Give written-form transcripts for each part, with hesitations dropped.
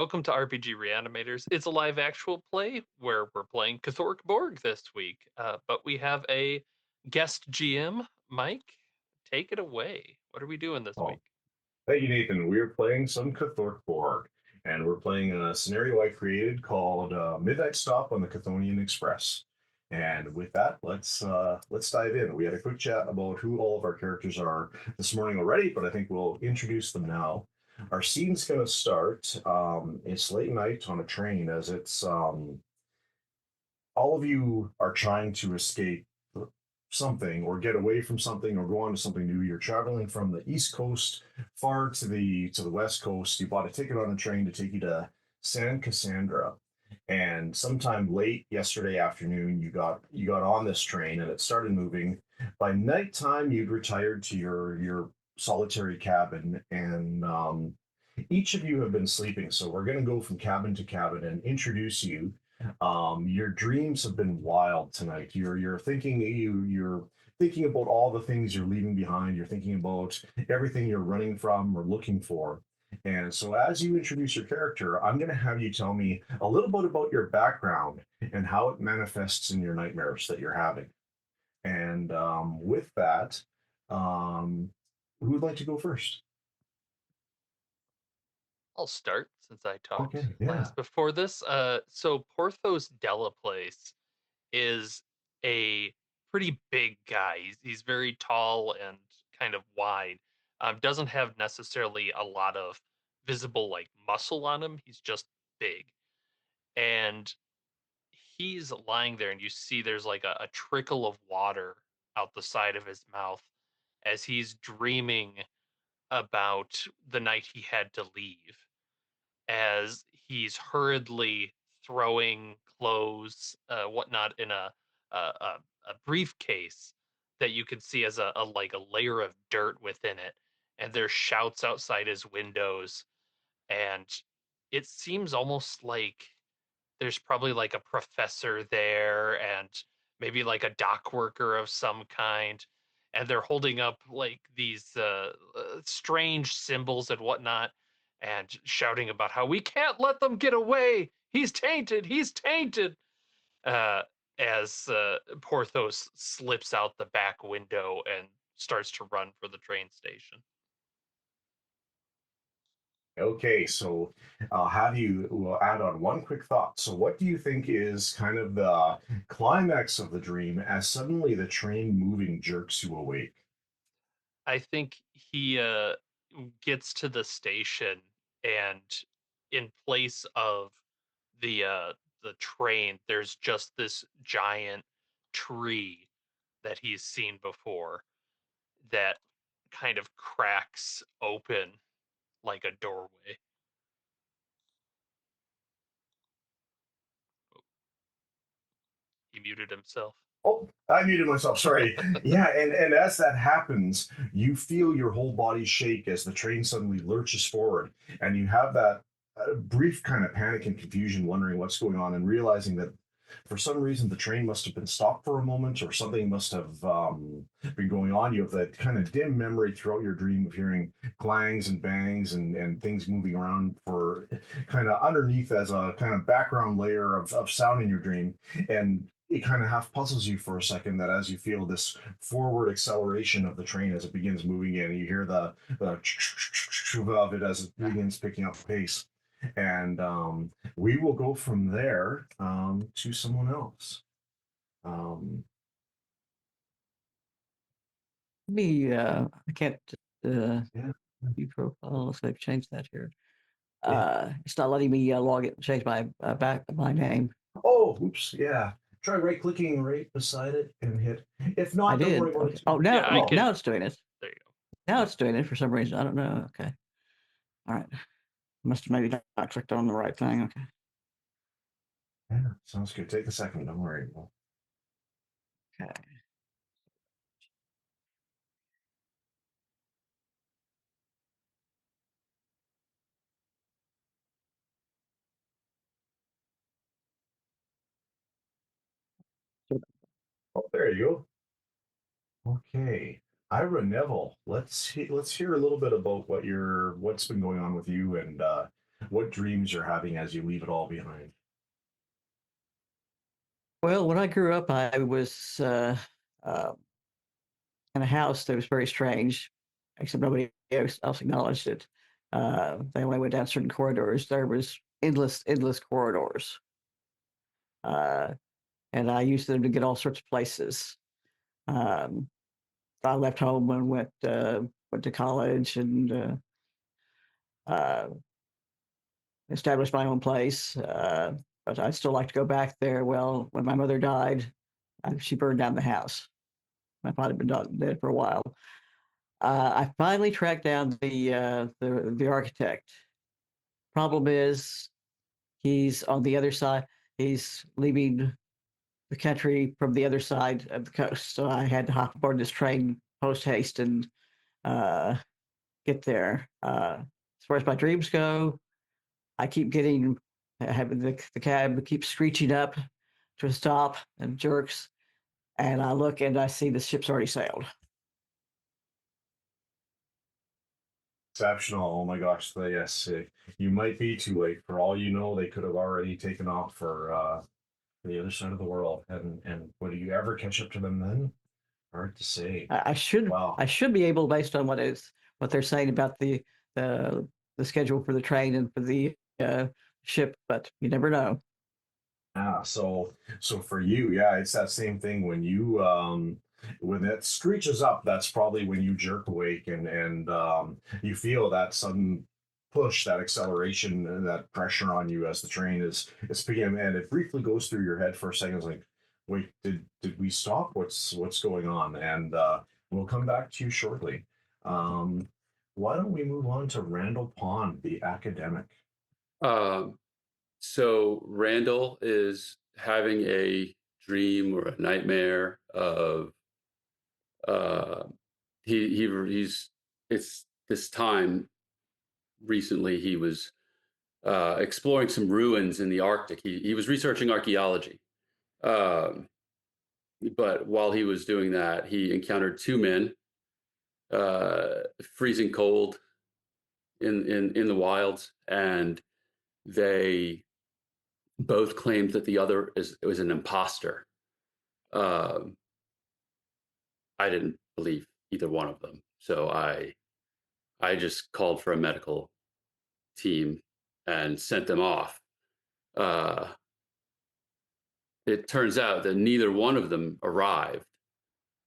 Welcome to RPG Reanimators. It's a live actual play where we're playing Cthork Borg this week, but we have a guest GM. Mike, take it away. What are we doing this Oh, week? thank you, Nathan. We're playing some Cthork Borg, and we're playing a scenario I created called Midnight Stop on the Chthonian Express. And with that, let's dive in. We had a quick chat about who all of our characters are this morning already, but I think we'll introduce them now. Our scene's going to start. It's late night on a train, as it's all of you are trying to escape something or get away from something or go on to something new. You're traveling from the East Coast far to the West Coast. You bought a ticket on a train to take you to San Cassandra. And sometime late yesterday afternoon, you got on this train and it started moving. By nighttime, you'd retired to your solitary cabin, and each of you have been sleeping. So we're going to go from cabin to cabin and introduce you. Your dreams have been wild tonight. You're thinking about all the things you're leaving behind. You're thinking about everything you're running from or looking for. And so, as you introduce your character, I'm going to have you tell me a little bit about your background and how it manifests in your nightmares that you're having. And with that, um, who would like to go first? I'll start since I talked Okay, yeah. last before this. So Porthos Delaplace is a pretty big guy. He's very tall and kind of wide. Doesn't have necessarily a lot of visible like muscle on him. He's just big. And he's lying there and you see there's like a trickle of water out the side of his mouth as he's dreaming about the night he had to leave, as he's hurriedly throwing clothes, whatnot, in a briefcase that you can see as a like a layer of dirt within it. And there's shouts outside his windows, and it seems almost like there's probably like a professor there and maybe like a dock worker of some kind, and they're holding up like these strange symbols and whatnot and shouting about how we can't let them get away, he's tainted, uh, as Porthos slips out the back window and starts to run for the train station. Okay, so I'll have you will add on one quick thought. So, what do you think is kind of the climax of the dream as suddenly the train moving jerks you awake? I think he gets to the station, and in place of the train, there's just this giant tree that he's seen before that kind of cracks open like a doorway. He muted himself. Oh, I muted myself. Sorry. Yeah, and as that happens, you feel your whole body shake as the train suddenly lurches forward, and you have that brief kind of panic and confusion, wondering what's going on, and realizing that for some reason the train must have been stopped for a moment, or something must have been going on. You have that kind of dim memory throughout your dream of hearing clangs and bangs and things moving around for kind of underneath as a kind of background layer of sound in your dream. And it kind of half puzzles you for a second that as you feel this forward acceleration of the train as it begins moving in, you hear the of it as it begins picking up pace. And we will go from there to someone else. Um, I can't yeah, view profile, so I've changed that here. yeah. It's not letting me log it, change my name. Oh, oops, yeah. Try right clicking right beside it and hit. If I not, don't did. worry about Okay. it. Oh, Yeah, I Oh, can. now it's doing it. There you go. Now it's doing it for some reason. I don't know. Okay. All right. Must have maybe not clicked on the right thing. Okay. yeah, sounds good. Take a second. Don't worry. Okay. So, Oh, there you go. Okay. Ira Neville, let's hear a little bit about what's been going on with you and what dreams you're having as you leave it all behind. Well, when I grew up, I was uh, in a house that was very strange, except nobody else acknowledged it. They only went down certain corridors. There was endless corridors, uh, and I used them to get all sorts of places. Um, I left home and went to college and uh, established my own place. But I still like to go back there. Well, when my mother died, she burned down the house. My father had been dead for a while. I finally tracked down the architect. Problem is, he's on the other side. He's leaving the country from the other side of the coast, so I had to hop aboard this train post haste and uh, get there. As far as my dreams go, I keep getting having the cab keeps screeching up to a stop and jerks, and I look and I see the ship's already sailed. Exceptional. Oh my gosh. Yes, you might be too late. For all you know, they could have already taken off for the other side of the world. And would you ever catch up to them then? Hard to say. I should Wow. I should be able, based on what they're saying about the the schedule for the train and for the ship, but you never know. Yeah, so for you, yeah, it's that same thing when you when it screeches up, that's probably when you jerk awake and you feel that sudden push, that acceleration and that pressure on you as the train is picking up, and it briefly goes through your head for a second. It's like, wait, did we stop? What's going on? And we'll come back to you shortly. Um, why don't we move on to Randall Pond, the academic? Um, so Randall is having a dream or a nightmare of uh, he's it's this time recently he was exploring some ruins in the Arctic. He was researching archaeology, um, but while he was doing that, he encountered two men, freezing cold in the wilds, and they both claimed that the other was an imposter. Um, I didn't believe either one of them, so I just called for a medical team and sent them off. Uh, it turns out that neither one of them arrived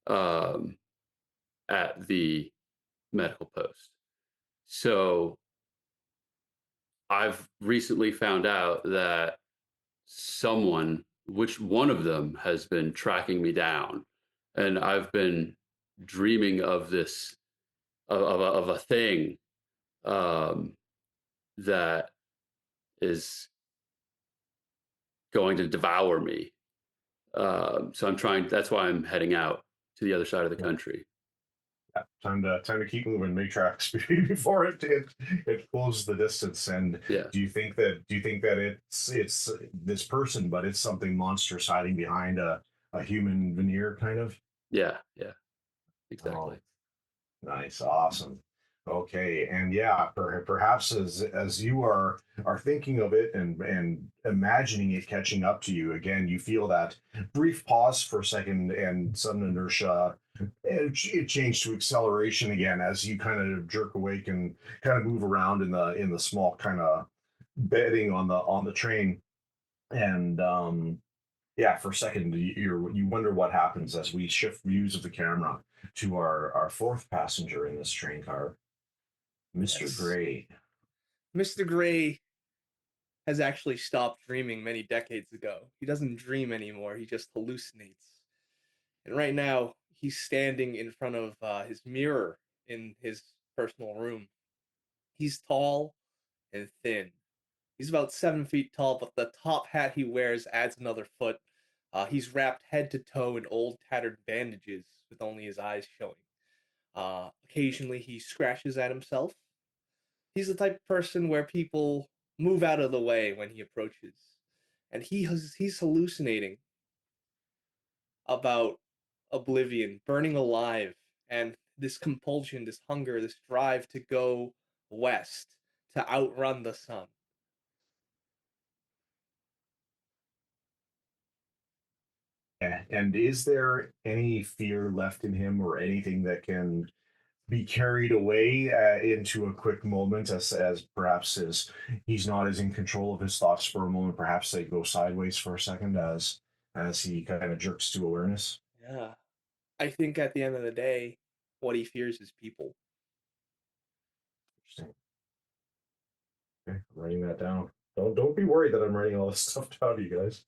um, at the medical post. So I've recently found out that someone, which one of them, has been tracking me down, and I've been dreaming of this of a thing um, that is going to devour me. So I'm trying. That's why I'm heading out to the other side of the country. Yeah, time to keep moving, make tracks before it closes the distance. And Yeah, do you think that it's this person, but it's something monstrous hiding behind a human veneer, kind of? yeah, Oh, exactly. nice, awesome. Okay, and yeah, perhaps as you are thinking of it and imagining it catching up to you again, you feel that brief pause for a second and sudden inertia. It changed to acceleration again as you kind of jerk awake and kind of move around in the small kind of bedding on the train. And yeah, for a second you wonder what happens as we shift views of the camera to our fourth passenger in this train car, Mr. Yes. Gray. Mr. Gray has actually stopped dreaming many decades ago. He doesn't dream anymore, he just hallucinates. And right now, he's standing in front of his mirror in his personal room. He's tall and thin. He's about 7 feet tall, but the top hat he wears adds another foot. He's wrapped head to toe in old, tattered bandages with only his eyes showing. Occasionally, he scratches at himself. He's the type of person where people move out of the way when he approaches. And he's hallucinating about oblivion, burning alive, and this compulsion, this hunger, this drive to go west, to outrun the sun. And is there any fear left in him or anything that can be carried away into a quick moment as perhaps he's not as in control of his thoughts for a moment, perhaps they go sideways for a second as he kind of jerks to awareness. Yeah. I think at the end of the day, what he fears is people. Interesting. Okay, I'm writing that down. Don't be worried that I'm writing all this stuff down, you guys.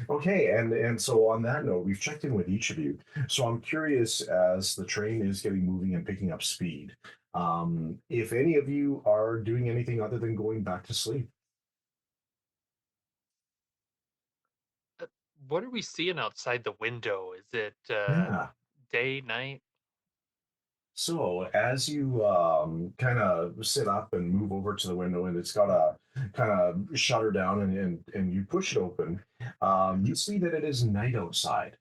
Okay, and so on that note, we've checked in with each of you. So I'm curious as the train is getting moving and picking up speed. If any of you are doing anything other than going back to sleep. Uh, What are we seeing outside the window? Is it Yeah. day, night? So as you kind of sit up and move over to the window, and it's got a kind of shutter down, and you push it open, you see that it is night outside.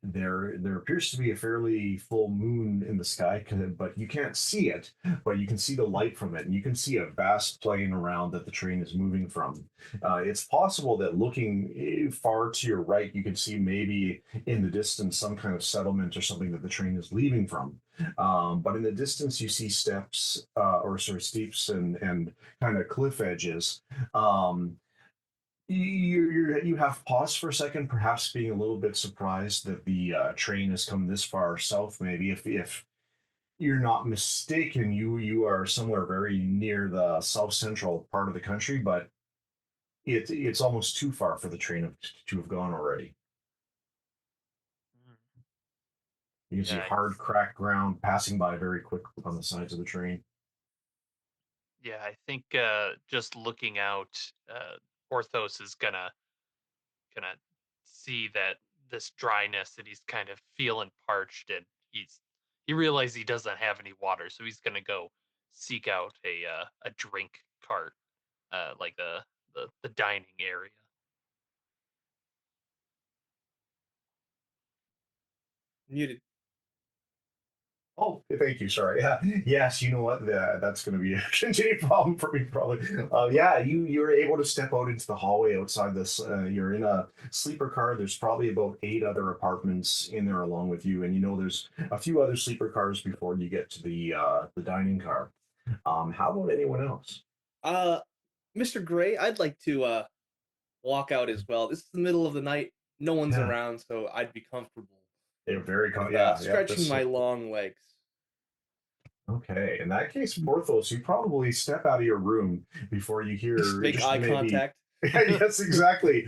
There appears to be a fairly full moon in the sky, but you can't see it, but you can see the light from it, and you can see a vast plain around that the train is moving from. It's possible that looking far to your right, you can see maybe in the distance some kind of settlement or something that the train is leaving from. But in the distance, you see steps, or sort of steeps and kind of cliff edges. Um, you have paused for a second, perhaps being a little bit surprised that the train has come this far south. Maybe if you're not mistaken, you are somewhere very near the south central part of the country, but it's almost too far for the train to have gone already. Mm. You can see Yeah, hard, cracked ground passing by very quick on the sides of the train. yeah. I think just looking out, Porthos is gonna see that this dryness, and he's kind of feeling parched, and he realizes he doesn't have any water, so he's gonna go seek out a drink cart, like the dining area. Muted. Oh, thank you. Sorry. Yeah. Yes. You know what? That's going to be a continued problem for me, probably. Yeah. You're able to step out into the hallway outside this. You're in a sleeper car. There's probably about 8 other apartments in there along with you, and you know there's a few other sleeper cars before you get to the dining car. How about anyone else? Uh, Mr. Gray, I'd like to walk out as well. This is the middle of the night. No one's Yeah. around, so I'd be comfortable They're very with yeah, yeah. stretching my long legs. Okay. In that case, Porthos, you probably step out of your room before you Just hear make just eye maybe. contact. Yes, exactly.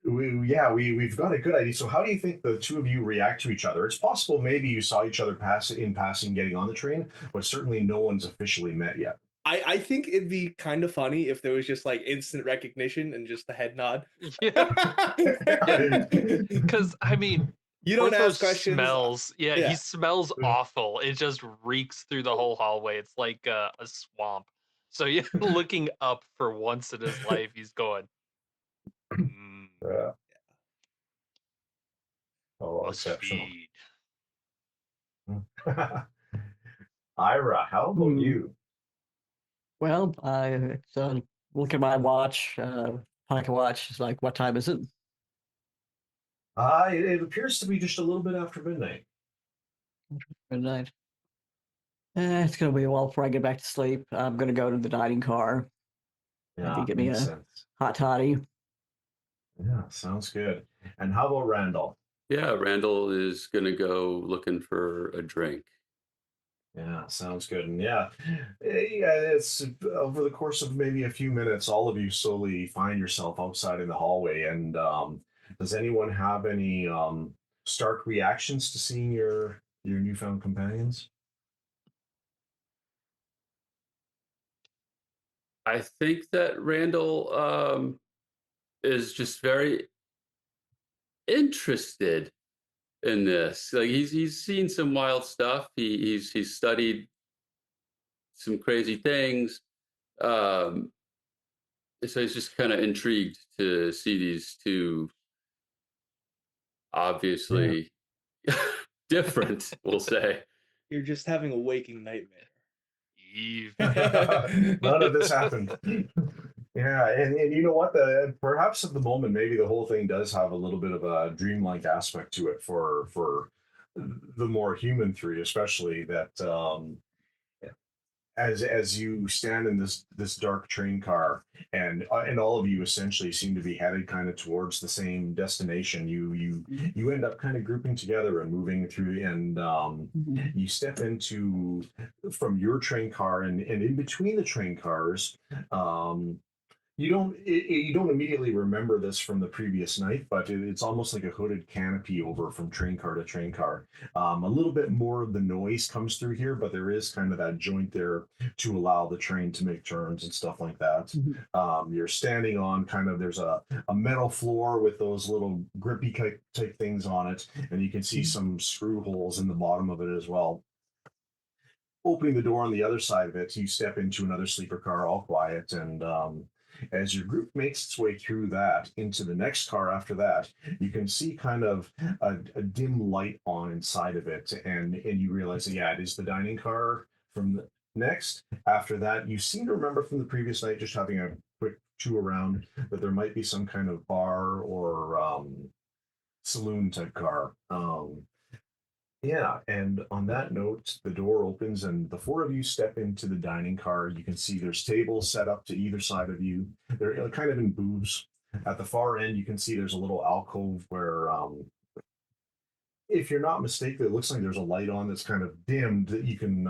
We've got a good idea. So how do you think the two of you react to each other? It's possible maybe you saw each other in passing getting on the train, but certainly no one's officially met yet. I think it'd be kind of funny if there was just like instant recognition and just a head nod. Yeah, yeah. Because I mean, You don't Porthos ask questions. smells. Yeah, he Yeah. smells awful. It just reeks through the whole hallway. It's like a swamp. So yeah, looking up for once in his life, he's going, mm, Uh, oh, must exceptional. feed. Ira, how about Hmm. you? Well, I look at my watch, pocket watch. It's like, what time is it? It appears to be just a little bit after midnight. Midnight. It's gonna be a while before I get back to sleep. I'm gonna go to the dining car. Maybe Yeah, get me makes a sense. hot toddy. Yeah, sounds good. And how about Randall? Yeah, Randall is going to go looking for a drink. Yeah, sounds good. And yeah, it's over the course of maybe a few minutes, all of you slowly find yourself outside in the hallway. And does anyone have any stark reactions to seeing your newfound companions? I think that Randall is just very interested in this. Like he's seen some wild stuff. He's studied some crazy things. Um, so he's just kind of intrigued to see these two Yeah. obviously different, we'll say. You're just having a waking nightmare. Eve. None of this happened. Yeah, and you know what? Perhaps at the moment, maybe the whole thing does have a little bit of a dreamlike aspect to it for the more human three, especially that as you stand in this dark train car, and all of you essentially seem to be headed kind of towards the same destination. You end up kind of grouping together and moving through, and Mhm. you step into from your train car, and in between the train cars. You don't immediately remember this from the previous night, but it's almost like a hooded canopy over from train car to train car. A little bit more of the noise comes through here, but there is kind of that joint there to allow the train to make turns and stuff like that. Mhm. You're standing on kind of there's a metal floor with those little grippy type things on it, and you can see Mhm. some screw holes in the bottom of it as well. Opening the door on the other side of it, you step into another sleeper car, all quiet. And as your group makes its way through that into the next car after that, you can see kind of a dim light on inside of it. And you realize that, yeah, it is the dining car from the next. After that, you seem to remember from the previous night, just having a quick chew around, that there might be some kind of bar or saloon type car. Yeah, and on that note, the door opens and the four of you step into the dining car. You can see there's tables set up to either side of you. They're kind of in booths. At the far end, you can see there's a little alcove where, if you're not mistaken, it looks like there's a light on that's kind of dimmed that you can.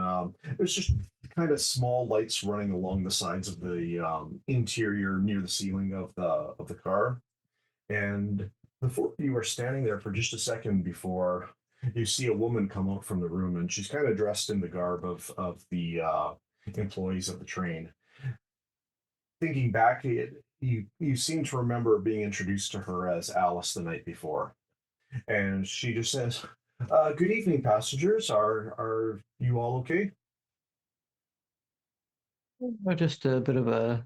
There's just kind of small lights running along the sides of the interior near the ceiling of the car. And the four of you are standing there for just a second before you see a woman come out from the room, and she's kind of dressed in the garb of the employees of the train. Thinking back, you seem to remember being introduced to her as Alice the night before, and she just says, "Good evening, passengers. Are you all okay?" Just a bit of a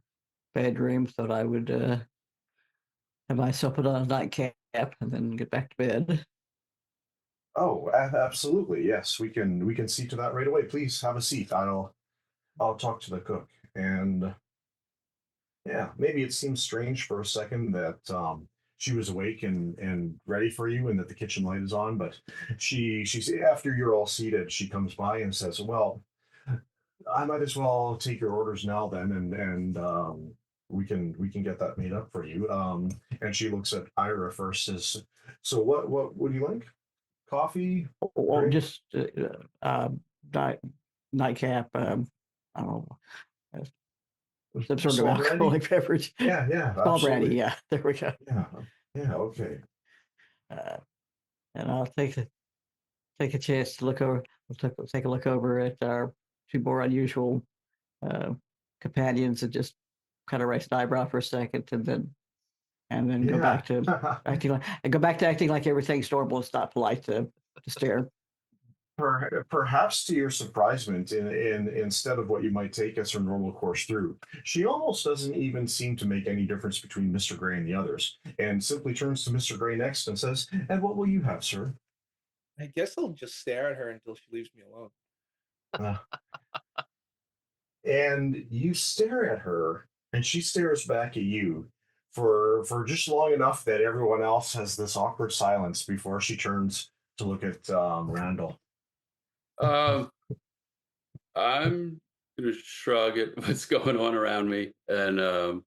bad dream. Thought I would have myself put on a nightcap and then get back to bed. Oh, absolutely. Yes, we can see to that right away. Please have a seat. I'll talk to the cook. And yeah, maybe it seems strange for a second that she was awake and ready for you, and that the kitchen light is on. But she's after you're all seated, she comes by and says, "Well, I might as well take your orders now then, and we can get that made up for you." And she looks at Ira first. Says, "So what would you like? Coffee, Or drink?" just night, nightcap. I don't know, some sort of Small brandy? alcoholic beverage. Yeah, yeah, Small brandy. absolutely. Yeah, there we go. Yeah, yeah, okay. Uh, and I'll take a chance to look over. Take a look over at our two more unusual uh, companions and just kind of raise an eyebrow for a second, and then go Yeah. back to acting like everything's normal. It's not polite to stare. Perhaps to your surprisement, instead of what you might take as her normal course through, she almost doesn't even seem to make any difference between Mr. Gray and the others, and simply turns to Mr. Gray next and says, "And what will you have, sir?" I guess I'll just stare at her until she leaves me alone. Uh, and you stare at her, and she stares back at you for just long enough that everyone else has this awkward silence before she turns to look at Randall. Um, I'm gonna shrug at what's going on around me, and I'm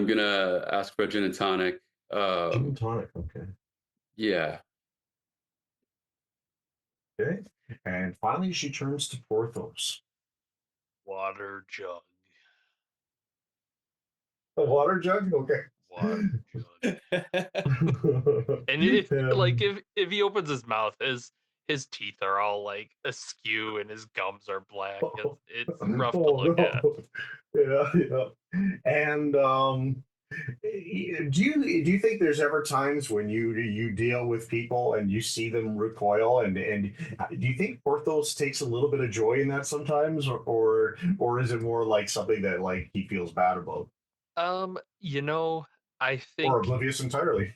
gonna ask for a gin and tonic. Gin and tonic, okay. Yeah. Okay. And finally, she turns to Porthos. Water jug. A water jug? Okay. Water jug. And if like um, if he opens his mouth, his teeth are all like askew and his gums are black. It's rough to oh look at. no. Yeah, yeah. And do you think there's ever times when you deal with people and you see them recoil, and do you think Porthos takes a little bit of joy in that sometimes, or is it more like something that like he feels bad about, You know, I or think oblivious entirely?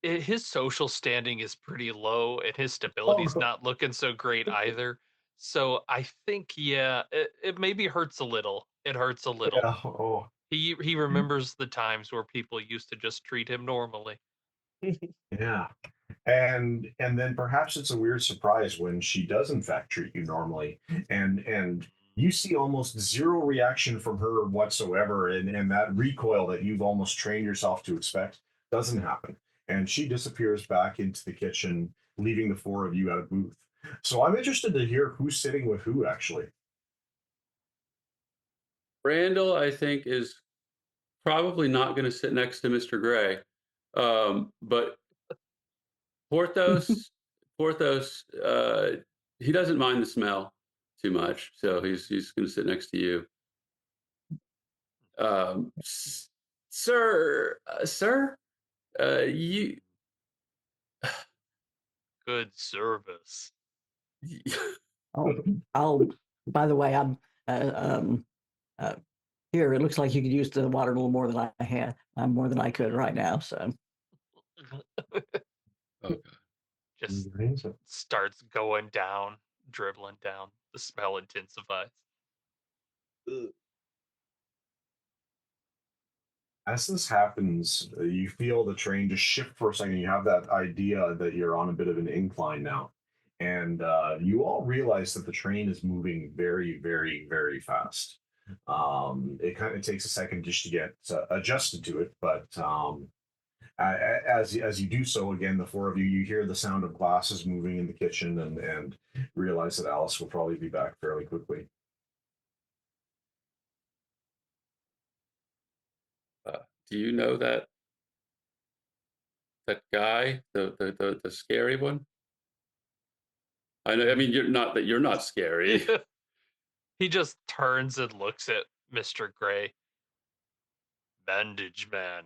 his social standing is pretty low and his Oh stability's no. not looking so great either. So I think, yeah, it maybe hurts a little. It hurts a little. Yeah. Oh. He remembers the times where people used to just treat him normally. Yeah. And then perhaps it's a weird surprise when she does in fact treat you normally, and you see almost zero reaction from her whatsoever, and that recoil that you've almost trained yourself to expect doesn't happen, and she disappears back into the kitchen, leaving the four of you at a booth. So I'm interested to hear who's sitting with who actually. Randall, I think, is probably not going to sit next to Mr. Gray, but Porthos, he doesn't mind the smell too much, so he's going to sit next to you. Sir, you. Good service. I'll. By the way, I'm uh, here. It looks like you could use the water a little more than I had. I'm more than I could right now. So Oh God. Just starts going down, dribbling down. The smell intensifies. Ugh. As this happens, you feel the train just shift for a second. You have that idea that you're on a bit of an incline now. And you all realize that the train is moving very, very, very fast. It kind of takes a second just to get adjusted to it. But as you do so, again, the four of you, you hear the sound of glasses moving in the kitchen, and realize that Alice will probably be back fairly quickly. Do you know that guy, the scary one? I know. I mean, you're not scary. He just turns and looks at Mr. Gray. Bandage man.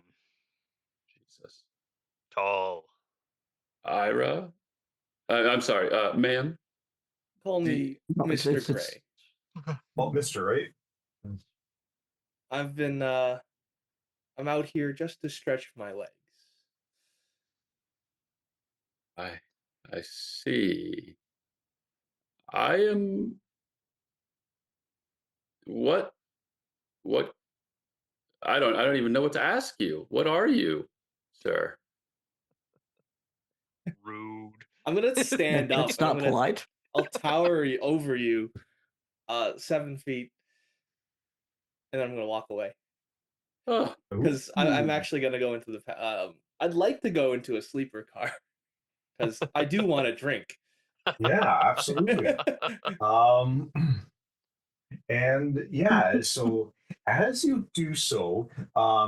Jesus. Tall. Ira, I'm sorry, ma'am. Call me no, Mr. Gray. Well, Mister, right? I've been I'm out here just to stretch my legs. I see. I am what what I don't even know what to ask you. What are you, sir? Rude. I'm gonna stand up it's and not polite. I'll tower over you 7 feet, and then I'm gonna walk away. Oh, Because I'm Ooh. actually gonna go into the I'd like to go into a sleeper car because I do want to drink. Yeah, absolutely. Um, and yeah, so as you do so,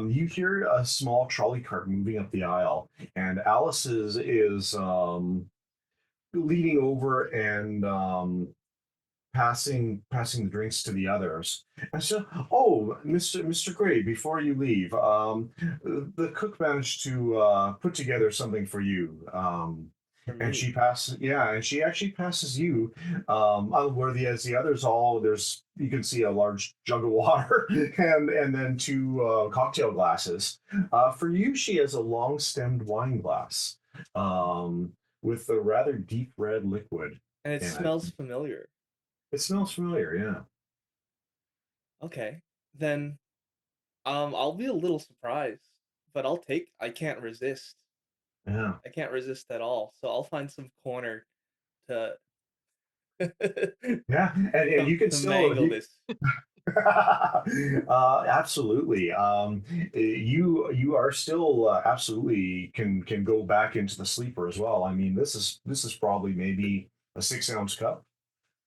you hear a small trolley cart moving up the aisle, and Alice is leaning over and passing the drinks to the others. And so, oh, Mr. Gray, before you leave, the cook managed to put together something for you. For And me, and she actually passes you, unworthy as the others. All there's you can see a large jug of water and then two cocktail glasses. For you, she has a long stemmed wine glass, with a rather deep red liquid and it in it. smells familiar. It smells familiar, yeah. Okay, then I'll be a little surprised, but I'll take. I can't resist. Yeah. I can't resist at all. So I'll find some corner to Yeah. And you can to still mangle you this. absolutely. You are still absolutely can go back into the sleeper as well. I mean, this is probably maybe a 6 ounce cup.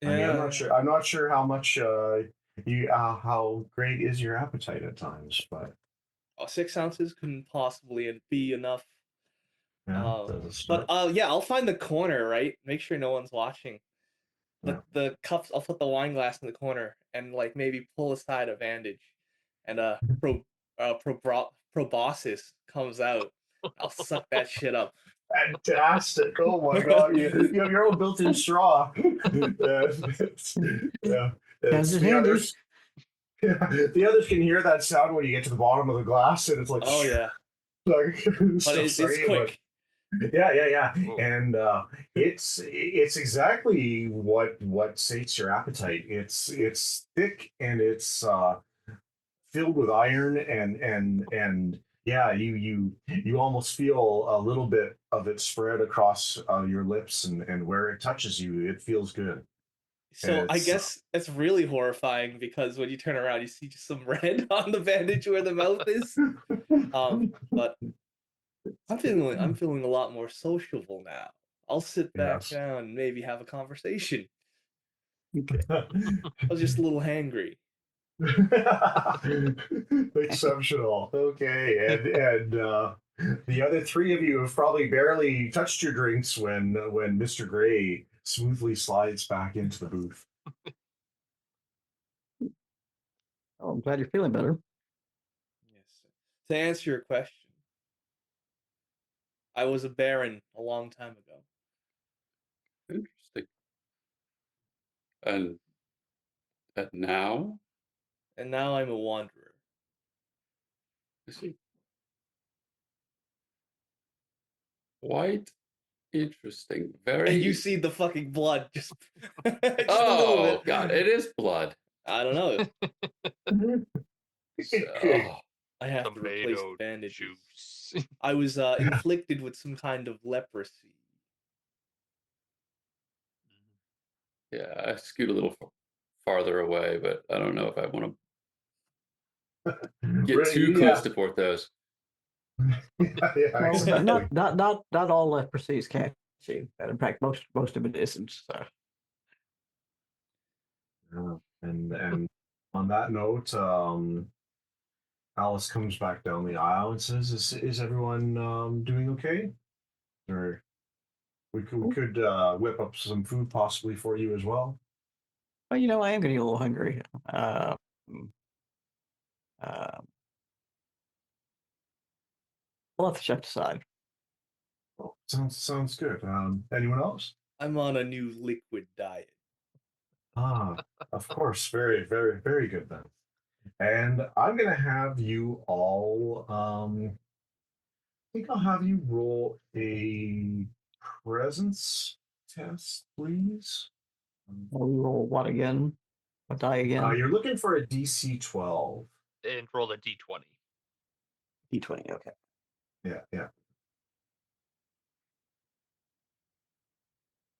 I mean, I'm Yeah, not sure. I'm not sure how much you how great is your appetite at times, but 6 ounces couldn't possibly be enough. yeah, that's a But start. yeah, I'll find the corner, right? Make sure no one's watching. Yeah. The cups. I'll put the wine glass in the corner and like maybe pull aside a bandage, and proboscis comes out. I'll suck that shit up. Fantastic! Oh my god, you have your own built-in straw. Yeah, Has it's it the handy. others. The others can hear that sound when you get to the bottom of the glass, and it's like, Oh yeah, like but so it's sorry, but quick. yeah, Whoa. and it's exactly what sates your appetite. It's thick and it's filled with iron, and yeah, you almost feel a little bit of it spread across your lips, and where it touches you, it feels good. And So I it's guess that's really horrifying because when you turn around, you see just some red on the bandage where the mouth is. But I'm feeling a lot more sociable now. I'll sit back yes. down and maybe have a conversation. Okay. I was just a little hangry. Exceptional. Okay, and the other three of you have probably barely touched your drinks when Mr. Gray smoothly slides back into the booth. Oh, I'm glad you're feeling better. Yes. To answer your question, I was a baron a long time ago, Interesting. And now, and now I'm a wanderer. I see. Quite interesting. And you Very. see the fucking blood just just a little Oh bit. God, it is blood. I don't know. Oh, I have to replace the Tomato bandages. juice. I was inflicted with some kind of leprosy. yeah. I scoot a little farther away, but I don't know if I want to get too close Yeah, to Porthos. yeah, Well, exactly. not all leprosies catch you. And in fact, most of it isn't. So Yeah. And on that note, Alice comes back down the aisle and says, "Is everyone doing okay? Or we could whip up some food possibly for you as well." well, I am getting a little hungry. Um, uh, we'll have to check decide. Well, sounds good. Anyone else? I'm on a new liquid diet. Ah, of course. Very, very, very good then. And I'm gonna have you all. I think I'll have you roll a presence test, please. We roll what again? What die again? You're looking for a DC 12. And roll a d20. D20. Okay. Yeah, yeah.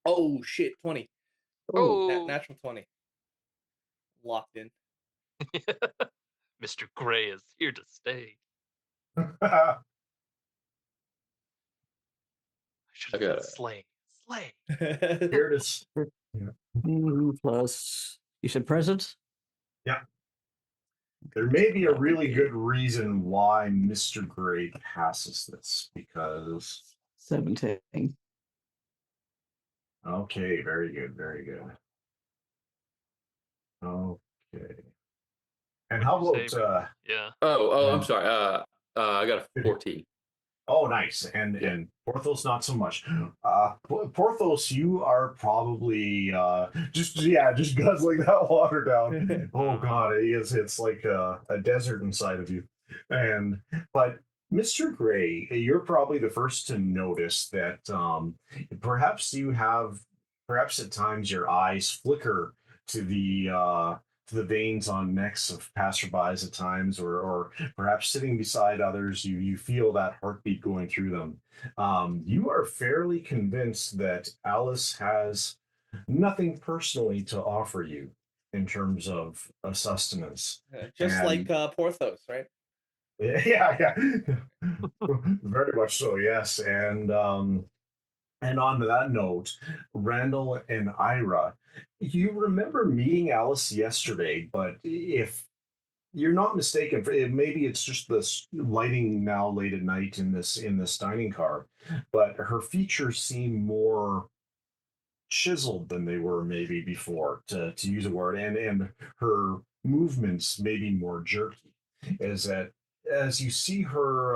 Oh shit, 20. Oh, Oh, Natural 20. Locked in. Mr. Gray is here to stay. Here I should I have said got slay. Slay. it is. Yeah. plus you said presence. Yeah. There may be a That would really be good reason why Mr. Gray passes this because 17. okay, very good, very good. Okay. And What'd how you say? about Yeah. I'm and sorry. I got a 14. oh, nice. And Yeah. and Porthos, not so much. Porthos, you are probably just guzzling that water down. Oh Mhm. God, it's like a desert inside of you. And but Mr. Gray, you're probably the first to notice that perhaps you have perhaps at times your eyes flicker to the veins on necks of passerbys at times, or perhaps sitting beside others, you feel that heartbeat going through them. You are fairly convinced that Alice has nothing personally to offer you in terms of a sustenance. Just like And Porthos, right? yeah, yeah, very much so, yes. And on that note, Randall and Ira, you remember meeting Alice yesterday, but if you're not mistaken, maybe it's just this lighting now late at night in this dining car, but her features seem more chiseled than they were maybe before, to use a word, and her movements maybe more jerky. Is that as you see her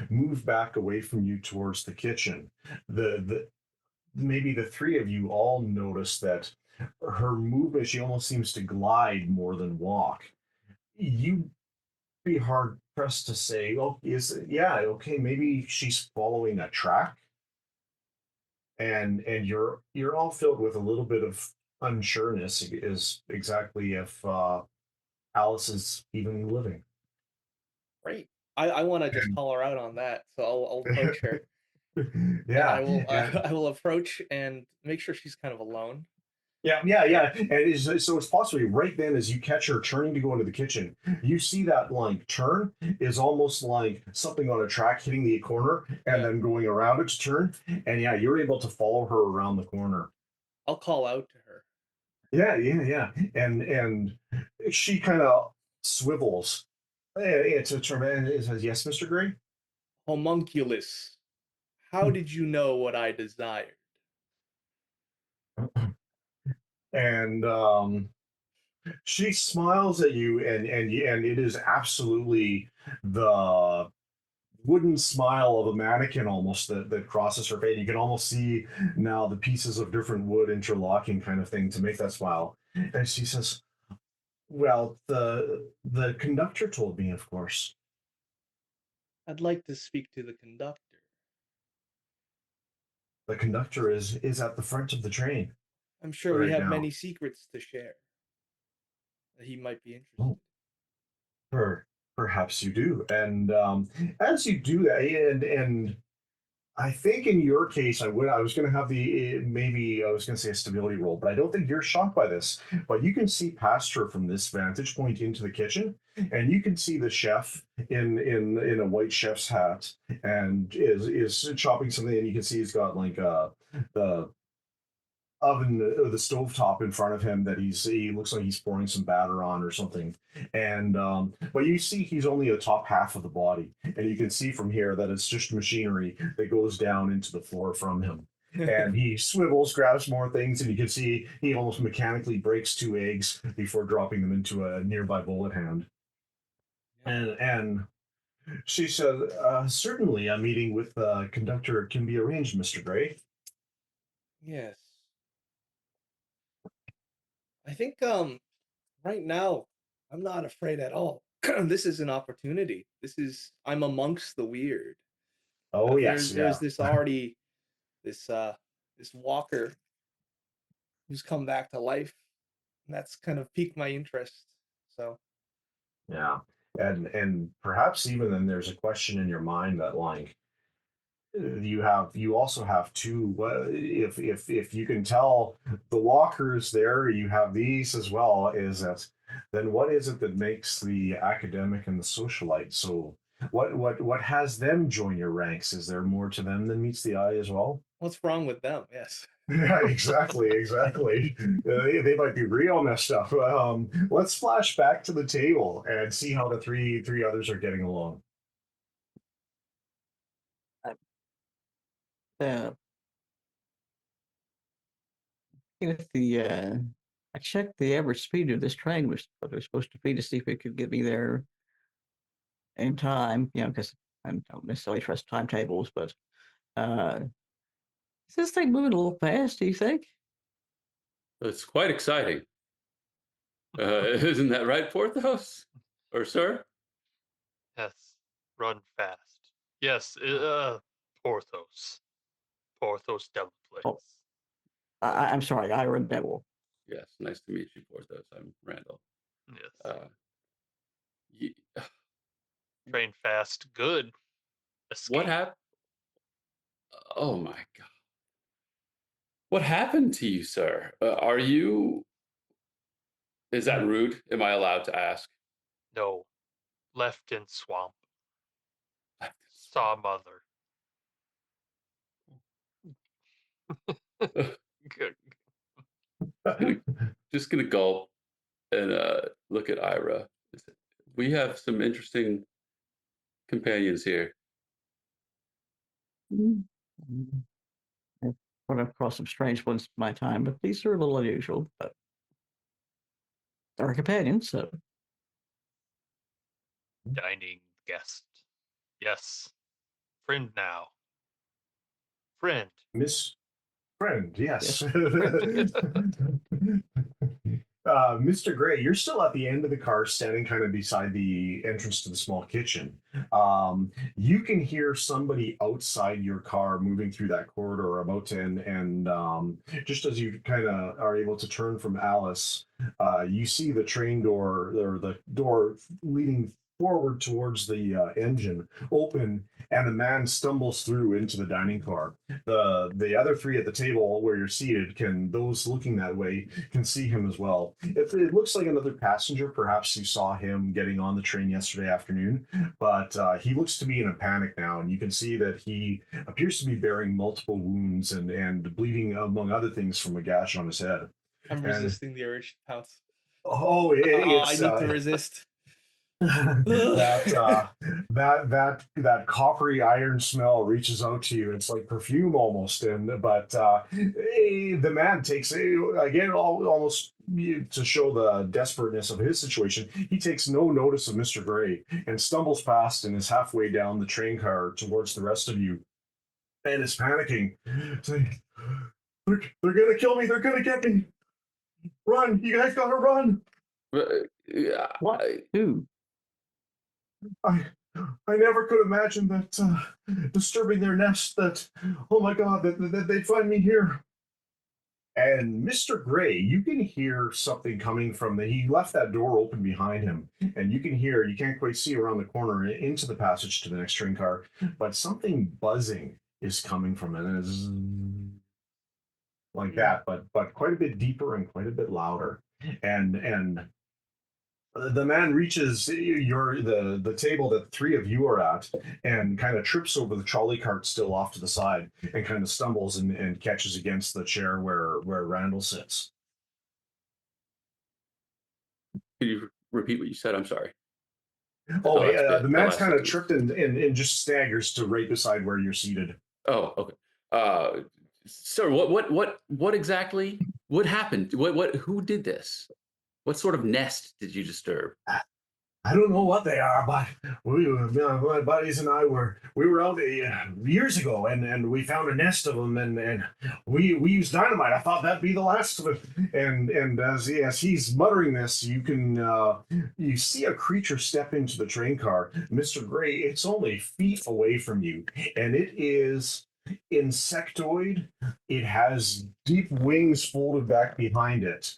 move back away from you towards the kitchen, the maybe the three of you all notice that her movement, she almost seems to glide more than walk. You be hard pressed to say, oh, yeah, okay, maybe she's following a track, and you're all filled with a little bit of unsureness is exactly if Alice is even living. Great. I want to just call her out on that, so I'll approach her, and Yeah, and I will approach and make sure she's kind of alone. yeah. And so it's possibly right then as you catch her turning to go into the kitchen, you see that like turn is almost like something on a track hitting the corner and Yeah. then going around its turn. And yeah, you're able to follow her around the corner. I'll call out to her. Yeah. And she kind of swivels. It's a term. And it says, "Yes, Mr. Gray." Homunculus, how did you know what I desired? And she smiles at you, and it is absolutely the wooden smile of a mannequin almost that crosses her face. You can almost see now the pieces of different wood interlocking kind of thing to make that smile. And she says, "Well, the conductor told me, of course." I'd like to speak to the conductor. The conductor is at the front of the train I'm sure we right have now. many secrets to share. That he might be interested. Oh, perhaps you do. And as you do that, and I think in your case, I was going to have the maybe I was going to say a stability roll, but I don't think you're shocked by this. But you can see past her from this vantage point into the kitchen, and you can see the chef in a white chef's hat and is chopping something, and you can see he's got like the oven or the stove top in front of him that he looks like he's pouring some batter on or something. And but you see he's only the top half of the body, and you can see from here that it's just machinery that goes down into the floor from him. And he swivels, grabs more things, and you can see he almost mechanically breaks two eggs before dropping them into a nearby bullet hand. And she said, "Certainly, a meeting with the conductor can be arranged, Mr. Gray." Yes. I think right now I'm not afraid at all. This is an opportunity. I'm amongst the weird. Oh yes, There's yeah. this already this this walker who's come back to life, and that's kind of piqued my interest. So Yeah. And perhaps even then there's a question in your mind that like you also have two if you can tell the walkers there you have these as well is that then what is it that makes the academic and the socialite so what has them join your ranks? Is there more to them than meets the eye as well? what's wrong with them? Yes. Yeah, exactly. They might be real messed up. Let's flash back to the table and see how the three others are getting along. Uh, with the I checked the average speed of this train was what it was supposed to be to see if it could get me there in time. Because I don't necessarily trust timetables, but uh, is this thing moving a little fast? Do you think? It's quite exciting. Isn't that right, Porthos? Or sir? Yes, run fast. Yes, Porthos. Porthos Oh, Delaplace. I'm sorry, Iron Devil. Yes, nice to meet you, Porthos. I'm Randall. Yes. Uh, ye- Train fast, good. what Escape. happened? Oh my God. What happened to you, sir? Are you. Is that rude? Am I allowed to ask? No. Left in swamp. Left Saw mother. in Good. swamp. Just gonna gulp and look at Ira. We have some interesting companions here. Mm. I've run across some strange ones in my time, but these are a little unusual. But they're companions, so Dining guest. Yes. Friend now. Friend. Miss Friend, yes. yes. Mr. Gray, you're still at the end of the car, standing kind of beside the entrance to the small kitchen. You can hear somebody outside your car moving through that corridor about to end, and just as you kind of are able to turn from Alice, you see the train door or the door leading forward towards the engine open, and the man stumbles through into the dining car. The other three at the table where you're seated can those looking that way can see him as well. It looks like another passenger. Perhaps you saw him getting on the train yesterday afternoon, but he looks to be in a panic now, and you can see that he appears to be bearing multiple wounds and bleeding, among other things, from a gash on his head. I'm And resisting the urge to pounce. oh, I it's need to resist. that coppery iron smell reaches out to you. It's like perfume almost. And but the man takes again almost to show the desperateness of his situation. He takes no notice of Mr. Gray and stumbles past and is halfway down the train car towards the rest of you, and is panicking, saying, they're gonna kill me. They're gonna get me. Run! You guys gotta run! What? Who? I I never could imagine that disturbing their nest. That oh my God, that they'd find me here. And Mr. Gray, you can hear something coming from the. He left that door open behind him, and you can hear. You can't quite see around the corner into the passage to the next train car, but something buzzing is coming from it, and it's like that, but quite a bit deeper and quite a bit louder. And the man reaches the table that the three of you are at and kind of trips over the trolley cart still off to the side and kind of stumbles and catches against the chair where Randall sits. Could you repeat what you said? I'm sorry. Oh, last bit, the the man's last kind of sentence. tripped and just staggers to right beside where you're seated. Oh, okay. Sir, what exactly? What happened? Who did this? What sort of nest did you disturb? I don't know what they are, but my buddies and I we were out years ago, and we found a nest of them, and we used dynamite. I thought that'd be the last of it. And as he's muttering this, you see a creature step into the train car, Mr. Gray. It's only feet away from you, and it is insectoid. It has deep wings folded back behind it.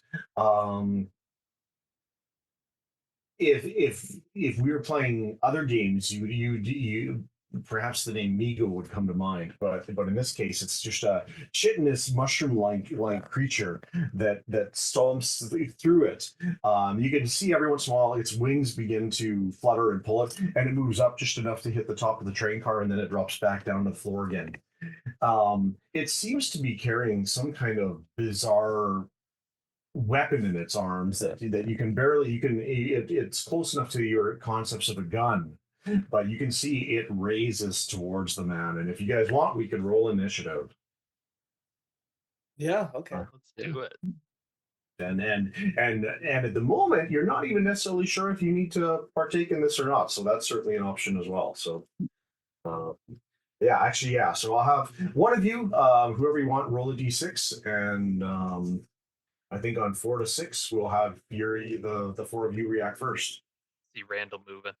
If we were playing other games, you perhaps the name Migo would come to mind, but in this case, it's just a chitinous mushroom like creature that stomps through it. You can see every once in a while its wings begin to flutter and pull it, and it moves up just enough to hit the top of the train car, and then it drops back down to the floor again. It seems to be carrying some kind of bizarre weapon in its arms that you can barely it's close enough to your concepts of a gun, but you can see it raises towards the man, and if you guys want we can roll initiative. Yeah, okay. Let's do it. And at the moment you're not even necessarily sure if you need to partake in this or not, so that's certainly an option as well. So yeah, so I'll have one of you, whoever you want, roll a d6, and I think on 4 to 6, we'll have Fury, the four of you react first. See Randall moving.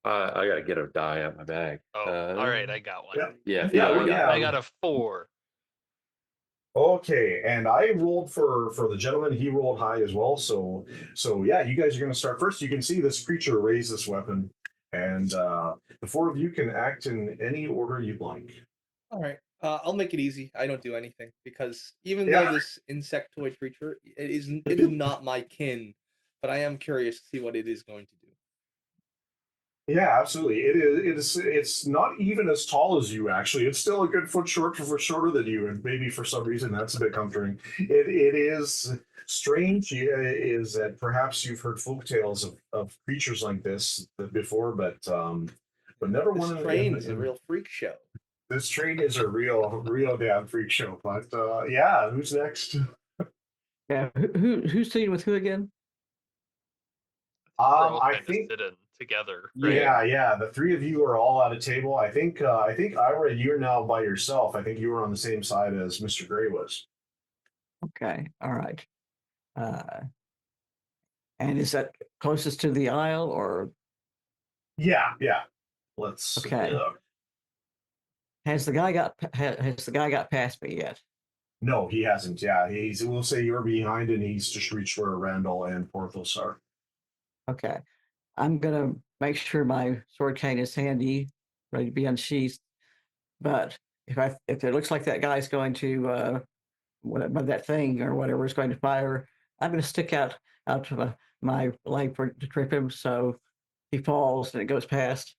I gotta get a die out of my bag. Oh, all right, I got one. Yeah. I got a 4. Okay, and I rolled for the gentleman. He rolled high as well. So yeah, you guys are going to start first. You can see this creature raise this weapon, and the four of you can act in any order you'd like. All right. I'll make it easy. I don't do anything because even Yeah. though this insectoid creature it is not my kin, but I am curious to see what it is going to do. Yeah, absolutely. It's not even as tall as you. Actually, it's still a good foot shorter than you, and maybe for some reason that's a bit comforting. It is strange. Is that perhaps you've heard folk tales of creatures like this before, but never This one. train is a real freak show. This train is a real damn freak show. But yeah, who's next? Yeah, who's sitting with who again? We're all I kind of think. sitting together. Right? Yeah. The three of you are all at a table. I think Ira, you're now by yourself. I think you were on the same side as Mr. Gray was. Okay, all right. And is that closest to the aisle or Yeah, yeah. Let's okay? Has the guy got past me yet? No, he hasn't. Yeah, we'll say you're behind and he's just reached where Randall and Porthos are. Okay. I'm gonna make sure my sword cane is handy, ready to be unsheathed. But if it looks like that guy's going to whatever that thing or whatever is going to fire, I'm gonna stick out to my leg to trip him so he falls and it goes past.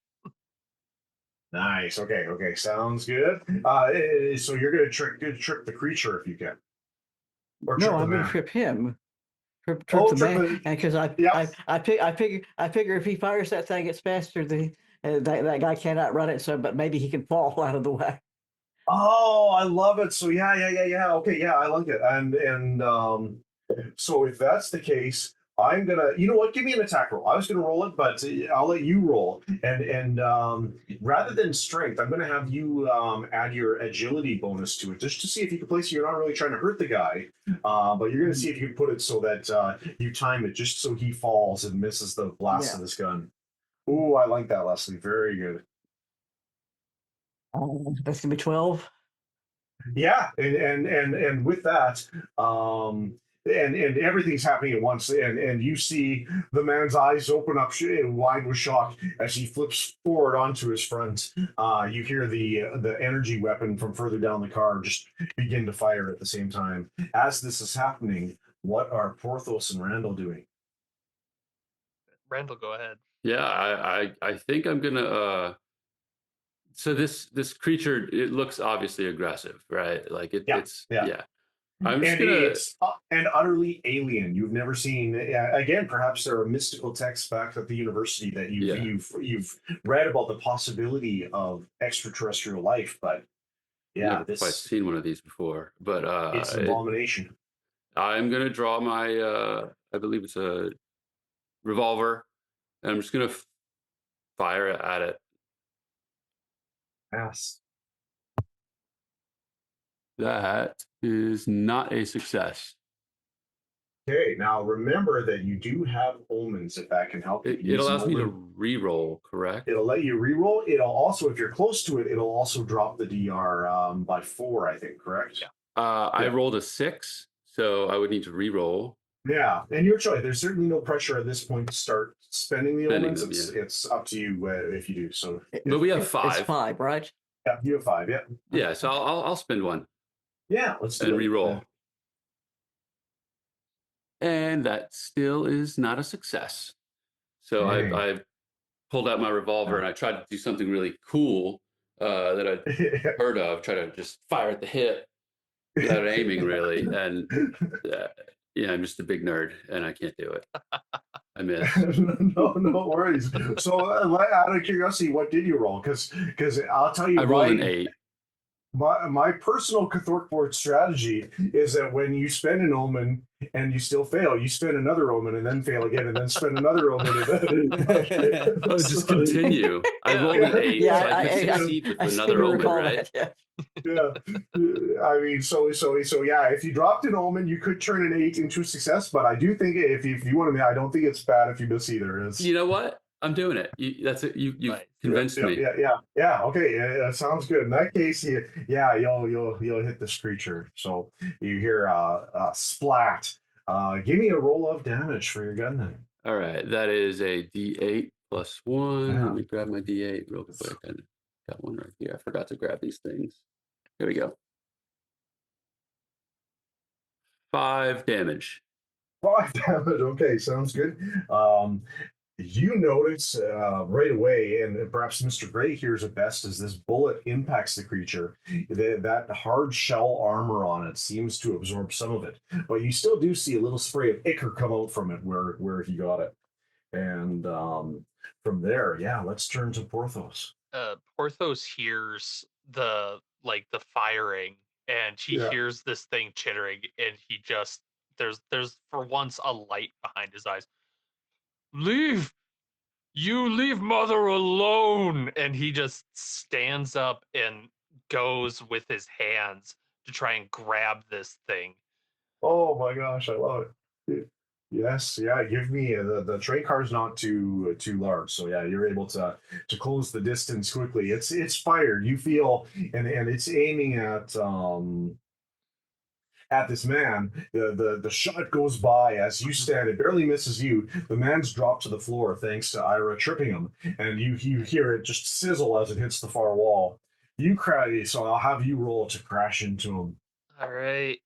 Nice. Okay. Okay. Sounds good. So you're gonna trick the creature if you can, or No, trick the I'm gonna man. trip him. Trip Oh, the trick man, the. and because Yeah. I figure if he fires that thing, it's faster. That guy cannot run it. So, but maybe he can fall out of the way. Oh, I love it. So yeah. Okay, yeah, I like it. And so if that's the case, I'm gonna. You know what? Give me an attack roll. I was gonna roll it, but I'll let you roll. And rather than strength, I'm gonna have you add your agility bonus to it, just to see if you can place it. You're not really trying to hurt the guy, but you're gonna see if you can put it so that you time it just so he falls and misses the blast Yeah, of this gun. Ooh, I like that, Leslie. Very good. that's gonna be 12. Yeah, and with that, and everything's happening at once, and you see the man's eyes open up wide with shock as he flips forward onto his front. You hear the energy weapon from further down the car just begin to fire at the same time. As this is happening, what are Porthos and Randall doing? Randall, go ahead. Yeah, I think I'm gonna. So this creature, it looks obviously aggressive, right? Like Yeah, it's yeah. yeah. I'm just And gonna it's and utterly alien. You've never seen. Again, perhaps there are mystical texts back at the university that yeah. you've read about the possibility of extraterrestrial life, but yeah, Never quite this seen one of these before, but it's an abomination. I'm gonna draw my I believe it's a revolver, and I'm just gonna fire at it. Yes. That is not a success. Okay, now remember that you do have omens if that can help you. It Use an allows me to omen. re-roll, correct? It'll let you re-roll. It'll also, if you're close to it, it'll also drop the DR by 4, I think, correct? Yeah. I Yeah. rolled a 6, so I would need to re-roll. Yeah, and your choice. There's certainly no pressure at this point to start spending the Spending omens. them, yeah. It's up to you if you do. So, But we have It's 5. 5, right? yeah, you have 5. Yeah, Yeah, so I'll spend 1 yeah. Let's do and it. re-roll. And that still is not a success. So Dang. I pulled out my revolver and I tried to do something really cool that I'd heard of. Try to just fire at the hip without aiming, really. And yeah, I'm just a big nerd and I can't do it. I miss. No worries. So, out of curiosity, what did you roll? Because I'll tell you, I rolled an 8. my personal Cthork Borg strategy is that when you spend an omen and you still fail, you spend another omen and then fail again and then spend another omen and then Oh, just continue. I Yeah. rolled an 8, Yeah, so I could succeed with I seem another to omen, recall right? that. Yeah. yeah. I mean, so yeah. If you dropped an omen, you could turn an 8 into a success. But I do think if you want to, I don't think it's bad if you miss either. You know what? I'm doing it. That's it. You Nice. convinced me. Yeah. Okay, sounds good. In that case, you'll hit this creature. So you hear splat. Give me a roll of damage for your gun then. All right, that is a D8 plus 1. Yeah. Let me grab my D8 real quick. I got one right here. I forgot to grab these things. Here we go. 5 damage. 5 damage. Okay, sounds good. You notice right away, and perhaps Mr. Gray hears it best, as this bullet impacts the creature. That hard shell armor on it seems to absorb some of it, but you still do see a little spray of ichor come out from it where he got it. And from there, yeah, let's turn to Porthos. Porthos hears the firing, and he Yeah. hears this thing chittering, and he just there's for once a light behind his eyes. Leave! You leave mother alone! And he just stands up and goes with his hands to try and grab this thing. Oh my gosh, I love it. Yes, yeah. Give me the train car's not too large, so yeah, you're able to close the distance quickly. It's fired. You feel and it's aiming at this man. The shot goes by as you stand. It barely misses you. The man's dropped to the floor thanks to Ira tripping him, and you hear it just sizzle as it hits the far wall. You cry, so I'll have you roll to crash into him. All right.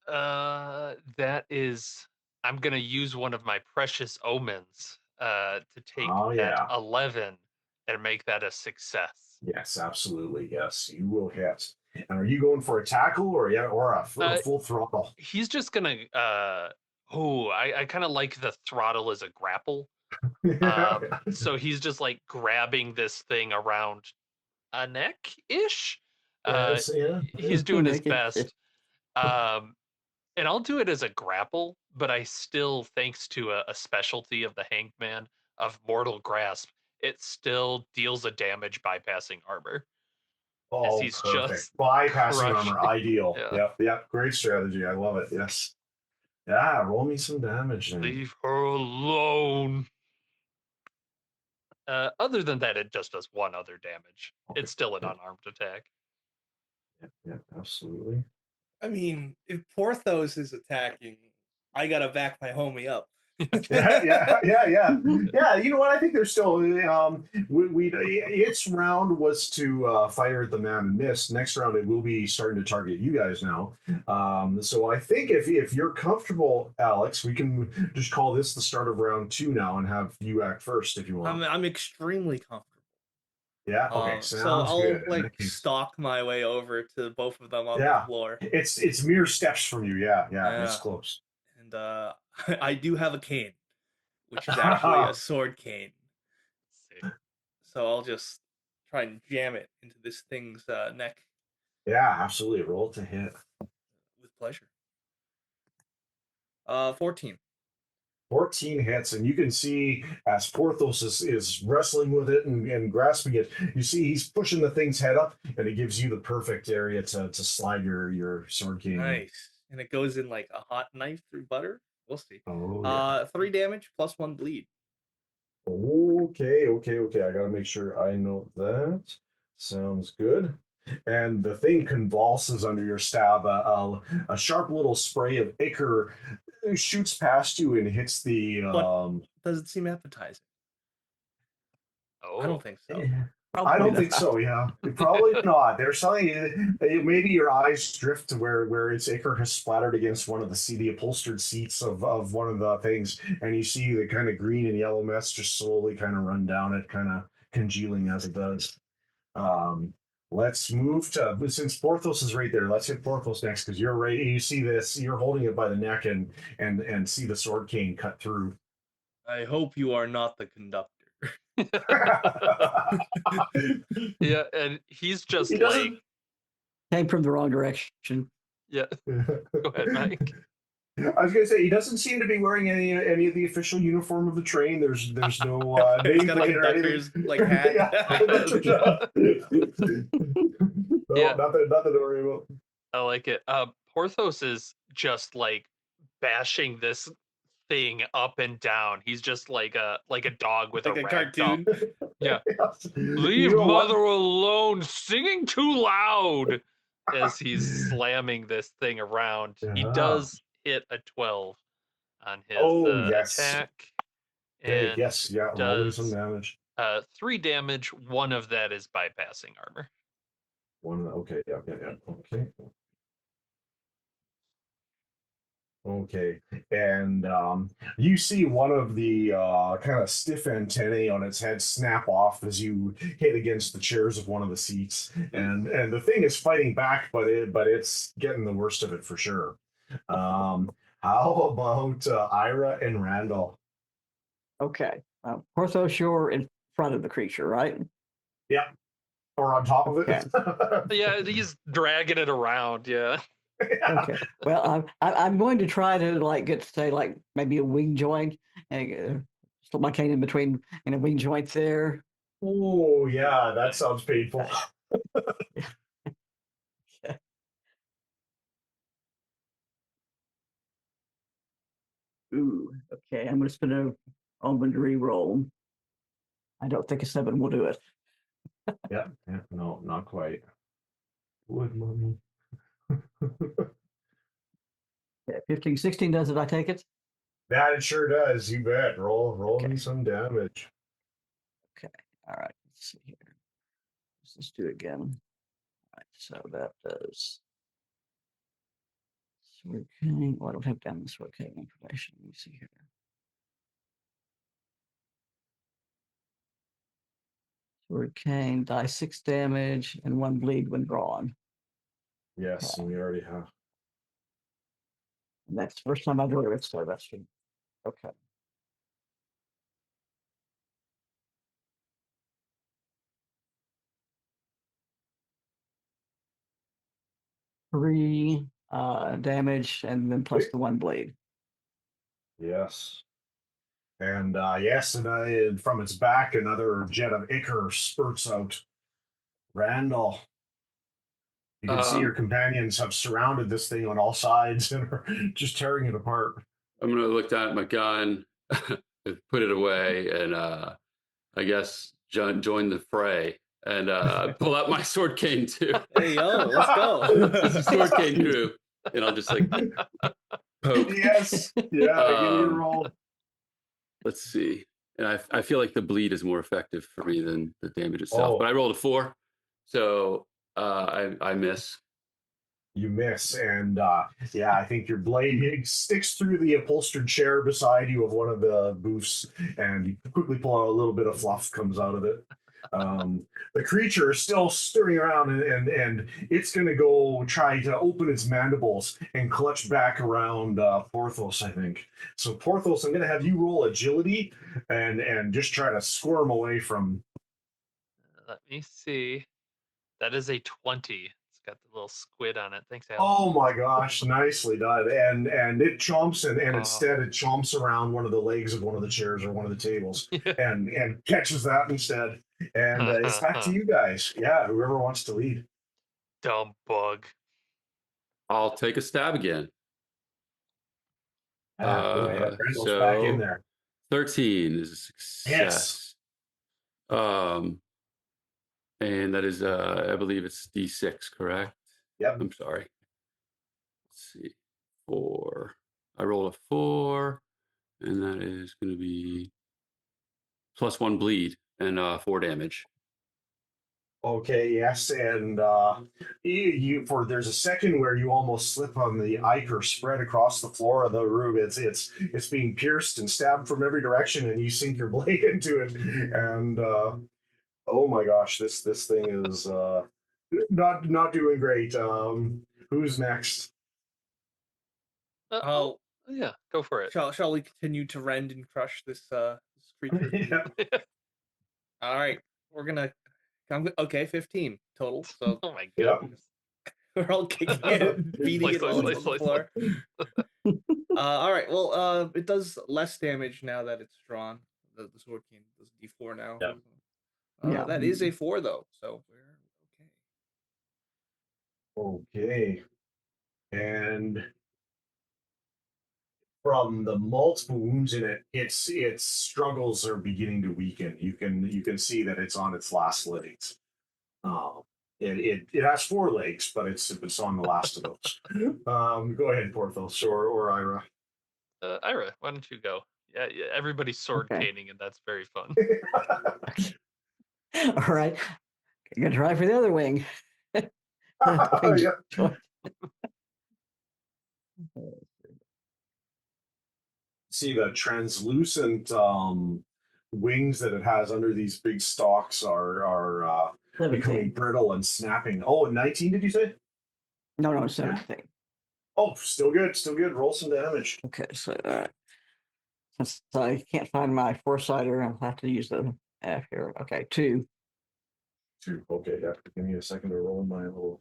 That is. I'm gonna use one of my precious omens to take Oh that yeah, 11 and make that a success. yes, absolutely, yes. You will hit. And are you going for a tackle or yeah, or a Uh, full throttle? he's just gonna. I kind of like the throttle as a grapple. So he's just like grabbing this thing around a neck ish. Uh, Yes, yeah. he's doing his Make it. best. Um, and I'll do it as a grapple, but I still, thanks to a specialty of the Hangman of Mortal Grasp, it still deals a damage bypassing armor as Oh, he's perfect. just Bypassing armor, crushing. ideal. Yeah, Yep, yep. Great strategy. I love it. Yes. Yeah, roll me some damage then. leave her alone. Other than that, it just does one other damage. Okay. It's still an Yep, unarmed attack. yep, yep, absolutely. I mean, if Porthos is attacking, I gotta back my homie up. Yeah, yeah, yeah, yeah, yeah. You know what? I think there's still we its round was to fire at the man and miss. Next round it will be starting to target you guys now. So I think if you're comfortable, Alex, we can just call this the start of round two now and have you act first if you want. I'm extremely comfortable. Yeah. Okay. So Sounds I'll good. In like that case, stalk my way over to both of them on the yeah, floor. it's mere steps from you. Yeah, yeah, it's Yeah, close. and I do have a cane, which is actually a sword cane. Sick. So I'll just try and jam it into this thing's neck Yeah, absolutely. Roll to hit. with pleasure. 14. 14 hits, and you can see as Porthos is wrestling with it and grasping it, you see he's pushing the thing's head up, and it gives you the perfect area to slide your sword cane in. Nice. And it goes in like a hot knife through butter. We'll see. Oh, yeah. 3 damage plus 1 bleed. Okay, okay, okay. I gotta make sure I note that. Sounds good. And the thing convulses under your stab. A sharp little spray of ichor shoots past you and hits the But does it seem appetizing? I Oh, don't think so. I Probably don't think not. so. Yeah, probably not. They're telling you maybe your eyes drift to where its ichor has splattered against one of the upholstered seats of one of the things, and you see the kind of green and yellow mess just slowly kind of run down it, kind of congealing as it does. Um, let's move to since Porthos is right there. Let's hit Porthos next because you're right. You see this. You're holding it by the neck and see the sword cane cut through. I hope you are not the conductor. yeah, and he's just He like, doesn't. Came from the wrong direction. yeah. Go ahead, Mike. I was gonna say he doesn't seem to be wearing any of the official uniform of the train. There's no He's got a nameplate or conductor's anything. like hat. No, Yeah. nothing to worry about. I like it. Porthos is just like bashing this thing up and down. He's just like a dog with Like a a rag doll. cartoon. Yeah. Yes. Leave You know mother what? alone, singing too loud as he's slamming this thing around. He Yeah. does hit a 12 on his Oh yes. attack Okay. and Yes. Yeah. Roll me some does damage. 3 damage. One of that is bypassing armor. One. Okay. Yeah. Yeah. Yeah. Okay. Okay, and you see one of the kind of stiff antennae on its head snap off as you hit against the chairs of one of the seats, and the thing is fighting back, but it's getting the worst of it for sure. How about Ira and Randall? Okay. Porthos, you're in front of the creature, right? Yeah, or on top of Okay. it. Yeah, he's dragging it around. Yeah. Yeah. Okay. Well, I'm going to try to like get say like maybe a wing joint and slip my cane in between wing joints there. Oh yeah, that sounds painful. Ooh, okay. I'm going to spin a omen to re-roll. I don't think a 7 will do it. Yeah, no, not quite. Wood mummy. Okay, 15, 16 does it, I take it? That it sure does. You bet. Roll Okay. me some damage. Okay. All right. Let's see here. Let's just do it again. All right. So that does. Sword King. Oh, I don't have down the Sword King information. Let me see here. Sword King, die 6 damage and 1 bleed when drawn. Yes, Okay. and we already have. And that's the first time I've heard of it, so that's good. Okay. Three damage and then plus the 1 bleed. Yes. And yes, and from its back, another jet of ichor spurts out. Randall, you can see your Um, companions have surrounded this thing on all sides and are just tearing it apart. I'm gonna look down at my gun, put it away, and I guess join the fray and pull out my sword cane too. Hey, yo, let's go. This is sword cane crew, and I'll just like poke. Yes. Yeah, give me a roll. Let's see. And I feel like the bleed is more effective for me than the damage itself. Oh. But I rolled a 4, so I miss. You miss, and yeah, I think your blade sticks through the upholstered chair beside you of one of the booths, and you quickly pull out a little bit of fluff comes out of it. The creature is still stirring around, and it's going to go try to open its mandibles and clutch back around Porthos, I think. So Porthos, I'm going to have you roll agility and just try to squirm away from. Let me see. That is a 20. It's got the little squid on it. Thanks, Al. Oh my gosh, nicely done. And it chomps and Oh. instead it chomps around one of the legs of one of the chairs or one of the tables and catches that instead. And it's back to you guys. Yeah, whoever wants to lead. Dumb bug. I'll take a stab again. Go ahead. Randall's back in So there. 13 is a success. Um, and that is I believe it's D6, correct? Yep. I'm sorry. Let's see. 4. I rolled a 4, and that is going to be plus 1 bleed and 4 damage. Okay, yes, and for there's a second where you almost slip on the ichor spread across the floor of the room. It's being pierced and stabbed from every direction, and you sink your blade into it, and oh my gosh, this thing is not doing great. Who's next? Oh, Yeah, go for it. shall we continue to rend and crush this creature? Yeah. All right, we're gonna. Okay, 15 total. So Oh my Yep. goodness. we're all kicking it, beating it while it's on the floor. All right. Well, it does less damage now that it's drawn. The sword cane does D4 now. Yep. Yeah. That is a 4 though, so we're okay. Okay. And from the multiple wounds in it, its struggles are beginning to weaken. You can see that it's on its last legs. It has 4 legs, but it's on the last of those. Go ahead, Porthos or Ira. Ira, why don't you go? Yeah, everybody's sword Okay. caning, and that's very fun. All right. I'm going to try for the other wing. Yeah. See the translucent wings that it has under these big stalks are becoming 17. brittle and snapping. Oh, 19, did you say? No, 17. Oh, still good, still good. Roll some damage. Okay, so since I can't find my foresighter, I'll have to use the F here. Okay, 2. 2. Okay, yeah. Give me a second to roll my little.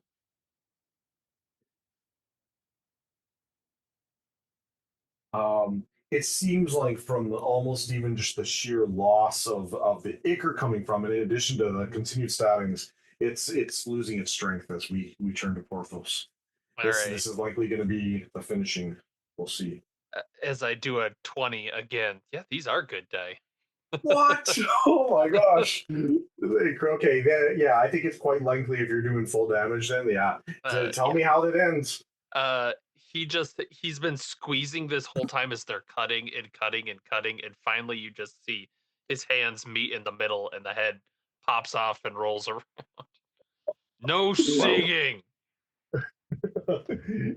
It seems like from almost even just the sheer loss of the ichor coming from it, in addition to the continued stabbings, it's losing its strength as we turn to Porthos. All This right. is likely going to be the finishing. We'll see. As I do a 20 again. Yeah, these are good die. What? Oh my gosh. Okay, yeah, I think it's quite likely if you're doing full damage then. Yeah. Tell Yeah. me how that ends. He's been squeezing this whole time as they're cutting and cutting and cutting, and finally you just see his hands meet in the middle and the head pops off and rolls around. No singing.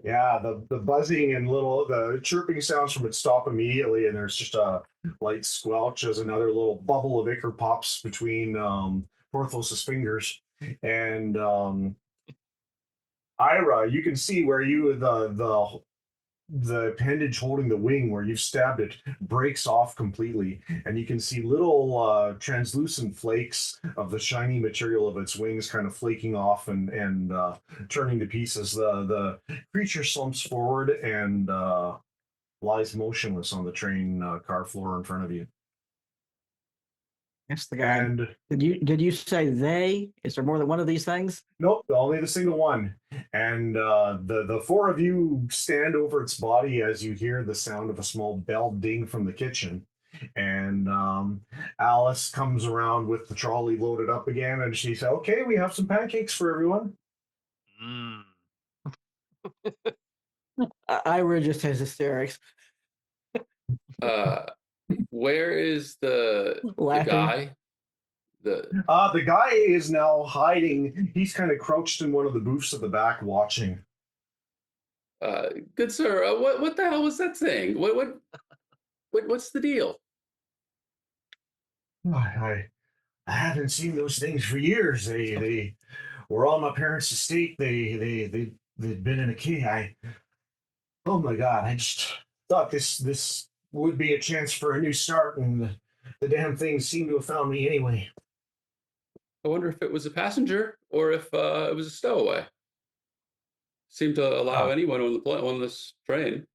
Yeah, the buzzing and the chirping sounds from it stop immediately, and there's just a light squelch as another little bubble of ichor pops between Porthos's fingers. And Ira, you can see where the appendage holding the wing where you've stabbed it breaks off completely, and you can see little translucent flakes of the shiny material of its wings kind of flaking off and turning to pieces. The creature slumps forward and lies motionless on the train car floor in front of you. That's the guy. And Did you say they? Is there more than one of these things? nope, only the single one. And the four of you stand over its body as you hear the sound of a small bell ding from the kitchen. And Alice comes around with the trolley loaded up again, and she says, "Okay, we have some pancakes for everyone." Mm. Ira just has hysterics. Where is the Laughing. guy? The guy is now hiding. He's kind of crouched in one of the booths at the back, watching. Good sir, what the hell was that thing? What's the deal? I haven't seen those things for years. They were on my parents' estate. They'd been in a key. Oh my god! I just thought this would be a chance for a new start, and the damn things seem to have found me anyway. I wonder if it was a passenger or if it was a stowaway. Seemed to allow Ah, anyone on this train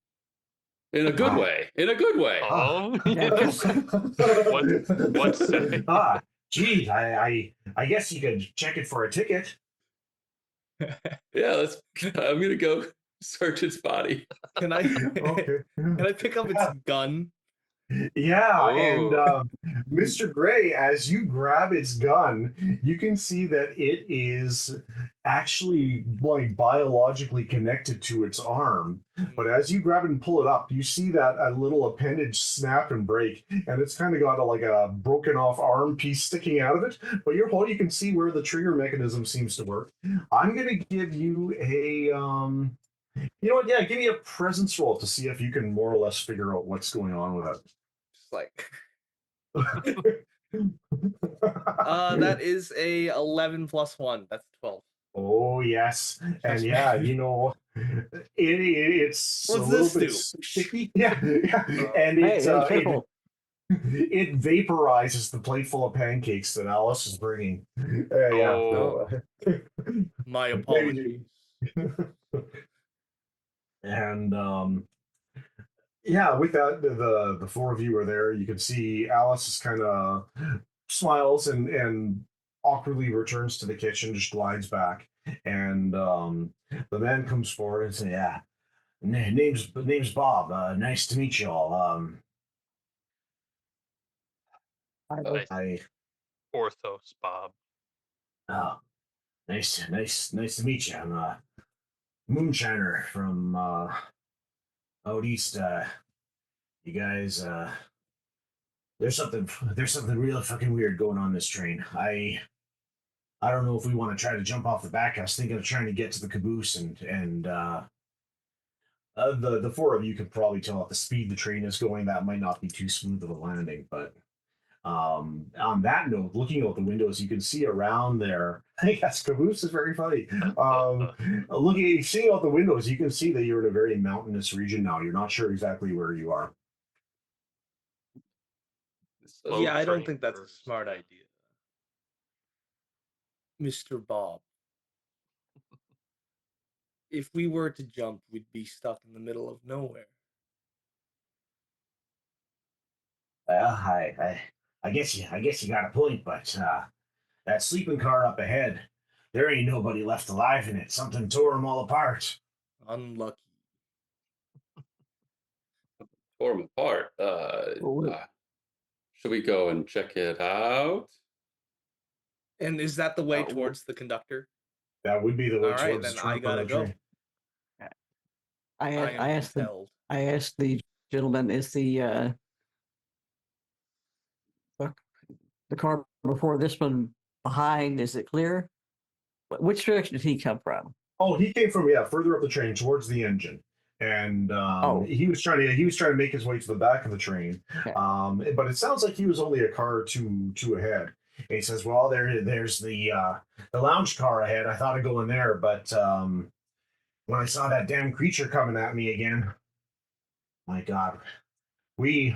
in a good ah, way. In a good way. Oh, Yeah, 'cause- What say? Geez, I guess you could check it for a ticket. Yeah, I'm gonna go search its body. Can I Okay. can I pick up its gun? Yeah, and Oh. Mr. Gray, as you grab its gun, you can see that it is actually like biologically connected to its arm. But as you grab it and pull it up, you see that a little appendage snap and break, and it's kind of got like a broken off arm piece sticking out of it. But you can see where the trigger mechanism seems to work. I'm gonna give you a you know what? Yeah, give me a presence roll to see if you can more or less figure out what's going on with Just like it. that is a 11 plus 1. That's 12. Oh yes, and Trust me. yeah, it's a What's little this bit do? sticky. Yeah, and hey, it hey, careful. it vaporizes the plate full of pancakes that Alice is bringing. Yeah, Oh. no, My apologies. and yeah, with that, the four of you are there. You can see Alice is kind of smiles and awkwardly returns to the kitchen, just glides back, and the man comes forward and says, "Yeah, name's Bob. Nice to meet you all. Nice. I Porthos, Bob. uh, nice to meet you. I'm a moonshiner from out east. You guys, there's something real fucking weird going on this train. I don't know if we want to try to jump off the back. I was thinking of trying to get to the caboose and the four of you could probably tell at the speed the train is going that might not be too smooth of a landing. But on that note, looking out the windows, you can see around there. I think that's caboose is very funny. Seeing out the windows, you can see that you're in a very mountainous region now. You're not sure exactly where you are. Slow Yeah, I don't train think that's a first. smart idea. Mr. Bob. If we were to jump, we'd be stuck in the middle of nowhere. Well, I guess you got a point, but that sleeping car up ahead, there ain't nobody left alive in it. Something tore them all apart. Unlucky. tore them apart. Well, Should we go and check it out? And is that the way Uh, towards the conductor? That would be the way All right, towards then the I trunk on gotta the go. train. I am I asked compelled. the gentleman, is the the car before this one behind? Is it clear? Which direction did he come from? Oh, he came from further up the train towards the engine, and Oh, he was trying to make his way to the back of the train. okay. But it sounds like he was only a car or two ahead. And he says, "Well, there's the lounge car ahead. I thought I'd go in there, but when I saw that damn creature coming at me again, my God, we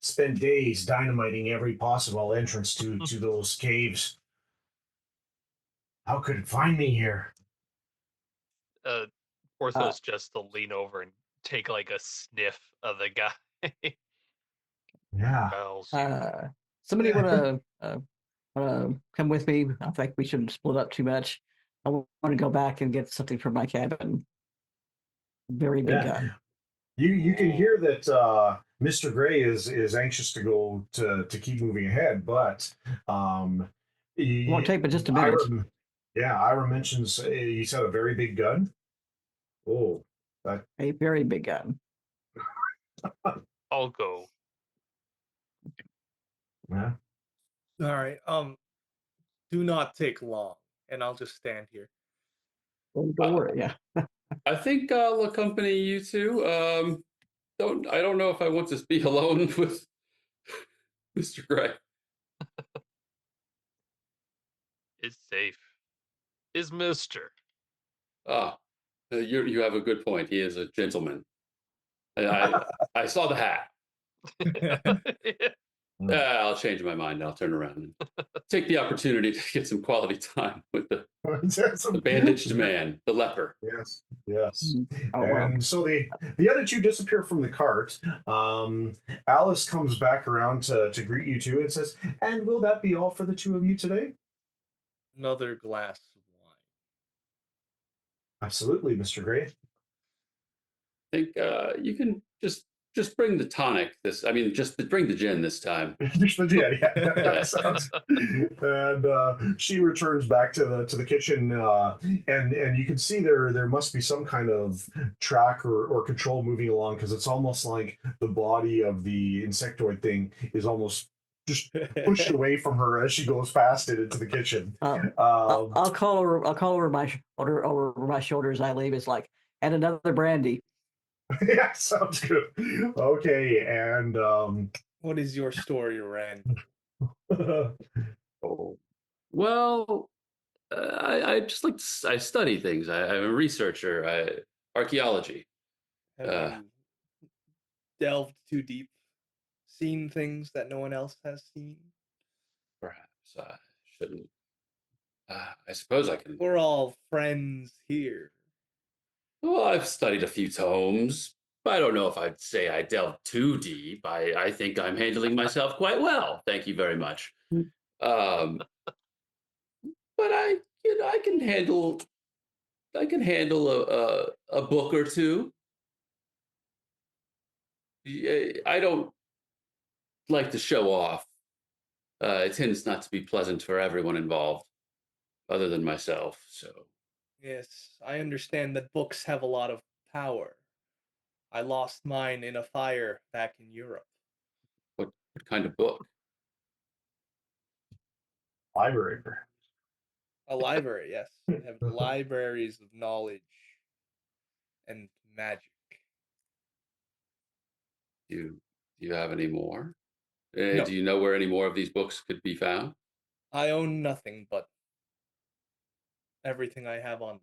spent days dynamiting every possible entrance to those caves. How could it find me here?" Uh, Uh, Porthos just to lean over and take like a sniff of the guy. Yeah. Smells you. Somebody wanna come with me? I think we shouldn't split up too much. I want to go back and get something from my cabin. Very big Yeah. gun. You can hear that Mr. Gray is anxious to go to keep moving ahead, but It won't take but just a minute. Ira, Ira mentions he said a very big gun. Oh, that A very big gun. I'll go. yeah. All right. Do not take long, and I'll just stand here. Don't worry. Yeah. I think I'll accompany you two. I don't know if I want to be alone with Mr. Gray. It's safe. Is Mister. Ah, you have a good point. He is a gentleman. I saw the hat. I'll change my mind. I'll turn around and take the opportunity to get some quality time with the bandaged man, the leper. Yes, yes. Oh well. And so the other two disappear from the cart. Alice comes back around to greet you two and says, "And will that be all for the two of you today?" Another glass of wine. Absolutely, Mr. Gray. I think you can just bring the tonic. Just bring the gin this time. Yeah, that sounds. And she returns back to the kitchen, and you can see there must be some kind of track or control moving along because it's almost like the body of the insectoid thing is almost just pushed away from her as she goes past it into the kitchen. I'll call her. I'll call over over my shoulder as I leave. It's like, and another brandy. Yeah, sounds good. Okay, and What is your story, Rand? Oh, well, I just like I study things. I'm a researcher. Archaeology. Have Uh, you delved too deep? Seen things that no one else has seen? Perhaps I shouldn't. I suppose I can. We're all friends here. Well, I've studied a few tomes. I don't know if I'd say I delved too deep. I think I'm handling myself quite well. Thank you very much. Um, but I can handle a book or two. I don't like to show off. It tends not to be pleasant for everyone involved, other than myself. So, Yes, I understand that books have a lot of power. I lost mine in a fire back in Europe. what kind of book? library. A library, yes. I have libraries of knowledge and magic. Do you have any more? No, Do you know where any more of these books could be found? I own nothing but everything I have on.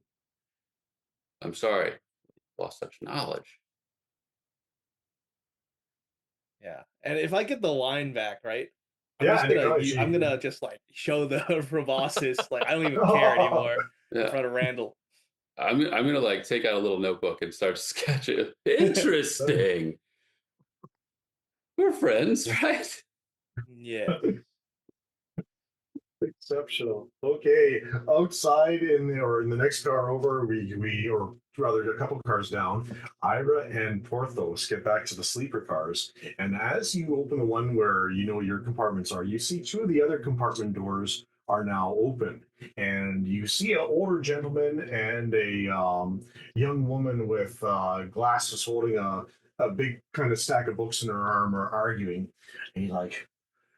I'm sorry, lost such knowledge. Yeah, and if I get the wine back, right? I'm Yeah, just gonna no, I'm she. gonna just like show the proboscis like I don't even care anymore in Yeah, front of Randall. I'm gonna like take out a little notebook and start sketching. Interesting. We're friends, right? Yes. Exceptional. Okay, outside in the next car over, we or rather a couple cars down, Ira and Porthos get back to the sleeper cars, and as you open the one where you know your compartments are, you see two of the other compartment doors are now open, and you see an older gentleman and a young woman with glasses holding a big kind of stack of books in her arm are arguing. And he's like,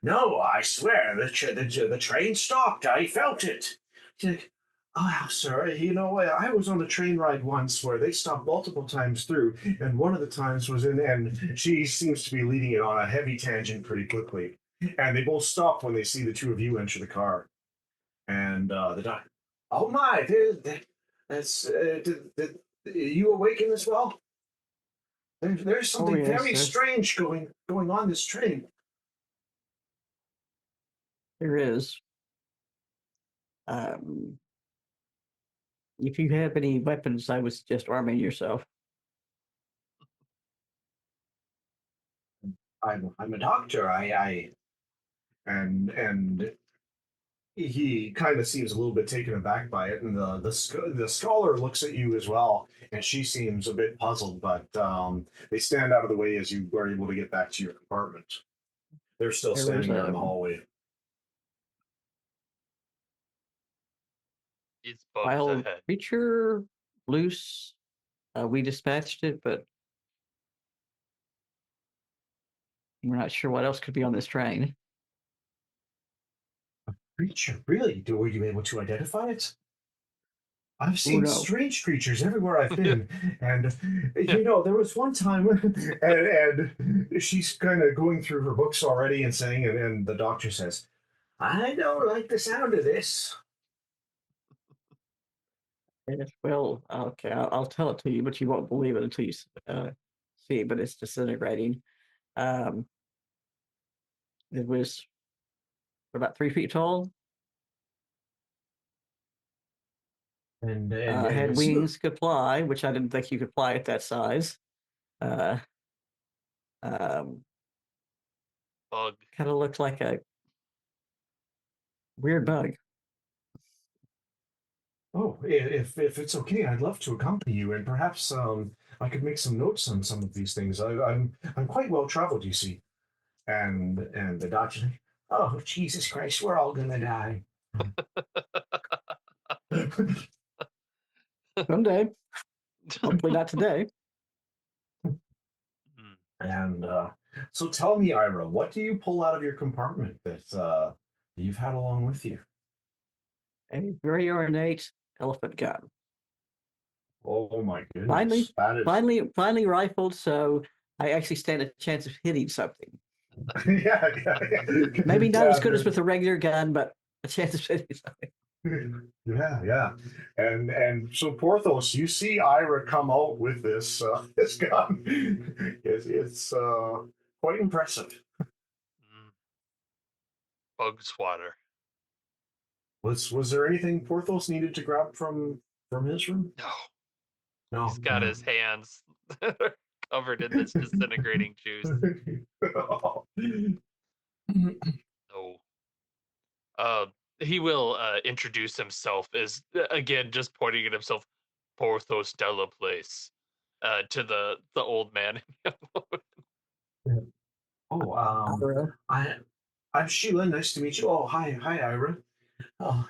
"No, I swear the train stopped. I felt it." She's like, "Oh, sir, you know, I was on a train ride once where they stopped multiple times through, and one of the times was in," and she seems to be leading it on a heavy tangent pretty quickly. And they both stop when they see the two of you enter the car. And the doctor, "Oh my, that's, you awaken as well? There's Oh something yes, very strange going on this train." there is. Um, if you have any weapons, I would suggest arming yourself. I'm a doctor. I and he kind of seems a little bit taken aback by it, and the scholar looks at you as well, and she seems a bit puzzled. But they stand out of the way as you are able to get back to your compartment. They're still There was standing there in a the hallway. It's bugs wild ahead. creature loose. We dispatched it, but we're not sure what else could be on this train. Creature, really? Were you able to identify it? I've Oh seen no. strange creatures everywhere I've been, and you know there was one time, and she's kind of going through her books already and saying, and the doctor says, "I don't like the sound of this." Yes, well, okay, I'll tell it to you, but you won't believe it until you see. But it's disintegrating. Um, it was about 3 feet tall. And Had it's wings, could fly, which I didn't think you could fly at that size. Uh, um, Bug. kind of looked like a weird bug. oh, if it's okay, I'd love to accompany you, and perhaps I could make some notes on some of these things. I'm quite well traveled, you see. And the doctor's like, "Oh, Jesus Christ, we're all gonna die." Someday, hopefully not today. Mm. And so tell me, Ira, what do you pull out of your compartment that you've had along with you? A very ornate elephant gun. Oh my Finally, goodness, that is finally rifled, so I actually stand a chance of hitting something. yeah. Maybe not as Yeah, good as with a regular gun, but a chance of hitting something. yeah. And so Porthos, you see Ira come out with this this gun. It's quite impressive. Mm. Bug swatter. Was there anything Porthos needed to grab from his room? No. No. He's got his hands covered in this disintegrating juice. No. Uh, he will introduce himself as again just pointing at himself, Porthos de la Place, to the old man. Oh, Ira, I'm Sheila. Nice to meet you. Oh, hi, Ira. Oh,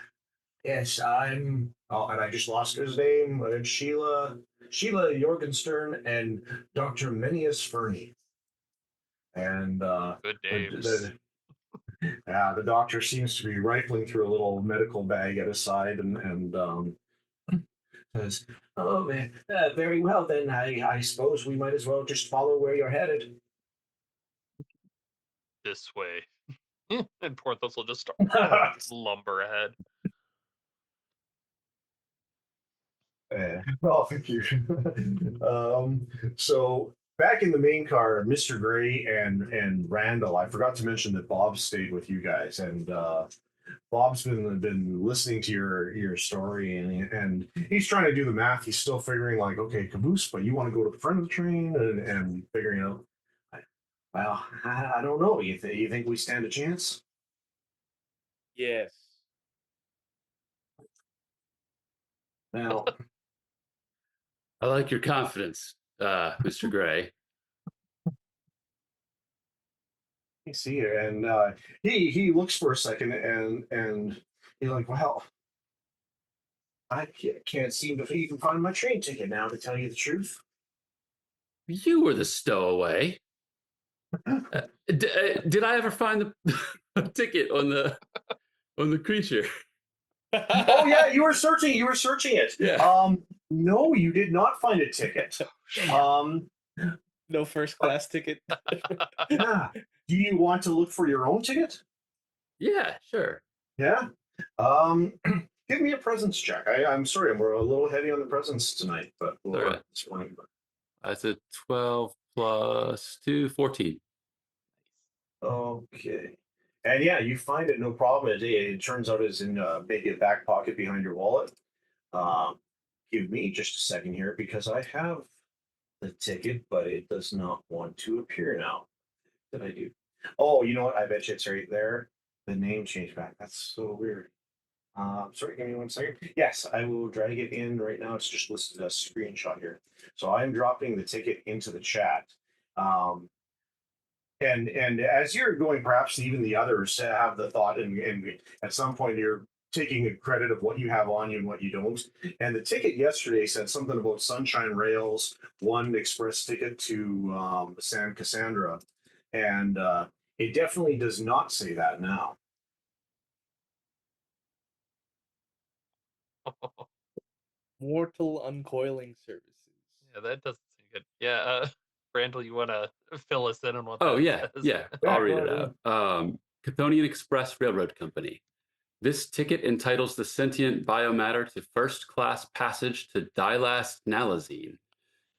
yes, I'm. Oh, and I just lost his name. Sheila Jorgenstern and Dr. Menius Fernie. And Good names. the the doctor seems to be rifling through a little medical bag at his side and says, "Oh man, very well then. I suppose we might as well just follow where you're headed." This way. And Porthos will just start lumber ahead. Well, thank you. So back in the main car, Mr. Gray and Randall. I forgot to mention that Bob stayed with you guys, and Bob's been listening to your story, and he's trying to do the math. He's still figuring like, okay, caboose, but you want to go to the front of the train and figuring out. Well, I don't know. You think we stand a chance? Yes. Now, I like your confidence, Mr. Gray. You see it, and he looks for a second, and he's like, "Well, I can't seem to even find my train ticket now. To tell you the truth." You were the stowaway. Did I ever find the ticket on the creature? Oh yeah, you were searching. You were searching it. Yeah. No, you did not find a ticket. Um, No first class ticket. yeah. Do you want to look for your own ticket? Yeah, sure. Yeah. Give me a presence check. I'm sorry, we're a little heavy on the presence tonight, but All right. this morning. But That's a 12 plus 2, 14. okay. And yeah, you find it no problem. It turns out it's in maybe a back pocket behind your wallet. Um, give me just a second here because I have the ticket, but it does not want to appear now. What did I do? Oh, you know what? I bet you it's right there. The name changed back. That's so weird. Sorry, give me 1 second. Yes, I will drag it in right now. It's just listed as a screenshot here. So I'm dropping the ticket into the chat. Um, and as you're going, perhaps even the others have the thought, and at some point you're taking a credit of what you have on you and what you don't. And the ticket yesterday said something about Sunshine Rails, one express ticket to San Cassandra, and it definitely does not say that now. Mortal uncoiling services. Yeah, that doesn't seem good. Yeah, Randall, you want to fill us in on what Oh, that yeah, says? yeah. I'll read it out. Cthonian Express Railroad Company. This ticket entitles the sentient biomatter to first-class passage to Dilast Nalazine.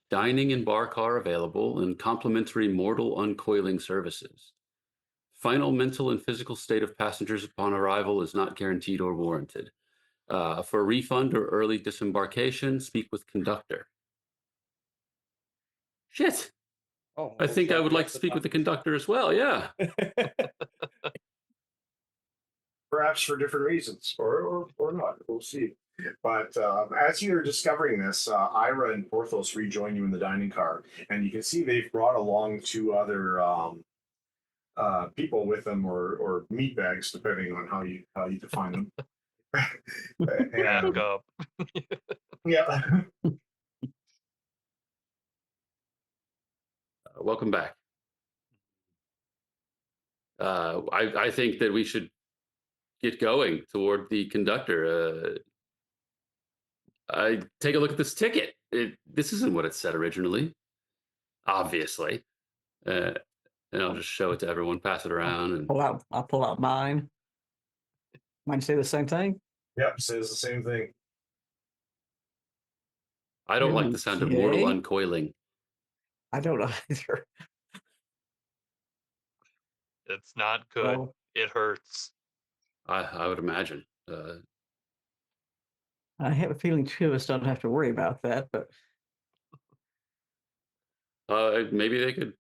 Dining and bar car available and complimentary mortal uncoiling services. Final mental and physical state of passengers upon arrival is not guaranteed or warranted. For refund or early disembarkation, speak with conductor. Shit. Oh, I looks think I would we like have to to speak with talk the conductor as well. Yeah. Perhaps for different reasons, or not. We'll see. But as you're discovering this, Ira and Porthos rejoin you in the dining car, and you can see they've brought along two other people with them, or meat bags, depending on how you define them. Back And up. yeah, Welcome back. I think that we should get going toward the conductor. I take a look at this ticket. This isn't what it said originally, obviously. And I'll just show it to everyone, pass it around, and I'll pull out mine. Mine say the same thing? yep, says the same thing. I don't like the sound of mortal Okay. uncoiling. I don't know either. It's not good. Well, It hurts. I would imagine. I have a feeling two of us don't have to worry about that, but Maybe they could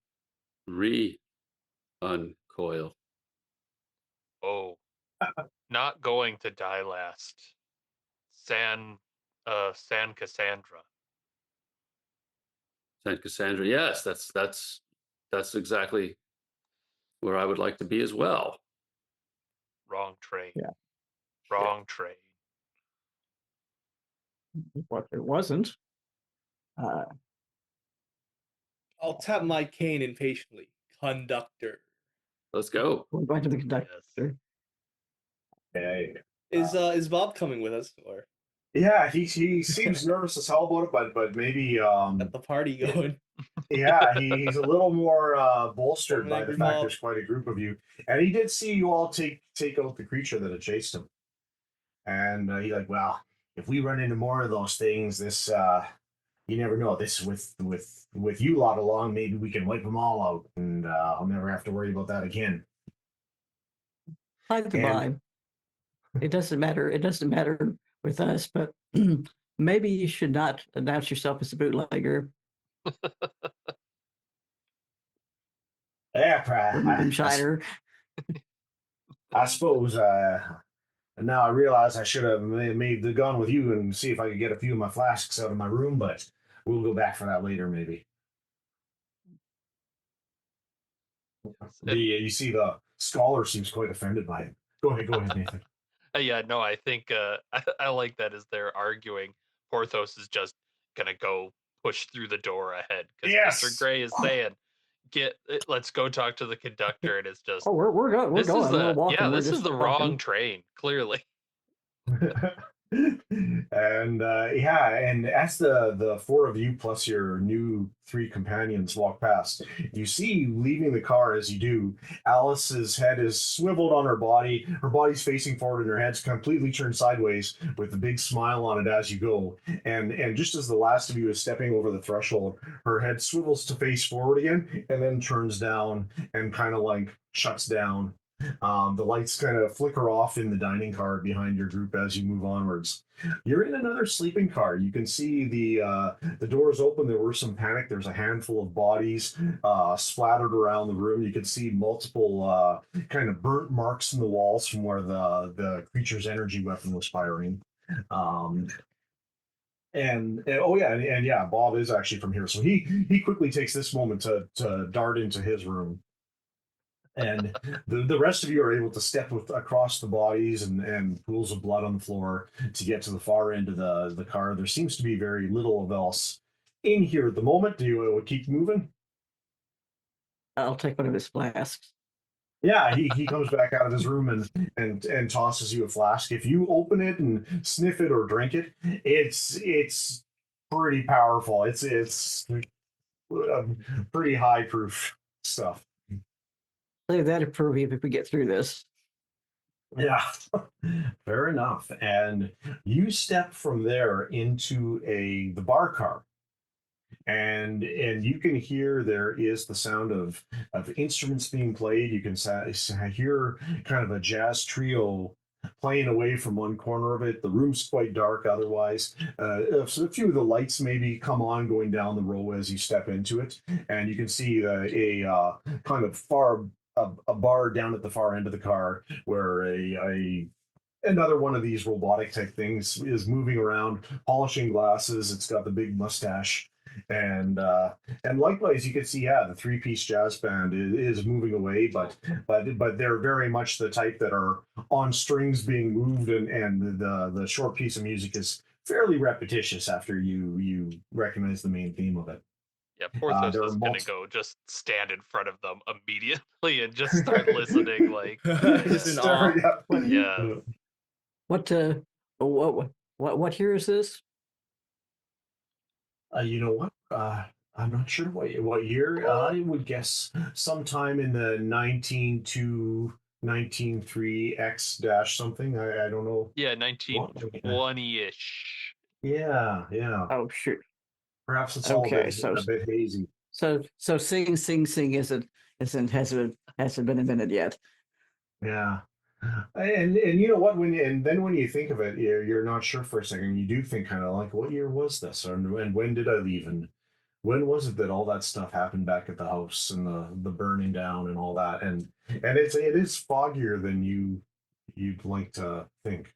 uncoil. Oh, not going to die last. San Cassandra. Saint Cassandra. Yes, that's exactly where I would like to be as well. Wrong train. yeah, Wrong train. what it wasn't. I'll tap my cane impatiently. Conductor. Let's go. We're going to the Yes. conductor. Yeah, Is Bob coming with us, or yeah. He seems nervous as hell about it, but maybe at the party going? yeah, he's a little more bolstered Some by the angry fact mob. there's quite a group of you, and he did see you all take out the creature that had chased him, and he's like, "Well, if we run into more of those things, this you never know. This with you lot along, maybe we can wipe them all out, and I'll never have to worry about that again." By the by, it doesn't matter. It doesn't matter with us, but maybe you should not announce yourself as a bootlegger. Yeah, Moonshiner. I suppose. Now I realize I should have made the gun with you and see if I could get a few of my flasks out of my room, but We'll go back for that later, maybe. Yes. You see the scholar seems quite offended by it. Go ahead, Nathan. Yeah, no, I think I like that as they're arguing. Porthos is just gonna go push through the door ahead because Mr. Yes. Gray is saying, let's go talk to the conductor," and it's just Oh, we're this is going. We're the walking. yeah, We're this is just the wrong walking. train, clearly. And yeah, and as the four of you plus your new three companions walk past, you see leaving the car as you do, Alice's head is swiveled on her body. Her body's facing forward, and her head's completely turned sideways with a big smile on it as you go. And just as the last of you is stepping over the threshold, her head swivels to face forward again, and then turns down and kind of like shuts down. The lights kind of flicker off in the dining car behind your group as you move onwards. You're in another sleeping car. You can see the doors open. There were some panic. There's a handful of bodies splattered around the room. You can see multiple kind of burnt marks in the walls from where the creature's energy weapon was firing. Um, and oh yeah, and yeah, Bob is actually from here, so he quickly takes this moment to dart into his room. And the rest of you are able to step across the bodies and pools of blood on the floor to get to the far end of the car. There seems to be very little of else in here at the moment. Do you keep moving? I'll take one of his flasks. Yeah, he comes back out of his room and tosses you a flask. If you open it and sniff it or drink it, it's pretty powerful. It's pretty high proof stuff. Save that to prove if we get through this. Yeah, fair enough. And you step from there into the bar car, and you can hear there is the sound of instruments being played. You can hear kind of a jazz trio playing away from one corner of it. The room's quite dark otherwise. So a few of the lights maybe come on going down the row as you step into it, and you can see a kind of a bar down at the far end of the car where another one of these robotic type things is moving around, polishing glasses. It's got the big mustache, and likewise, you can see, yeah, the three-piece jazz band is moving away, but they're very much the type that are on strings being moved, and the short piece of music is fairly repetitious after you recognize the main theme of it. Yeah, Porthos There are is gonna multiple. go just stand in front of them immediately and just start listening. Like, Just in awe. yeah, What what year is this? You know what? I'm not sure what year. I would guess sometime in the 19 193 X dash something. I don't know. yeah, What? 1920-ish. Yeah. Oh shoot. Perhaps it's all Okay, a bit hazy. so sing hasn't been invented yet. Yeah. And you know what? When you think of it, you're not sure for a second. You do think kind of like, what year was this, and when did I leave, and when was it that all that stuff happened back at the house and the burning down and all that, and it is foggier than you'd like to think.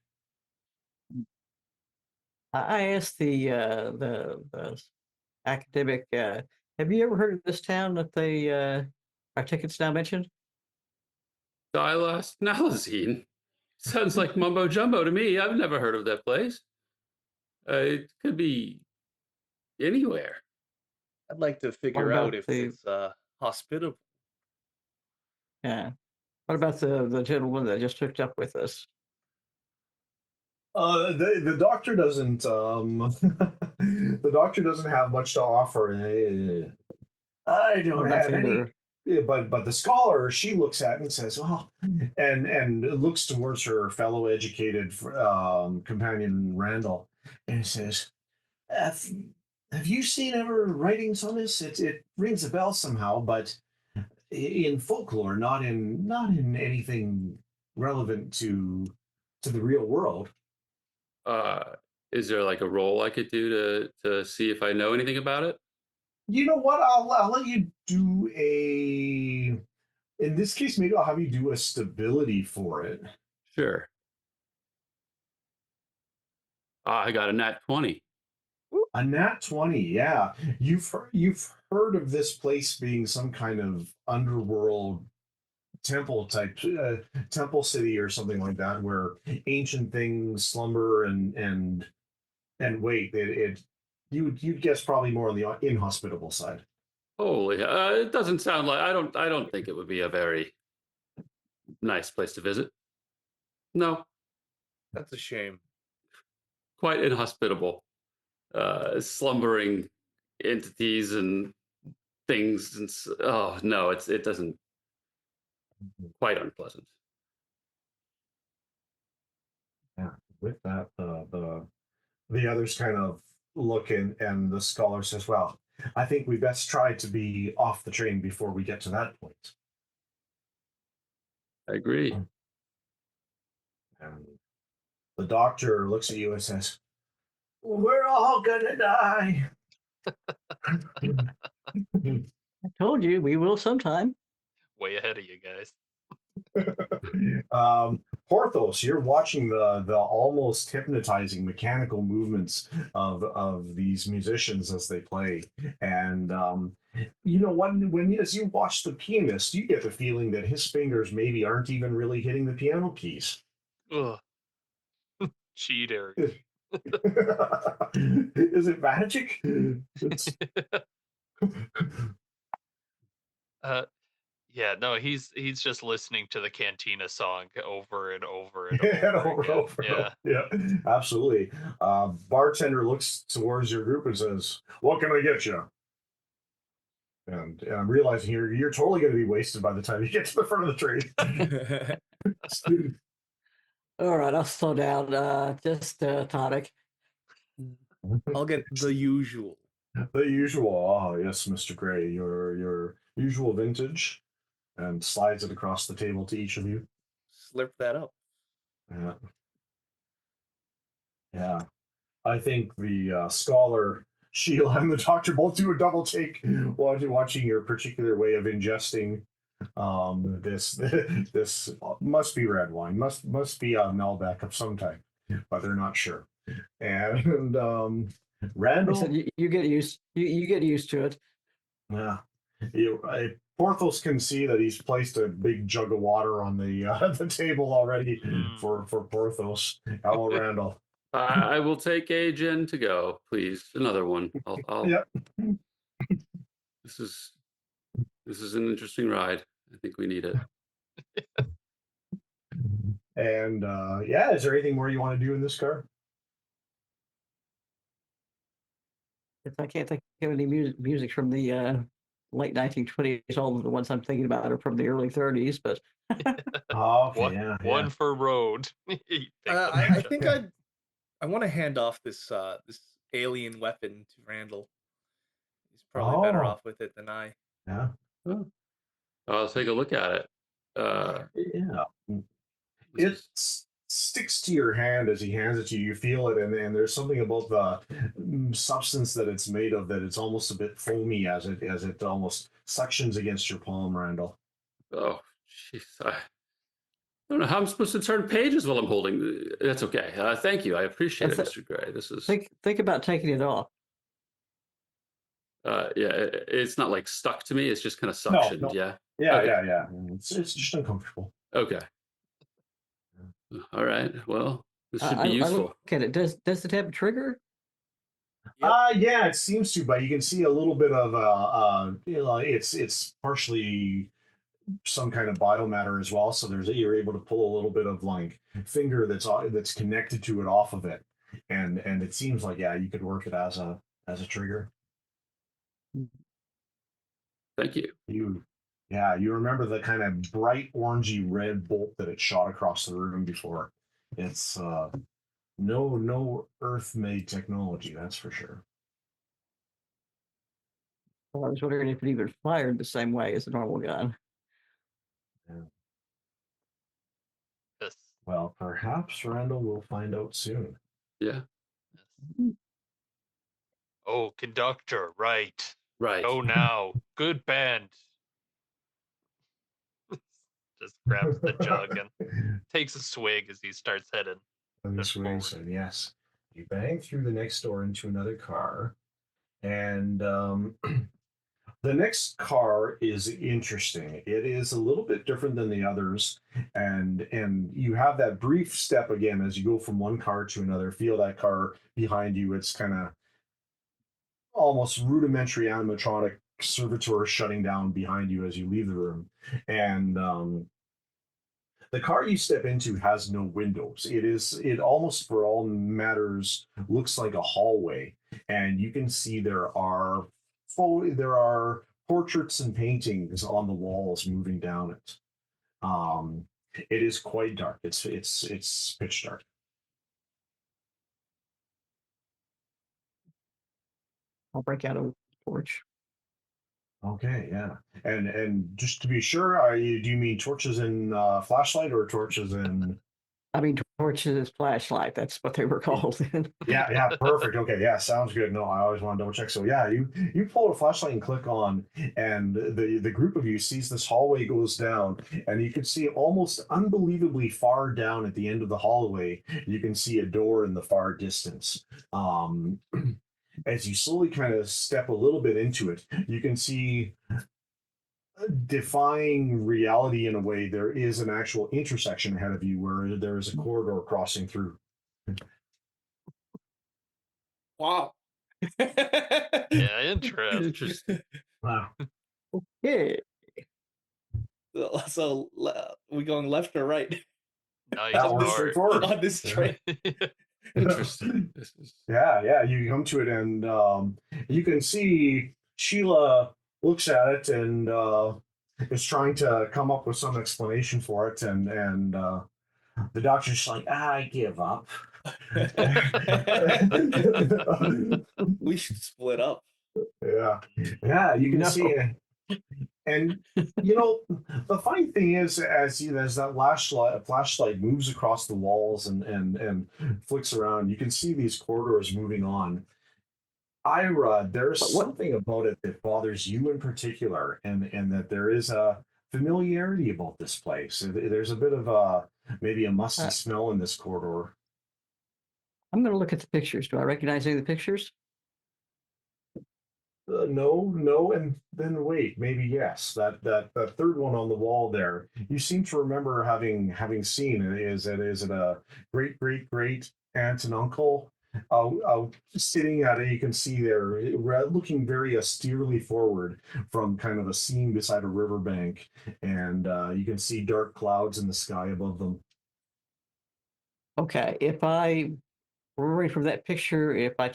I asked the academic, have you ever heard of this town that they our tickets now mentioned? Dilas Nalazine. Sounds like mumbo jumbo to me. I've never heard of that place. It could be anywhere. I'd like to figure about out if the- it's hospitable. Yeah. What about the gentleman that just hooked up with us? The doctor doesn't the doctor doesn't have much to offer. I don't What have about any. the Yeah, but the scholar, she looks at it and says, "Oh," and looks towards her fellow educated companion Randall, and says, "Have, have you seen ever writings on this? It rings a bell somehow, but in folklore, not in anything relevant to the real world." Uh, is there like a role I could do to see if I know anything about it? You know what? I'll let you do a. In this case, maybe I'll have you do a stability for it. Sure. I got a nat 20. A nat 20, yeah. You've heard of this place being some kind of underworld temple type temple city or something like that, where ancient things slumber and wait. You'd guess probably more on the inhospitable side. Holy, it doesn't sound like I don't think it would be a very nice place to visit. No, That's a shame. quite inhospitable. Slumbering entities and things and oh no, it doesn't quite unpleasant. Yeah. With that, the others kind of look in, and the scholar says, "Well, I think we best try to be off the train before we get to that point." I agree. And the doctor looks at you and says, "We're all gonna die." I told you we will sometime. Way ahead of you guys. Porthos, you're watching the almost hypnotizing mechanical movements of these musicians as they play, and you know when as you watch the pianist, you get the feeling that his fingers maybe aren't even really hitting the piano keys. Ugh. Cheater. Is it magic? It's uh, yeah, no, he's just listening to the Cantina song over and over and and over over, again. over, Yeah. yeah, absolutely. Bartender looks towards your group and says, "What can I get you?" And I'm realizing you're totally going to be wasted by the time you get to the front of the train. All right, I'll slow down. Just tonic. I'll get the usual. The usual. Oh yes, Mr. Gray, your usual vintage, and slides it across the table to each of you. Slurp that up. Yeah, yeah. I think the scholar, Sheila, and the doctor both do a double take watching your particular way of ingesting this this must be red wine, must be a Malbec of some type, but they're not sure. And I Randall, said you get used. You get used to it. yeah, Porthos can see that he's placed a big jug of water on the the table already for Porthos. How about Randall? I will take a gin to go, please. Another one. I'll. Yep. This is an interesting ride. I think we need it. And yeah, is there anything more you want to do in this car? If I can't think of any music from the late 1920s, all of the ones I'm thinking about are from the early 30s. But Oh, okay, One, yeah, one for road. He takes a I bunch of- think I want to hand off this this alien weapon to Randall. He's probably better Oh, off with it than I. yeah, Oh, I'll take a look at it. yeah. This It is- sticks to your hand as he hands it to you. You feel it, and there's something about the substance that it's made of that it's almost a bit foamy as it almost suctions against your palm, Randall. oh, jeez. I don't know how I'm supposed to turn pages while I'm holding. That's okay. Thank you. I appreciate it, That's Mr. Gray. This is think about taking it off. yeah. It's not like stuck to me. It's just kind of No, suctioned. no. Yeah. Yeah, Okay. yeah. It's just uncomfortable. Okay. All right. Well, this should I be I useful. look at it. Does it have a trigger? Yep. Yeah, it seems to, but you can see a little bit of it's partially some kind of biomatter as well. So you're able to pull a little bit of like finger that's connected to it off of it, and it seems like yeah, you could work it as a trigger. Thank you. You remember the kind of bright orangey red bolt that it shot across the room before. It's no Earth made technology, that's for sure. Well, I was wondering if it even fired the same way as a normal gun. Yeah. Yes. Well, perhaps Randall will find out soon. Yeah. Yes. Oh, conductor, right. Right. Go now. Good band. Just grabs the jug and takes a swig as he starts heading. This way, forward. so yes. You bang through the next door into another car, and the next car is interesting. It is a little bit different than the others, and you have that brief step again as you go from one car to another. Feel that car behind you. It's kind of almost rudimentary animatronic servitor shutting down behind you as you leave the room, and the car you step into has no windows. It almost for all matters looks like a hallway, and you can see there are portraits and paintings on the walls moving down it. It is quite dark. It's pitch dark. I'll break out a torch. Okay, yeah, and just to be sure, do you mean torches and flashlight or torches and? I mean, torches, flashlight. That's what they were called then. Yeah, perfect. Okay, yeah, sounds good. No, I always want to double check. So yeah, you pull a flashlight and click on, and the group of you sees this hallway goes down, and you can see almost unbelievably far down at the end of the hallway, you can see a door in the far distance. As you slowly kind of step a little bit into it, you can see defying reality in a way. There is an actual intersection ahead of you where there is a corridor crossing through. Wow. Yeah, interesting. Interesting. Wow. Yeah. So we going left or right Nice That one's start. straightforward. on this train? Interesting. This is Yeah. You come to it, and you can see Sheila looks at it and is trying to come up with some explanation for it, and the doctor's just like, I give up. We should split up. Yeah. You can No. see it. And the funny thing is, as that flashlight moves across the walls and flicks around, you can see these corridors moving on. Ira, there's But what- something about it that bothers you in particular, and that there is a familiarity about this place. There's a bit of maybe a musty smell in this corridor. I'm going to look at the pictures. Do I recognize any of the pictures? No, and then wait, maybe yes. That third one on the wall there, you seem to remember having seen it. Is it a great aunt and uncle? Sitting at it, you can see they're looking very austerely forward from kind of a scene beside a riverbank, and you can see dark clouds in the sky above them. Okay. If I remembering from that picture, if I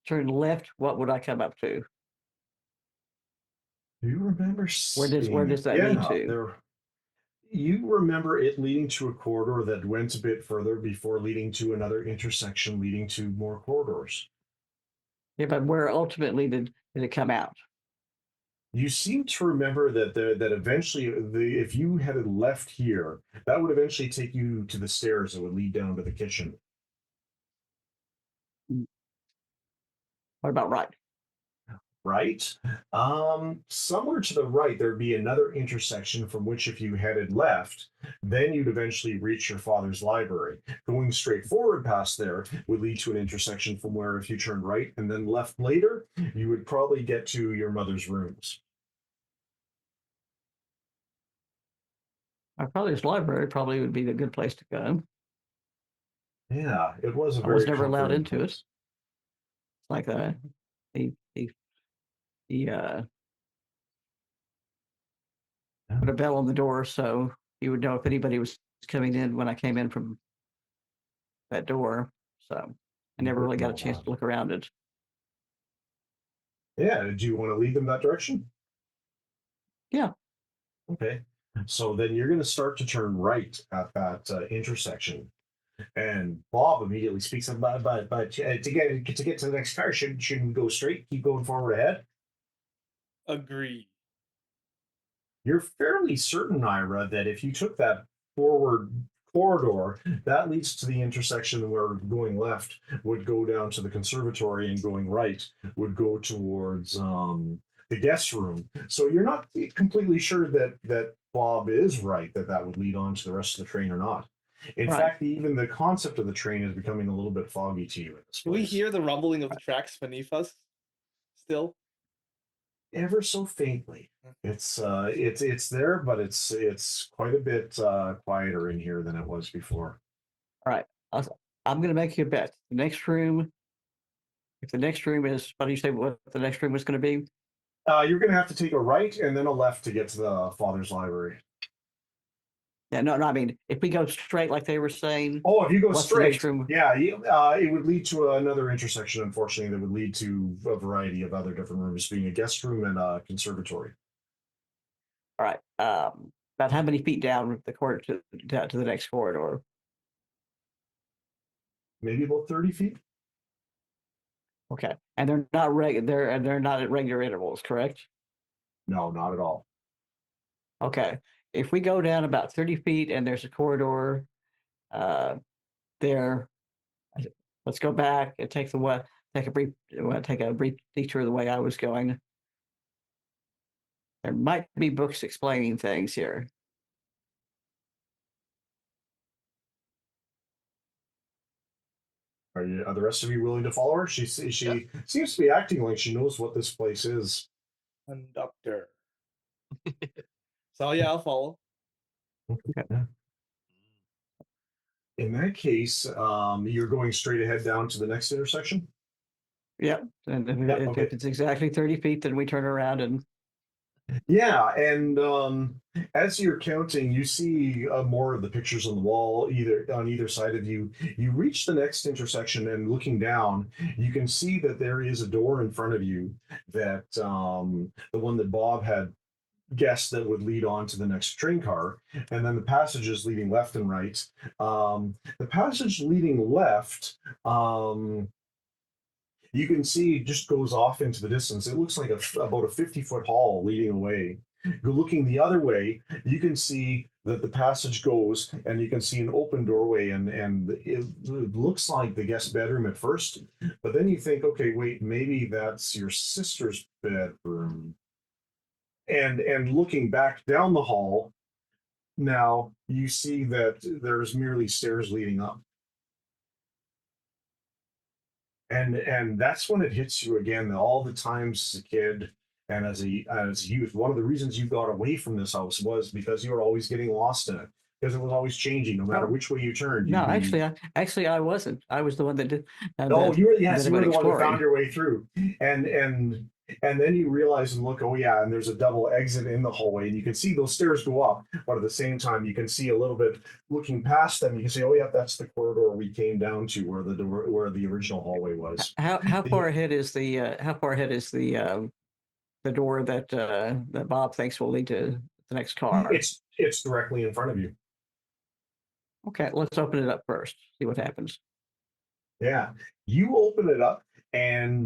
turned left, what would I come up to? Do you remember Where does that lead to? You remember it leading to a corridor that went a bit further before leading to another intersection leading to more corridors. Yeah, but where ultimately did it come out? You seem to remember that eventually, if you headed left here, that would eventually take you to the stairs that would lead down to the kitchen. What about right? Right? Somewhere to the right, there'd be another intersection from which, if you headed left, then you'd eventually reach your father's library. Going straight forward past there would lead to an intersection from where, if you turned right and then left later, you would probably get to your mother's rooms. My father's library probably would be the good place to go. Yeah, it was a I very was never allowed comforting into it. place. It's like he put a bell on the door so you would know if anybody was coming in when I came in from that door. So I never really got a chance to look around it. Yeah, do you want to lead them that direction? Yeah. Okay. So then you're going to start to turn right at that intersection. And Bob immediately speaks up, but to get to the next car, shouldn't we go straight? Keep going forward ahead? Agree. You're fairly certain, Ira, that if you took that forward corridor, that leads to the intersection where going left would go down to the conservatory and going right would go towards the guest room. So you're not completely sure that Bob is right, that would lead on to the rest of the train or not. In Right. fact, even the concept of the train is becoming a little bit foggy to you at this Do we place. hear the rumbling of the tracks beneath us? Still? Ever so faintly. It's there, but it's quite a bit quieter in here than it was before. All right. I'm going to make you a bet. The next room, if the next room is, what do you say what the next room was going to be? You're going to have to take a right and then a left to get to the father's library. Yeah, no, I mean, if we go straight like they were saying, Oh, if you go what's the next straight, room? yeah, it would lead to another intersection, unfortunately, that would lead to a variety of other different rooms, being a guest room and a conservatory. All right. About how many feet down the corridor to the next corridor? Maybe about 30 feet. Okay, and they're not at regular intervals, correct? No, not at all. Okay, if we go down about 30 feet and there's a corridor, uh, there, let's go back and take take a brief detour the way I was going. There might be books explaining things here. Are the rest of you willing to follow her? She seems to be acting like she knows what this place is. Conductor. So yeah, I'll follow. Okay. Yeah. In that case, you're going straight ahead down to the next intersection. Yep, and Yeah, okay. if it's exactly 30 feet, then we turn around and Yeah, and as you're counting, you see more of the pictures on the wall, either side of you. You reach the next intersection, and looking down, you can see that there is a door in front of you that the one that Bob had guessed that would lead on to the next train car, and then the passages leading left and right. The passage leading left. You can see just goes off into the distance. It looks like about a 50-foot hall leading away. Looking the other way, you can see that the passage goes, and you can see an open doorway, and it looks like the guest bedroom at first, but then you think, okay, wait, maybe that's your sister's bedroom. And looking back down the hall, now you see that there's merely stairs leading up. And that's when it hits you again, all the times as a kid and as a youth. One of the reasons you got away from this house was because you were always getting lost in it, because it was always changing. No matter which way you turned, no, you'd be. actually, I wasn't. I was the one that did. Oh, you were, yes, that you were went the one that found exploring. your way through, and then you realize and look, oh yeah, and there's a double exit in the hallway, and you can see those stairs go up, but at the same time, you can see a little bit looking past them. You can say, oh yeah, that's the corridor we came down to, where the original hallway was. How far ahead is the the door that that Bob thinks will lead to the next car? It's directly in front of you. Okay, let's open it up first. See what happens. Yeah, you open it up, and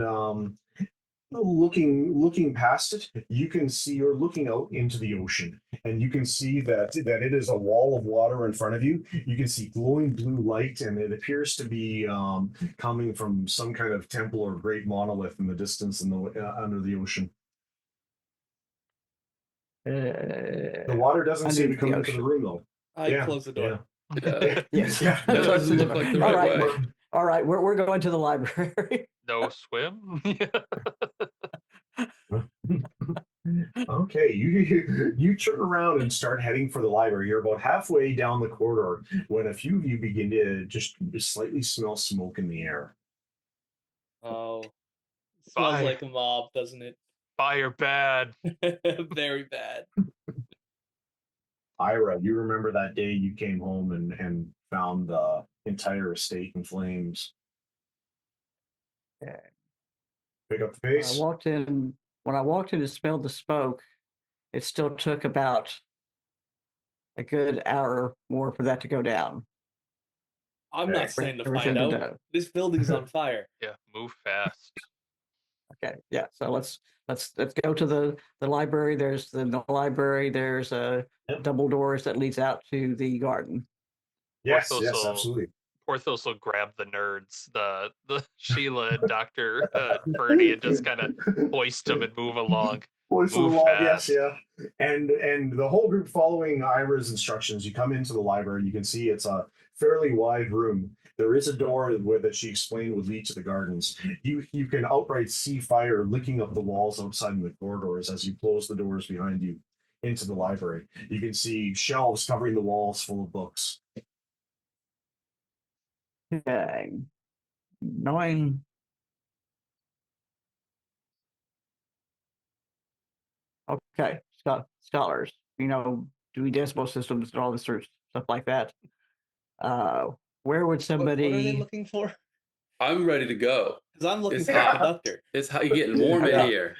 looking past it, you can see, you're looking out into the ocean, and you can see that it is a wall of water in front of you. You can see glowing blue light, and it appears to be coming from some kind of temple or great monolith in the distance in the under the ocean. The water doesn't seem to come into the room though. I close the door. Yeah. Yes. Yeah. That doesn't look like the All right right. way. All right, we're going to the library. No swim. Okay, you turn around and start heading for the library. You're about halfway down the corridor when a few of you begin to just slightly smell smoke in the air. Oh, it smells Fire. like a mob, doesn't it? Fire bad. Very bad. Ira, you remember that day you came home and found the entire estate in flames. Yeah. Pick up the When I pace. walked in and smelled the smoke, it still took about a good hour more for that to go down. I'm Okay. not staying to Everything find to out. do. This building's on fire. Yeah, move fast. Okay, yeah. So let's go to the library. There's the library. There's a Yep. double doors that leads out to the garden. Yes, Porthos will- absolutely. Porthos will grab the nerds, the Sheila and Dr. Bernie, and just kind of hoist them and move along. Voice of the Move law, yes, fast. yeah. And the whole group following Ira's instructions, you come into the library, you can see it's a fairly wide room. There is a door that she explained would lead to the gardens. You can outright see fire licking up the walls outside in the corridors as you close the doors behind you into the library. You can see shelves covering the walls full of books. Okay. 9. Okay. Scholars. Doing decimal systems and all this sort of stuff like that. Where would What are they somebody? looking for? I'm ready to go. Because I'm looking It's for the hot. conductor. It's how you getting warm in Yeah. here.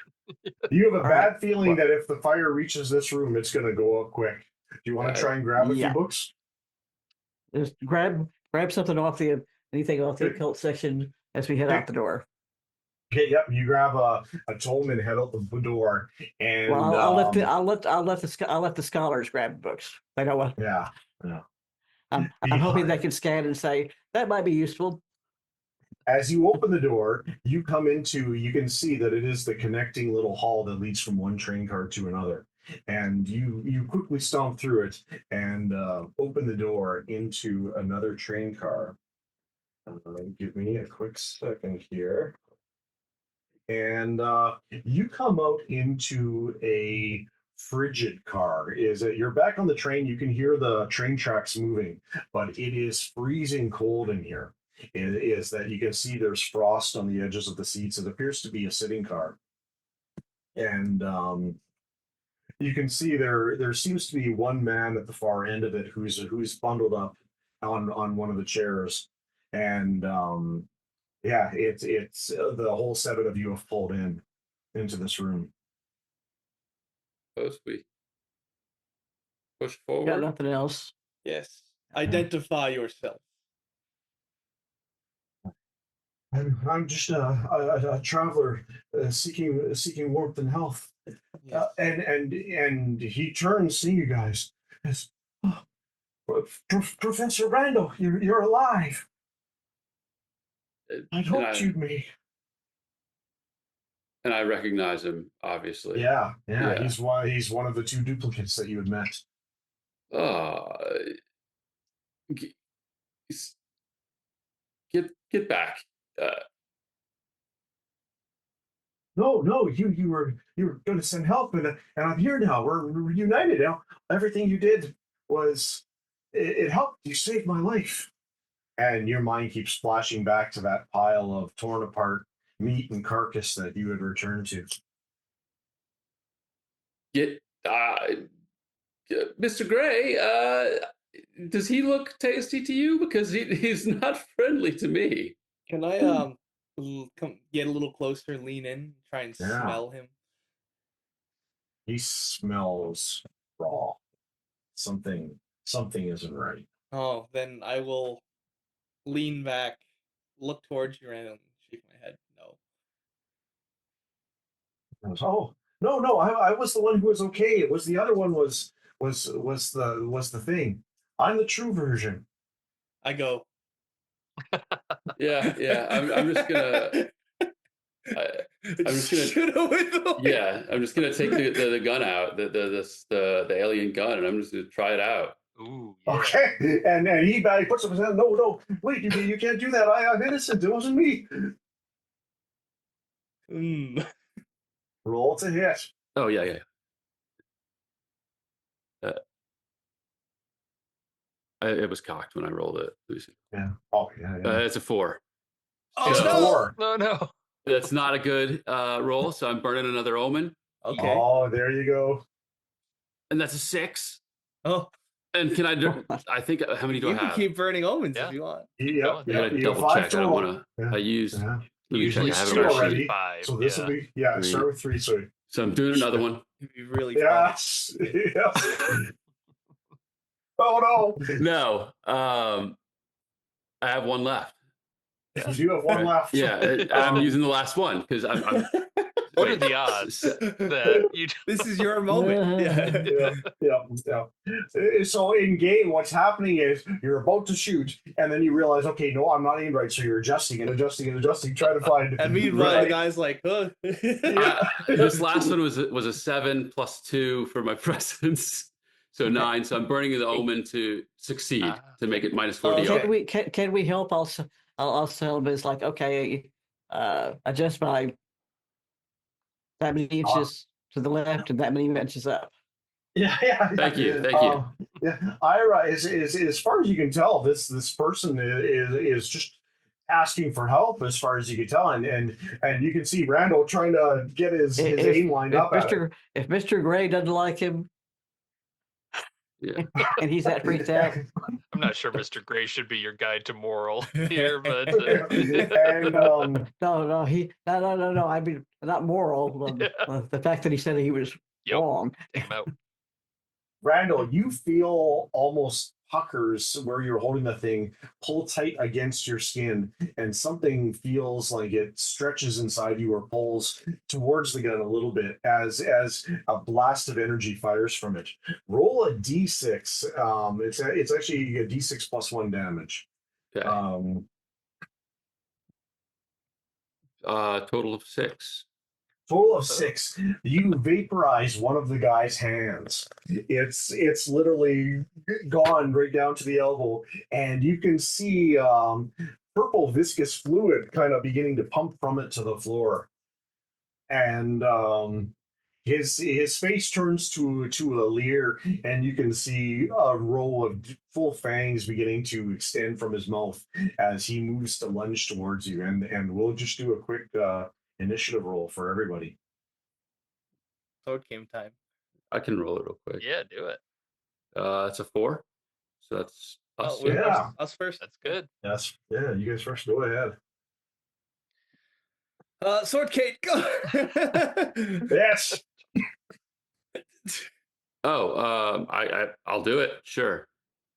You have a All bad right. feeling that if the fire reaches this room, it's going to go up quick. Do you want to try and grab a few Yeah. books? Just grab something off anything off the occult section as we head out the door. Okay, yep. You grab a tome and head out the door. And Well, I'll let the scholars grab books. I know what. Yeah. I'm hoping they can scan and say that might be useful. As you open the door, you can see that it is the connecting little hall that leads from one train car to another. And you quickly stomp through it and open the door into another train car. Give me a quick second here. And you come out into a frigid car. You're back on the train. You can hear the train tracks moving, but it is freezing cold in here. It is that you can see there's frost on the edges of the seats. It appears to be a sitting car, and you can see there seems to be one man at the far end of it who's bundled up on one of the chairs, and yeah, it's the whole 7 of you have pulled into this room. Suppose we push Got forward. nothing else. Yes. Identify yourself. I'm just a traveler seeking warmth and health. Yes. And he turns, seeing you guys. Says, oh, Professor Randall, you're alive. I'd hoped you'd me. And I recognize him, obviously. Yeah. Yeah. He's one of the 2 duplicates that you had met. Get back. No, you were going to send help, and I'm here now. We're reunited now. Everything you did was it helped. You saved my life. And your mind keeps flashing back to that pile of torn apart meat and carcass that you had returned to. Mr. Gray, does he look tasty to you? Because he's not friendly to me. Can I come get a little closer, lean in, try and smell him? He smells raw. Something isn't right. Oh, then I will lean back, look towards you, and shake my head. No. Oh, no, I was the one who was okay. It was the other one was the thing. I'm the true version. I go. Yeah. I'm just gonna. I'm just gonna shoot him with the Yeah, I'm just gonna take the gun out, the alien gun, and I'm just gonna try it out. Ooh, yeah. Okay, and he puts up his hand. No, wait, you can't do that. I'm innocent. It wasn't me. Roll to hit. Oh yeah. It was cocked when I rolled it. Yeah. Oh yeah. It's a 4. It's a 4. No. That's not a good roll, so I'm burning another omen. Okay. Oh, there you go. And that's a 6. Oh. And can I think, how many do I You can have? keep burning omens Yeah. if you want. Yeah. I gotta double check. I don't want to. I used. Yeah. Let me check. Usually I have it 2 on my already. sheet. 5. So this will be start with 3. So I'm doing another one. It'd be really yes. Oh no. No. I have one left. You do have one left. Yeah, I'm using the last one because I'm What are the odds that you? This is your moment. Yeah. So in game, what's happening is you're about to shoot, and then you realize, okay, no, I'm not aimed right. So you're adjusting, trying to find. And meanwhile, the guy's like, huh. this last one was a 7 + 2 for my presence. So Okay. 9. So I'm burning the omen to succeed to make it minus 40. Okay. Can we help? I'll tell him it's like, okay, adjust by that many inches to the left and that many inches up. Yeah. Thank you. Thank you. Yeah, Ira is as far as you can tell, this person is just asking for help as far as you can tell, and you can see Randall trying to get his aim lined up at it. If Mr. Gray doesn't like him Yeah. and he's that freaked out, I'm not sure Mr. Gray should be your guide to moral here, but And no, I mean, not moral. Yeah. The fact that he said he was Yep. wrong. Take him out. Randall, you feel almost puckers where you're holding the thing pull tight against your skin, and something feels like it stretches inside you or pulls towards the gun a little bit as a blast of energy fires from it. Roll a d6. It's actually a d6 plus 1 damage. Okay. Total of 6. Total of 6. You vaporize one of the guy's hands. It's literally gone right down to the elbow, and you can see purple viscous fluid kind of beginning to pump from it to the floor. And his face turns to a leer, and you can see a row of full fangs beginning to extend from his mouth as he moves to lunge towards you. And we'll just do a quick initiative roll for everybody. Sword game time. I can roll it real quick. Yeah, do it. It's a 4. So that's us. Oh, Yeah. us first. That's good. Yeah, you guys first. Go ahead. Sword Kate, go. Yes. Oh, I'll do it. Sure.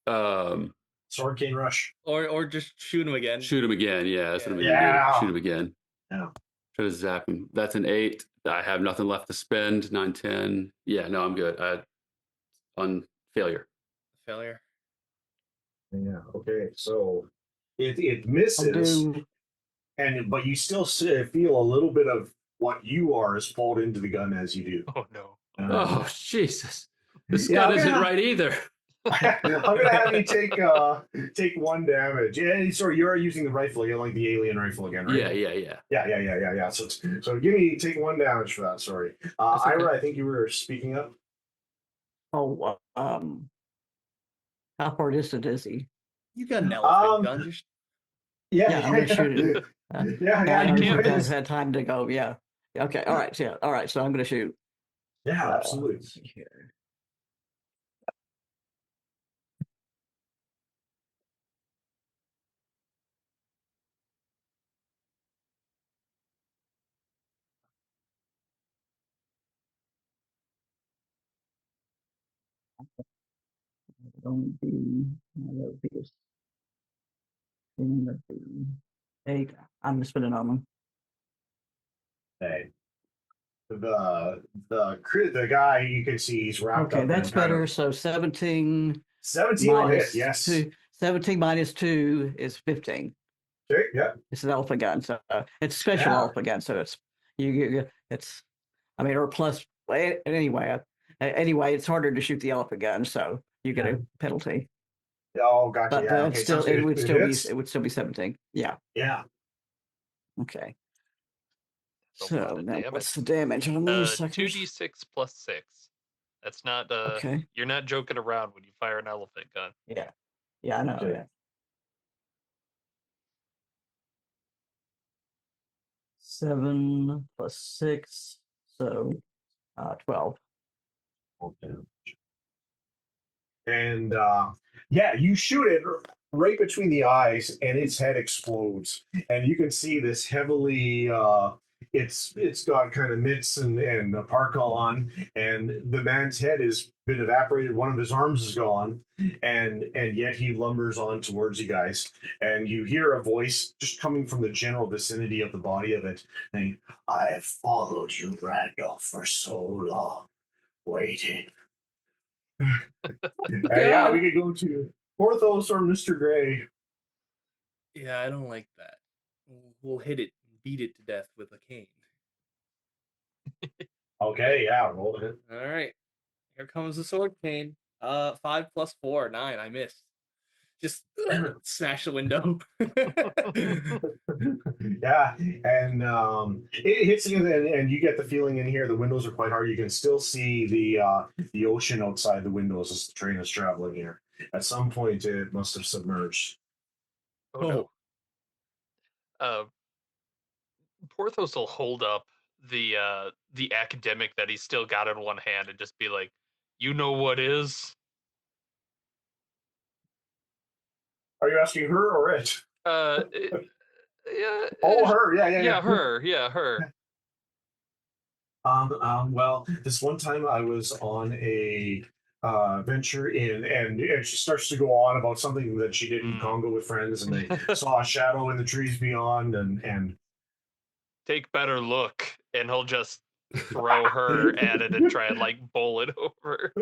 Sword Cane Rush. or just shoot him again. Shoot him again. Yeah, that's what I'm gonna Yeah. do. Shoot him again. Yeah. Try to zap him. That's an 8. I have nothing left to spend. 9, 10. Yeah, no, I'm good. On failure. Failure. Yeah. Okay. So it I'll misses, do but you still feel a little bit of what you are is pulled into the gun as you do. Oh no. Oh, Jesus. This Yeah, gun I'm isn't gonna- right either. I'm gonna have you take 1 damage. Yeah, sorry, you are using the rifle. You're like the alien rifle again, right? Yeah. So take 1 damage for that. Sorry, That's okay. Ira. I think you were speaking up. how far distant is he? You got an elephant gun. Just Yeah, I'm gonna shoot it. Yeah, you you can't guys- I've had time to go. Yeah. Okay. All right. Yeah. All right. So I'm gonna shoot. Yeah, absolutely. Let's see here. Don't be. That'll be a thing that the 8. I'm just putting on them. Hey. The guy you can see he's wrapped up. Okay, that's in kind better. of- So 17 17 will hit. minus Yes. 2. 17 minus 2 is 15. Okay. Yeah. It's an alpha gun, so it's a special Yeah. alpha gun. So it's I mean, or plus anyway. Anyway, it's harder to shoot the alpha gun, so you get a penalty. Oh, gotcha. But Yeah. it's Okay. still sounds good. it hits. would still be 17. Yeah. Yeah. Okay. That's a lot So of now damage. what's the damage on these suckers? 2d6 plus 6. That's not Okay. you're not joking around when you fire an elephant gun. Yeah. Yeah, I know. Okay. Yeah. 7 plus 6, so 12. Okay. And yeah, you shoot it right between the eyes, and its head explodes, and you can see this heavily. It's got kind of mitts and a parka on, and the man's head has been evaporated. One of his arms is gone, and yet he lumbers on towards you guys, and you hear a voice just coming from the general vicinity of the body of it, saying, "I've followed you, Randolph, for so long, waiting." Yeah, we could go to Porthos or Mr. Gray. yeah, I don't like that. We'll hit it, and beat it to death with a cane. Okay, yeah, roll it. All right, here comes the sword cane. 5 plus 4, 9. I missed. Just smash the window. Yeah, and it hits you, and you get the feeling in here. The windows are quite hard. You can still see the ocean outside the windows as the train is traveling here. At some point, it must have submerged. Oh no. Porthos will hold up the academic that he's still got in one hand and just be like, "You know what is?" Are you asking her or it? It, yeah, Oh, her. Yeah, yeah, yeah, yeah. her, yeah, her. Well, this one time I was on a venture and she starts to go on about something that she did in Mm. Congo with friends, and they saw a shadow in the trees beyond, and Take better look, and he'll just throw her at it and try and like bowl it over.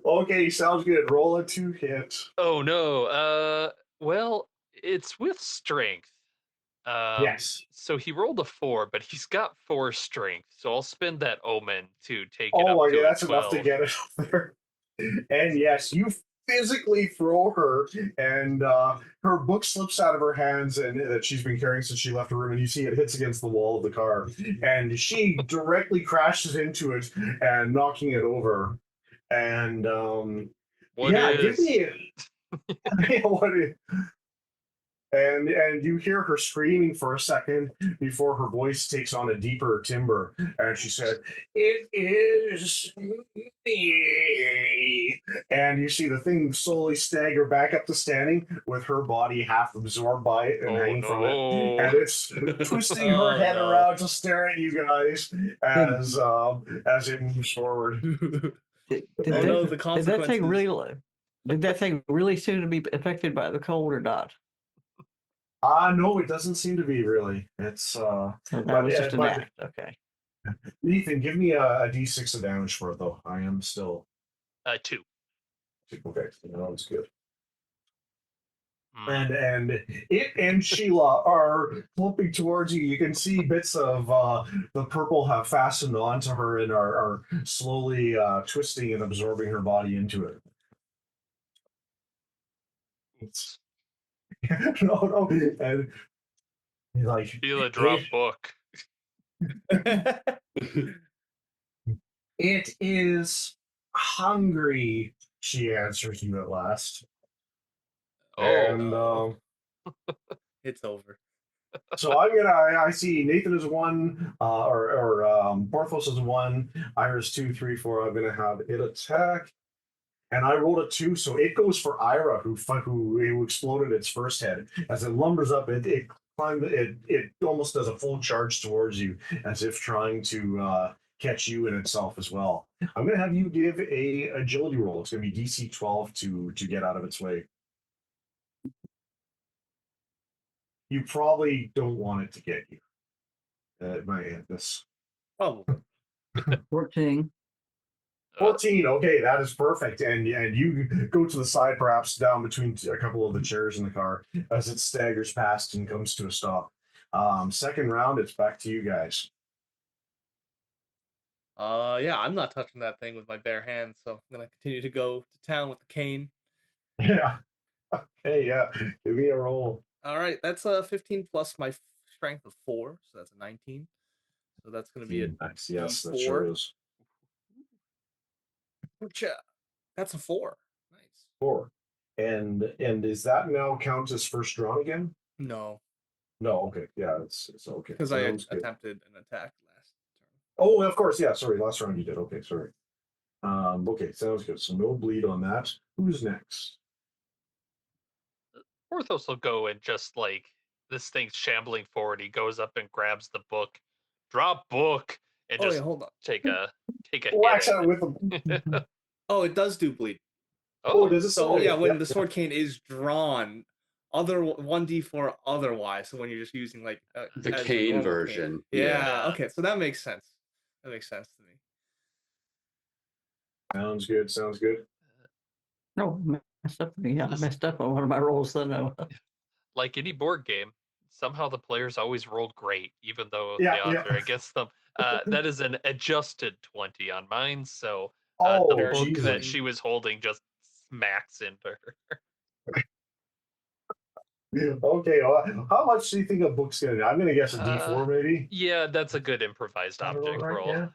okay, sounds good. Roll a 2 hit. Oh no. Well, it's with strength. Yes. So he rolled a 4, but he's got 4 strength. So I'll spend that omen to take it Oh up my to god, a that's enough to 12. get it up there. And yes, you physically throw her, and her book slips out of her hands, and that she's been carrying since she left her room, and you see it hits against the wall of the car, and she directly crashes into it and knocking it over. And What yeah, give is? me what and you hear her screaming for a second before her voice takes on a deeper timbre, and she said, "It is me." And you see the thing slowly stagger back up to standing with her body half absorbed by it and Oh hanging from it, no. and it's twisting her Oh head no. around to stare at you guys as it moves forward. Did, Oh did no, that the did that thing consequences. really did that thing really seem to be affected by the cold or not? No, it doesn't seem to be really. It's So that was just an but act. Okay. Ethan, give me a d6 of damage for it, though. I am still 2. okay. That was good. Mm. And it and Sheila are flipping towards you. You can see bits of the purple have fastened onto her and are slowly twisting and absorbing her body into it. It's, no, no, and he's like, Sheila it, drop book. it is hungry. She answers you at last, Oh. and No. It's over. so I see Nathan is 1, or Porthos is 1, Ira's 2, 3, 4. I'm gonna have it attack, and I rolled a 2, so it goes for Ira, who exploded its first head. As it lumbers up, it climbs, it almost does a full charge towards you, as if trying to catch you in itself as well. I'm gonna have you give a agility roll. It's gonna be DC 12 to get out of its way. You probably don't want it to get you. This Probably. 14. 14. Okay, that is perfect. And you go to the side, perhaps down between a couple of the chairs in the car as it staggers past and comes to a stop. Second round, it's back to you guys. Yeah, I'm not touching that thing with my bare hands, so I'm gonna continue to go to town with the cane. Yeah. Okay, yeah. Give me a roll. All right, that's a 15 plus my strength of 4, so that's a 19. So that's gonna be a Nice. Yes, that sure D4. is. That's a 4. Nice. 4. And is that now count as first drawn again? No, No, okay. Yeah, it's okay. because I Sounds good. attempted an attack last turn. Oh, of course, yeah. Sorry, last round you did. Okay, sorry. Okay, sounds good. So no bleed on that. Who's next? Porthos will go and just like this thing's shambling forward. He goes up and grabs the book, drop book, and Oh yeah, just hold on. take a hit Whacks at out with them. it. Oh, it does do bleed. Oh, Oh, does it? So yeah, when Yeah. the sword cane is drawn, other 1d4 otherwise. So when you're just using like The as a cane normal version. cane. Yeah. Yeah. Okay. So that makes sense. That makes sense to me. Sounds good. Sounds good. No, messed up. Yeah, I This- messed up on one of my rolls. Then like any board game, somehow the players always rolled great, even though Yeah, the odds yeah. are against them. That is an adjusted 20 on mine, so The Oh, book Jesus. that she was holding just smacks into her. Okay, well, how much do you think a book's gonna do? I'm gonna guess a D4 maybe. Yeah, that's a good improvised Sound about object right, roll. yeah.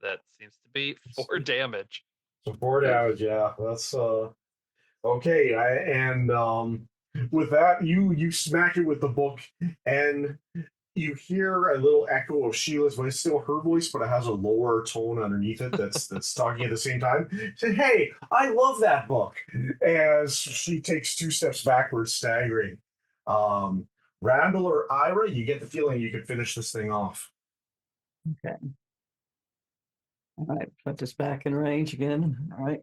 That seems to be Let's 4 see. damage. So 4 damage, yeah. That's okay. With that, you smack it with the book, and you hear a little echo of Sheila's voice, still her voice, but it has a lower tone underneath it that's talking at the same time. Say, hey, I love that book. As she takes 2 steps backwards, staggering. Randall or Ira, you get the feeling you could finish this thing off. Okay. All right, put this back in range again. All right.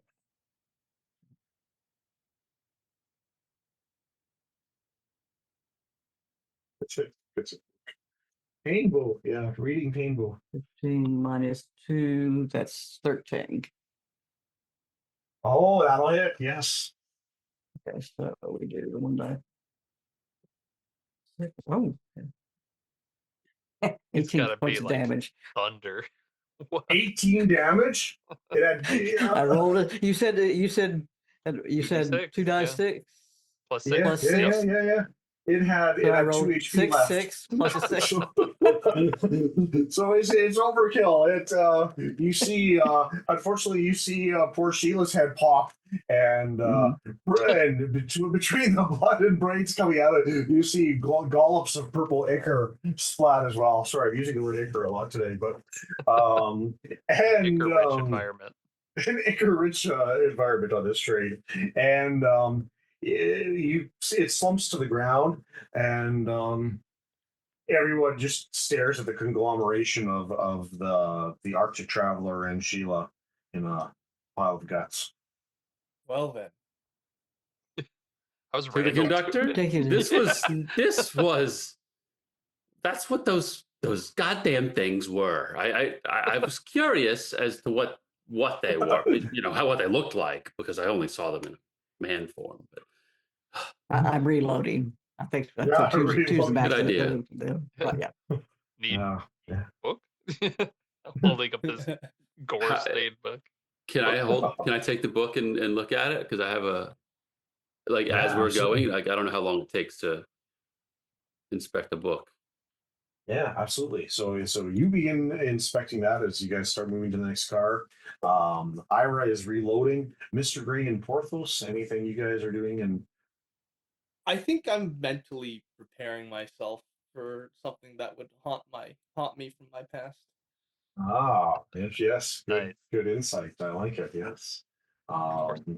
It's Painful, yeah, reading painful. 15 minus 2, that's 13. Oh, that'll hit, yes. Okay, so we do the 1 die. Oh, It's 18 gotta be points of like damage. thunder. What? 18 damage? It had, I rolled it. You said 2d6, 2 dice yeah. 6. Plus yeah, 6. Plus yeah, six. yeah, yeah, yeah. It had So I 2 rolled HP 6, left. 6 plus a 6. So it's overkill. You see unfortunately you see poor Sheila's head pop, and between the blood and brains coming out of it, you see gollops of purple ichor splat as well. Sorry, I'm using the word ichor a lot today, but and Ichor-rich environment. an ichor-rich environment on this train, and it slumps to the ground, and everyone just stares at the conglomeration of the Arctic traveler and Sheila in a pile of guts. Well then. How's To the Randall conductor, Thank you. this was that's what those goddamn things were. I was curious as to what they were, what they looked like, because I only saw them in man form. But I'm reloading. I think Yeah, two's the reloading. match. Good idea. But yeah. need Yeah. book? I'm holding up this How- gore-stained book. Can I take the book and look at it? Because I have as Yeah, we're absolutely. going, I don't know how long it takes to inspect the book. Yeah, absolutely. So you begin inspecting that as you guys start moving to the next car. Ira is reloading. Mr. Gray and Porthos, anything you guys are doing? And I think I'm mentally preparing myself for something that would haunt me from my past. yes, Nice. good insight. I like it. Yes. Porthos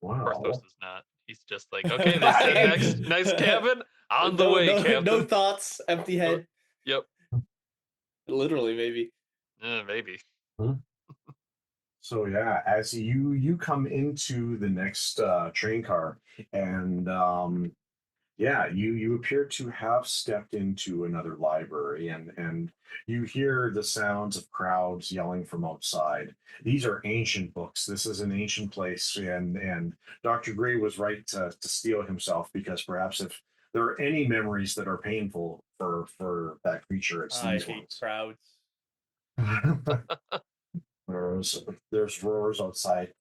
Wow. is not. He's just like, okay, they said next cabin, on the way, Captain. No thoughts, empty head. Yep. Literally, maybe. Maybe. So yeah, as you come into the next train car, and yeah, you appear to have stepped into another library, and you hear the sounds of crowds yelling from outside. These are ancient books. This is an ancient place, and Dr. Gray was right to steel himself, because perhaps if there are any memories that are painful for that creature, it's I these hate ones. crowds. There's roars outside.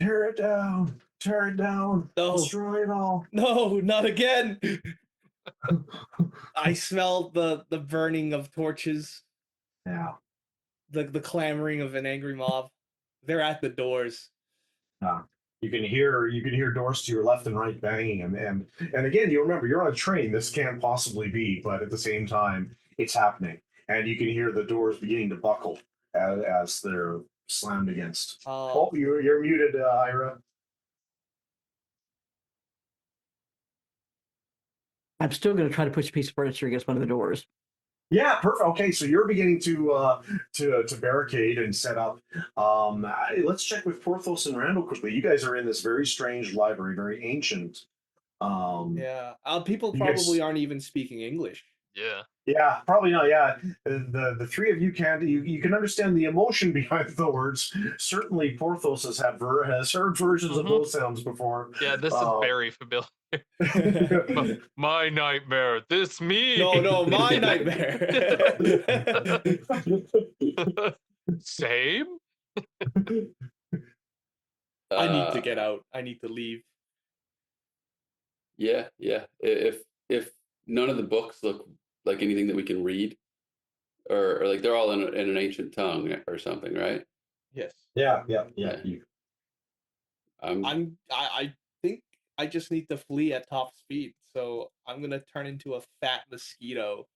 Tear it down! Tear it down! No. Destroy it all! No, not again. I smell the burning of torches, Yeah. the clamoring of an angry mob. They're at the doors. You can hear doors to your left and right banging, and again, you remember you're on a train. This can't possibly be, but at the same time, it's happening, and you can hear the doors beginning to buckle as they're slammed against. Oh, you're muted, Ira. I'm still going to try to push a piece of furniture against one of the doors. Yeah, perfect. Okay, so you're beginning to barricade and set up. Let's check with Porthos and Randall quickly. You guys are in this very strange library, very ancient. Yeah. People You guys- probably aren't even speaking English. Yeah. Yeah, probably not. Yeah, the three of you you can understand the emotion behind the words. Certainly, Porthos has heard versions of those sounds before. Yeah, this is very familiar. My nightmare. This me. No, my nightmare. Same. I need to get out. I need to leave. Yeah, yeah. If none of the books look like anything that we can read, or like they're all in an ancient tongue or something, right? Yes. Yeah. Yeah. I think I just need to flee at top speed. So I'm gonna turn into a fat mosquito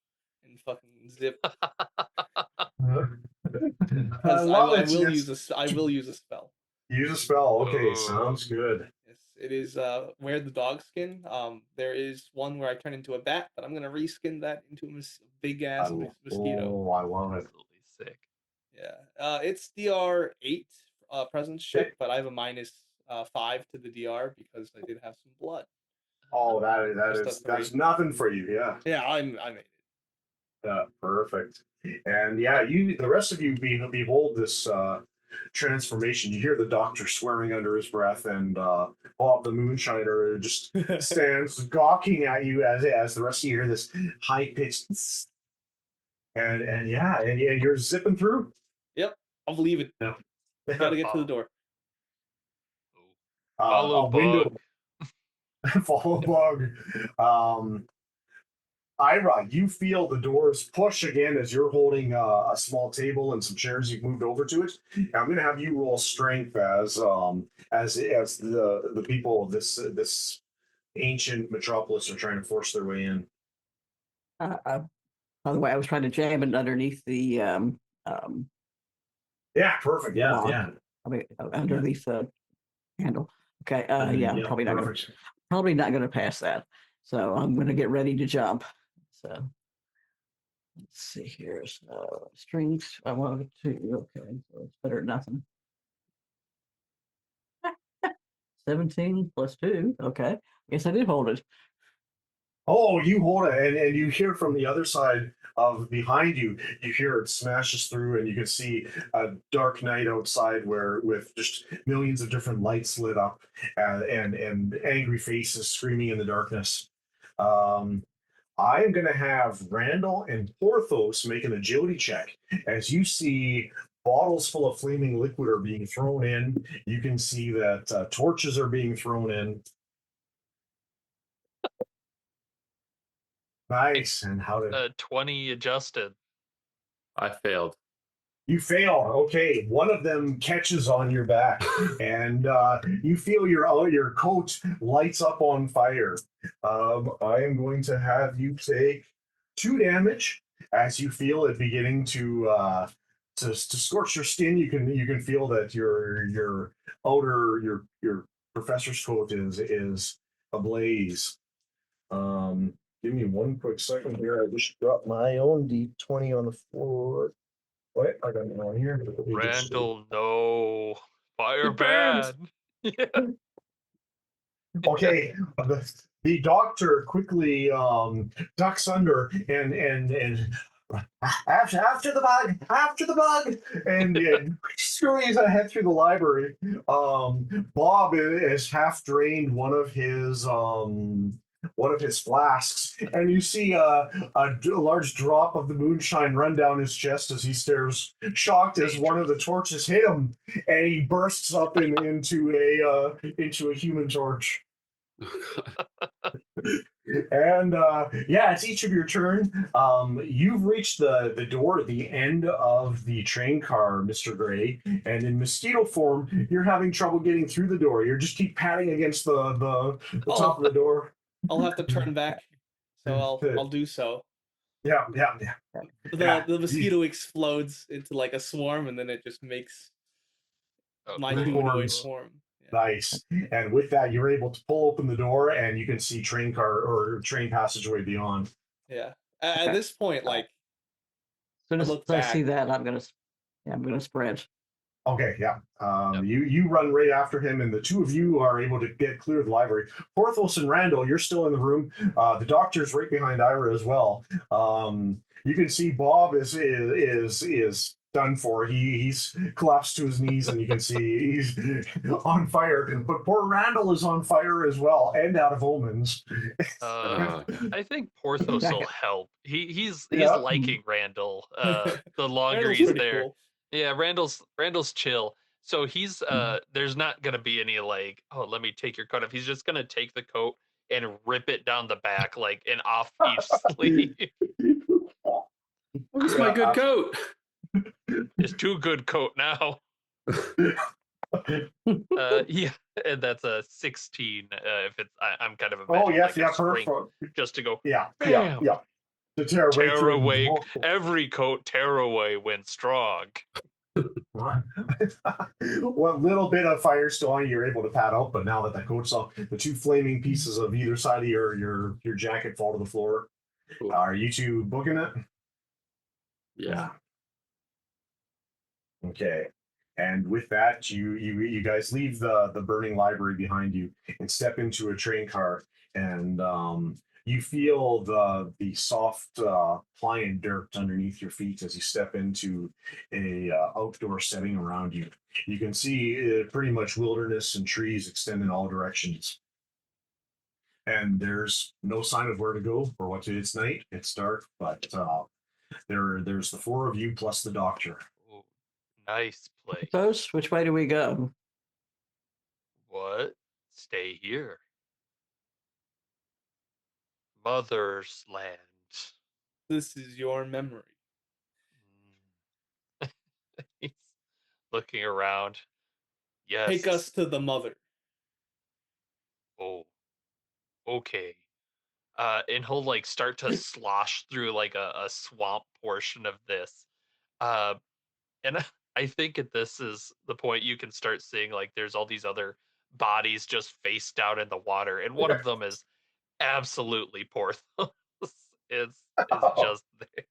and fucking zip. I Because love I it. will Yes. I will use a spell. Use a spell. Okay, Oh. sounds good. Yes, it is wear the dog skin. There is one where I turn into a bat, but I'm gonna reskin that into a big ass mosquito. Oh, I love it. Absolutely sick. Yeah. It's DR8 presence check, but I have a minus 5 to the DR because I did have some blood. Oh, Just a 3. that's nothing for you. Yeah. Yeah, I made it. Yeah, perfect. And yeah, the rest of you behold this transformation. You hear the doctor swearing under his breath, and Bob the Moonshiner just stands gawking at you as the rest of you hear this high pitched, and yeah, and you're zipping through. Yep, I'll leave it. Yeah. Gotta get to the door. Follow A window bug. follow bug. Ira, you feel the doors push again as you're holding a small table and some chairs you've moved over to it. I'm going to have you roll strength as the people of this ancient metropolis are trying to force their way in. By the way, I was trying to jam it underneath the Yeah, perfect. Yeah, lock. yeah. I mean, underneath the handle. Okay. Yeah, I'm probably perfect. not gonna pass that. So I'm gonna get ready to jump. So let's see here. So strength. I want to. Okay, so it's better than nothing. 17 plus 2. Okay. Guess I did hold it. Oh, you hold it, and you hear from the other side of behind you. You hear it smashes through, and you can see a dark night outside, where with just millions of different lights lit up, and angry faces screaming in the darkness. Um, I am going to have Randall and Porthos make an agility check as you see bottles full of flaming liquid are being thrown in. You can see that torches are being thrown in. Nice. And how did 20 adjusted. I failed. you fail? Okay, one of them catches on your back, and you feel your coat lights up on fire. I am going to have you take 2 damage as you feel it beginning to scorch your skin. You can feel that your outer your professor's coat is ablaze. Give me one quick second here. I just dropped my own D20 on the floor. Wait, I got it on here. Randall, no. Fire It burns. bad. Yeah. Okay, the doctor quickly ducks under and after the bug, and scurries ahead through the library. Bob has half drained one of his flasks, and you see a large drop of the moonshine run down his chest as he stares shocked as one of the torches hit him, and he bursts up into a human torch. And yeah, it's each of your turn. You've reached the door at the end of the train car, Mr. Gray, and in mosquito form, you're having trouble getting through the door. You just keep patting against the top of the door. I'll have to turn back, so I'll do so. Yeah. The mosquito explodes into like a swarm, and then it just makes my humanoid form. Yeah. Nice. And with that, you're able to pull open the door, and you can see train passageway beyond. Yeah. At this point, like, As soon as look I back. see that, I'm gonna spread. Okay, yeah. Yep. You run right after him, and the two of you are able to get clear of the library. Porthos and Randall, you're still in the room. The doctor's right behind Ira as well. You can see Bob is done for. He's collapsed to his knees, and you can see he's on fire. But poor Randall is on fire as well, and out of omens. I think Porthos will help. He's Yeah. liking Randall. The longer Randall's he's pretty there. cool. Yeah, Randall's chill. So he's there's not gonna be any like, oh, let me take your coat off. He's just gonna take the coat and rip it down the back, like, and off each sleeve. Where's my good coat? It's too good coat now. Yeah, and that's a 16. If it's, I'm kind of Oh imagining yes, like a yeah, strength perfect. just to go, Yeah, yeah, bam, yeah. To tear right tear through and away every coat, tear away when strong. what little bit of fire still on you, you're able to pat out, but now that the coat's off, the two flaming pieces of either side of your jacket fall to the floor. Cool. Are you two booking it? Yeah. Okay. And with that, you guys leave the burning library behind you and step into a train car, and you feel the soft pliant dirt underneath your feet as you step into a outdoor setting around you. You can see pretty much wilderness and trees extend in all directions. And there's no sign of where to go or what to. It's night. It's dark, but there's the four of you plus the doctor. Ooh, nice place. Suppose, which way do we go? What? Stay here. Mother's land. This is your memory. He's looking around. Take us Yes. to the mother. Oh, okay. And he'll like start to slosh through like a swamp portion of this. Uh, and I think at this is the point you can start seeing like there's all these other bodies just face down in the water, and one of them is absolutely Porthos. is just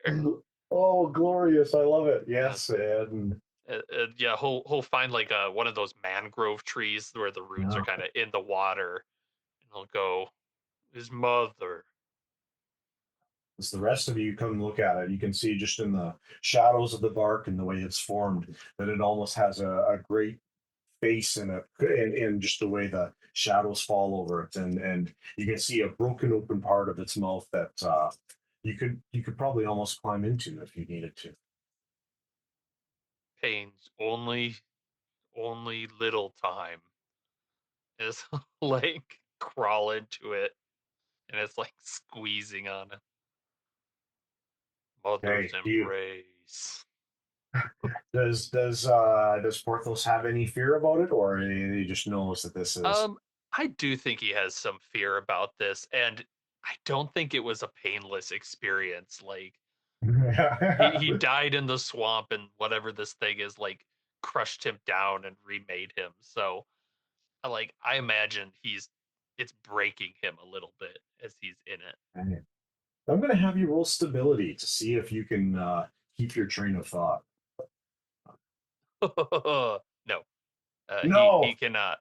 there. Oh, glorious! I love it. Yeah. Yes, and Yeah, he'll find like one of those mangrove trees where the roots are yeah. kind of in the water, and he'll go, his mother. As the rest of you come look at it, you can see just in the shadows of the bark and the way it's formed that it almost has a great face in it, and just the way the shadows fall over it, and you can see a broken open part of its mouth that you could probably almost climb into if you needed to. Pains only little time is like crawl into it, and it's like squeezing on it. Mother's Okay, do you embrace. does Porthos have any fear about it, or he just knows that this is? I do think he has some fear about this, and I don't think it was a painless experience. Like he died in the swamp, and whatever this thing is, like crushed him down and remade him. So I imagine it's breaking him a little bit as he's in I'm going to have you roll stability to see if you can keep your train of thought. it. No, he No. cannot.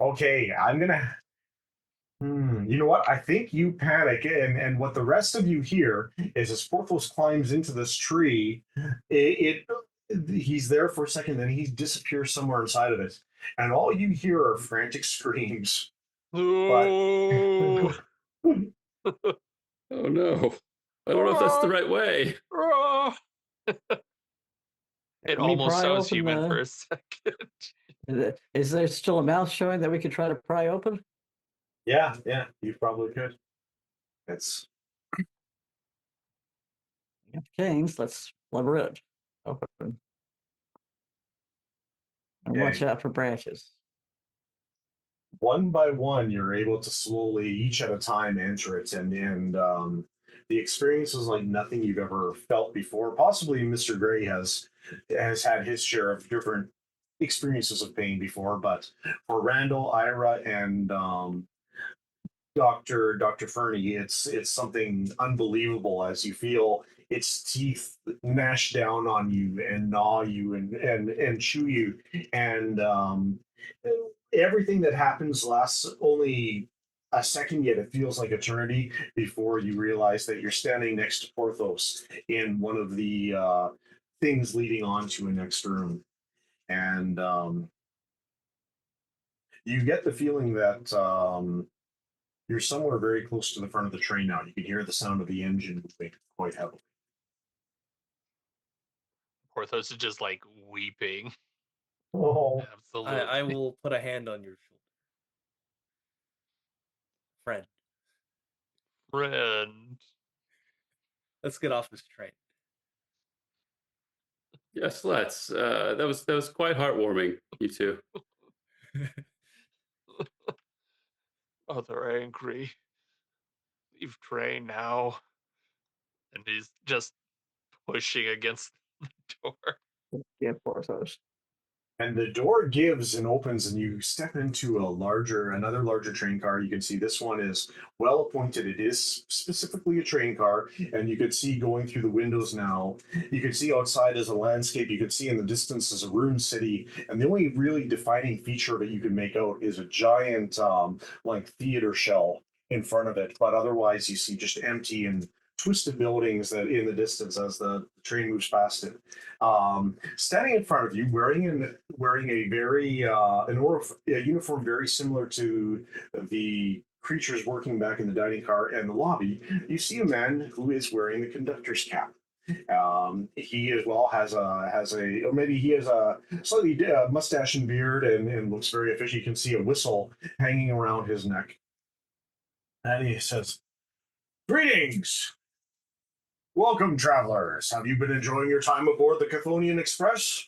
Okay, I'm gonna. You know what? I think you panic, and what the rest of you hear is as Porthos climbs into this tree, he's there for a second, then he disappears somewhere inside of it, and all you hear are frantic screams. But Oh, Oh no. I don't know if that's the right way. It Let me almost pry sounds open human for the. a second. Is there still a mouth showing that we could try to pry open? yeah, you probably could. It's Canes, let's lever it open. And watch okay. out for branches. One by one, you're able to slowly, each at a time, enter it, and the experience is like nothing you've ever felt before. Possibly, Mr. Gray has had his share of different experiences of pain before, but for Randall, Ira, and Dr. Fernie, it's something unbelievable as you feel its teeth gnash down on you and gnaw you and chew you, and everything that happens lasts only a second, yet it feels like eternity before you realize that you're standing next to Porthos in one of the things leading on to a next room, and you get the feeling that. You're somewhere very close to the front of the train now. You can hear the sound of the engine moving quite heavily. Porthos is just like weeping. Oh, Absolutely. I will put a hand on your shoulder. Friend, Friend. let's get off this train. Yes, let's. That was quite heartwarming. You two. Oh, they're angry. Leave train now. And he's just pushing against the door. Yeah, Porthos. and the door gives and opens, and you step into another larger train car. You can see this one is well appointed. It is specifically a train car, and you can see going through the windows now. You can see outside as a landscape. You can see in the distance as a ruined city, and the only really defining feature that you can make out is a giant, like theater shell in front of it. But otherwise, you see just empty and twisted buildings that in the distance as the train moves past it. Standing in front of you, wearing a a uniform very similar to the creatures working back in the dining car and the lobby, you see a man who is wearing the conductor's cap. He as well or maybe he has a slightly mustache and beard and looks very official. You can see a whistle hanging around his neck, and he says, "Greetings. Welcome, travelers. Have you been enjoying your time aboard the Chthonian Express?"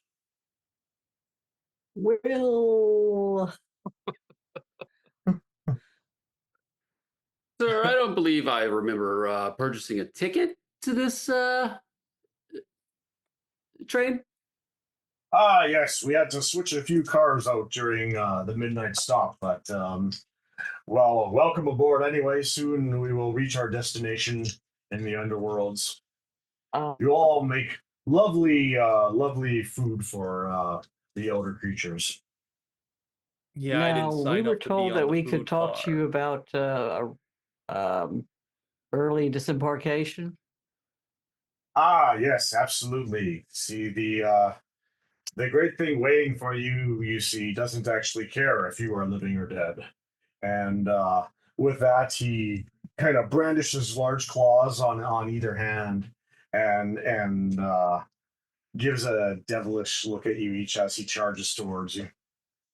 Well, Sir, I don't believe I remember purchasing a ticket to this train. Ah, yes, we had to switch a few cars out during the midnight stop, but well, welcome aboard anyway. Soon we will reach our destination in the underworlds. uh, You all make lovely food for the elder creatures. Yeah, I now didn't we sign were up to be told on that the we could food talk to car. you about early disembarkation. Ah, yes, absolutely. See the great thing waiting for you, you see, doesn't actually care if you are living or dead. And with that, he kind of brandishes large claws on either hand, and gives a devilish look at you each as he charges towards you.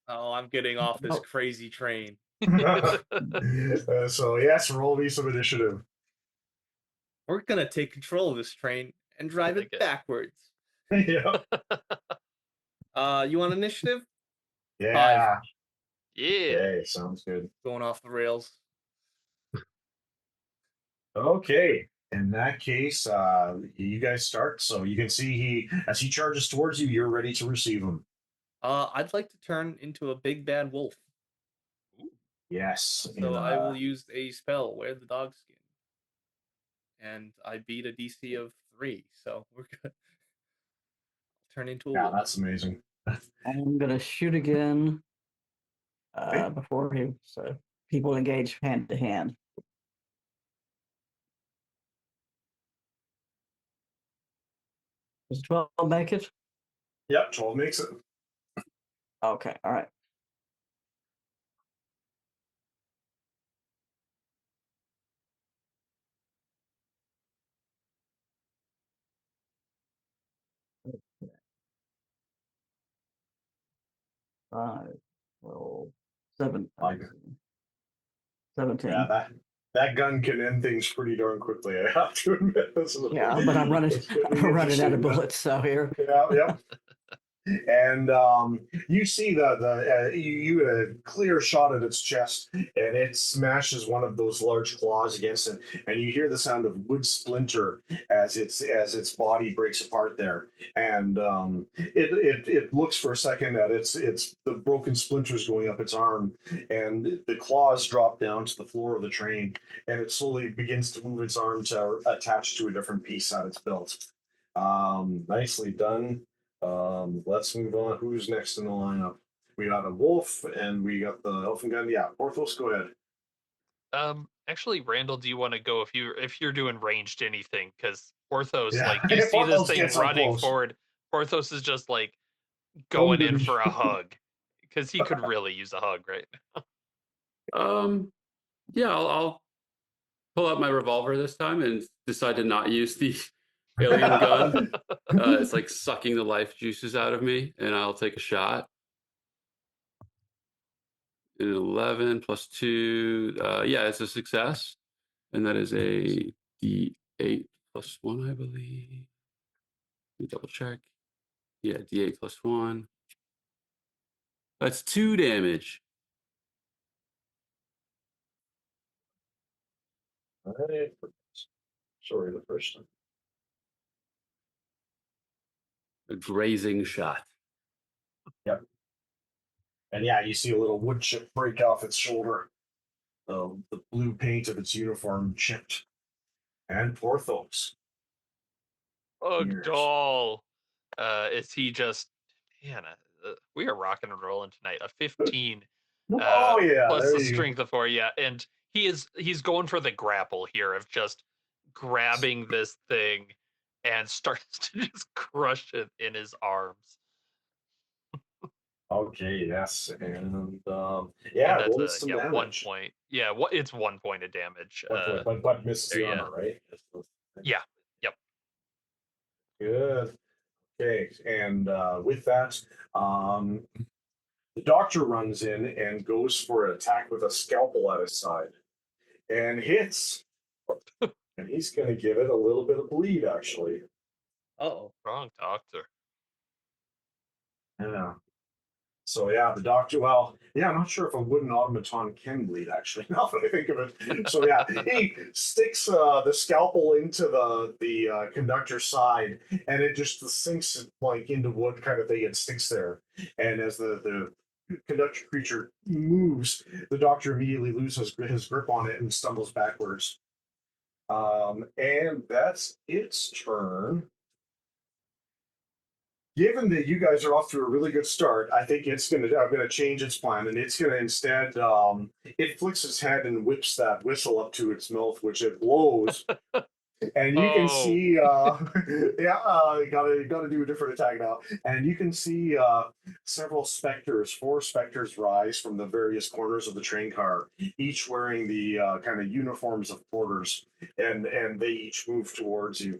Oh, I'm getting off this Oh. crazy train. So yes, roll me some initiative. We're gonna take control of this train and drive like it it. backwards. Yeah, You want initiative? 5. yeah. Yeah. Okay, sounds good. Going off the rails. Okay. In that case, you guys start. So you can see as he charges towards you, you're ready to receive him. I'd like to turn into a big bad wolf. Yes. So I will use a spell, Wear the Dog Skin. And I beat a DC of 3, so we're good. Turn into a Yeah, wolf. that's amazing. I'm gonna shoot again Okay. before he so people engage hand to hand. Does 12 make it? Yep, 12 makes it. Okay, all right. Five, 12, 7, Like, 17. yeah, that gun can end things pretty darn quickly. I have to admit, Yeah, but I'm running it's gonna be I'm running out of interesting. bullets, so here. Yeah, yep. And you see you a clear shot at its chest, and it smashes one of those large claws against it, and you hear the sound of wood splinter as its body breaks apart there, and it looks for a second at it's the broken splinters going up its arm, and the claws drop down to the floor of the train, and it slowly begins to move its arm to attach to a different piece that it's built. Nicely done. Let's move on. Who's next in the lineup? We got a wolf and we got the elfin gun. Yeah, Porthos, go ahead. Actually, Randall, do you want to go if you're doing ranged anything? Because Porthos, Yeah, like, you see this Porthos thing gets up running close. forward. Porthos is just like going in for a hug because he could really use a hug, right? Yeah, I'll pull out my revolver this time and decide to not use the alien gun. It's like sucking the life juices out of me, and I'll take a shot. An 11 plus 2. Yeah, it's a success. And that is a D8 plus 1, I believe. Let me double check. Yeah, D8 plus 1. That's 2 damage. All right. Sorry, the first time. A grazing shot. Yep. And yeah, you see a little wood chip break off its shoulder. The blue paint of its uniform chipped. And Porthos. Ears. Ugdal. Is he just, man, we are rocking and rolling tonight. A 15 Oh yeah, plus there the you go. strength of 4, yeah. And he's going for the grapple here of just grabbing this thing and starts to just crush it in his arms. Okay, yes, and And yeah, that's roll a, some yeah, 1 damage. point. Yeah, it's 1 point of damage. 1 point, but misses There, the yeah. armor, right? That's the thing. Yeah. Yep. Good. Okay, and with that, the doctor runs in and goes for an attack with a scalpel at his side and hits. And he's going to give it a little bit of bleed, actually. Oh, Wrong doctor. Yeah. So yeah, the doctor. Well, yeah, I'm not sure if a wooden automaton can bleed. Actually, now that I think of it. So yeah, he sticks the scalpel into the conductor's side, and it just sinks like into wood, kind of thing. It sticks there, and as the conductor creature moves, the doctor immediately loses his grip on it and stumbles backwards. And that's its turn. Given that you guys are off to a really good start, I think I'm gonna change its plan, and it's gonna instead it flicks its head and whips that whistle up to its mouth, which it blows, and you can Oh, see yeah, gotta do a different attack now, and you can see several specters, 4 specters rise from the various corners of the train car, each wearing the kind of uniforms of porters, and they each move towards you.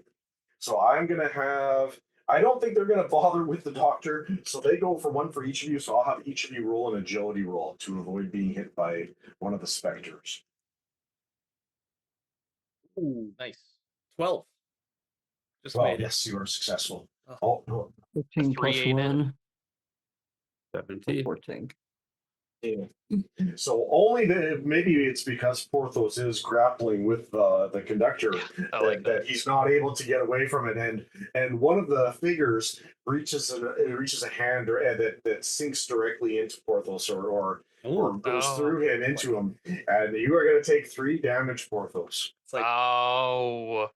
So I'm gonna have. I don't think they're gonna bother with the doctor, so they go for one for each of you. So I'll have each of you roll an agility roll to avoid being hit by one of the specters. ooh, nice. 12. Just Well, made it. yes, you are successful. Oh. Oh no. 15 3 plus ain't it? 1, 17. 14. Yeah. So only maybe it's because Porthos is grappling with the conductor I like that. that he's not able to get away from it, and one of the figures reaches a hand that sinks directly into Porthos or goes Oh. through him into him, and you are going to take 3 damage, Porthos. It's like, Oh.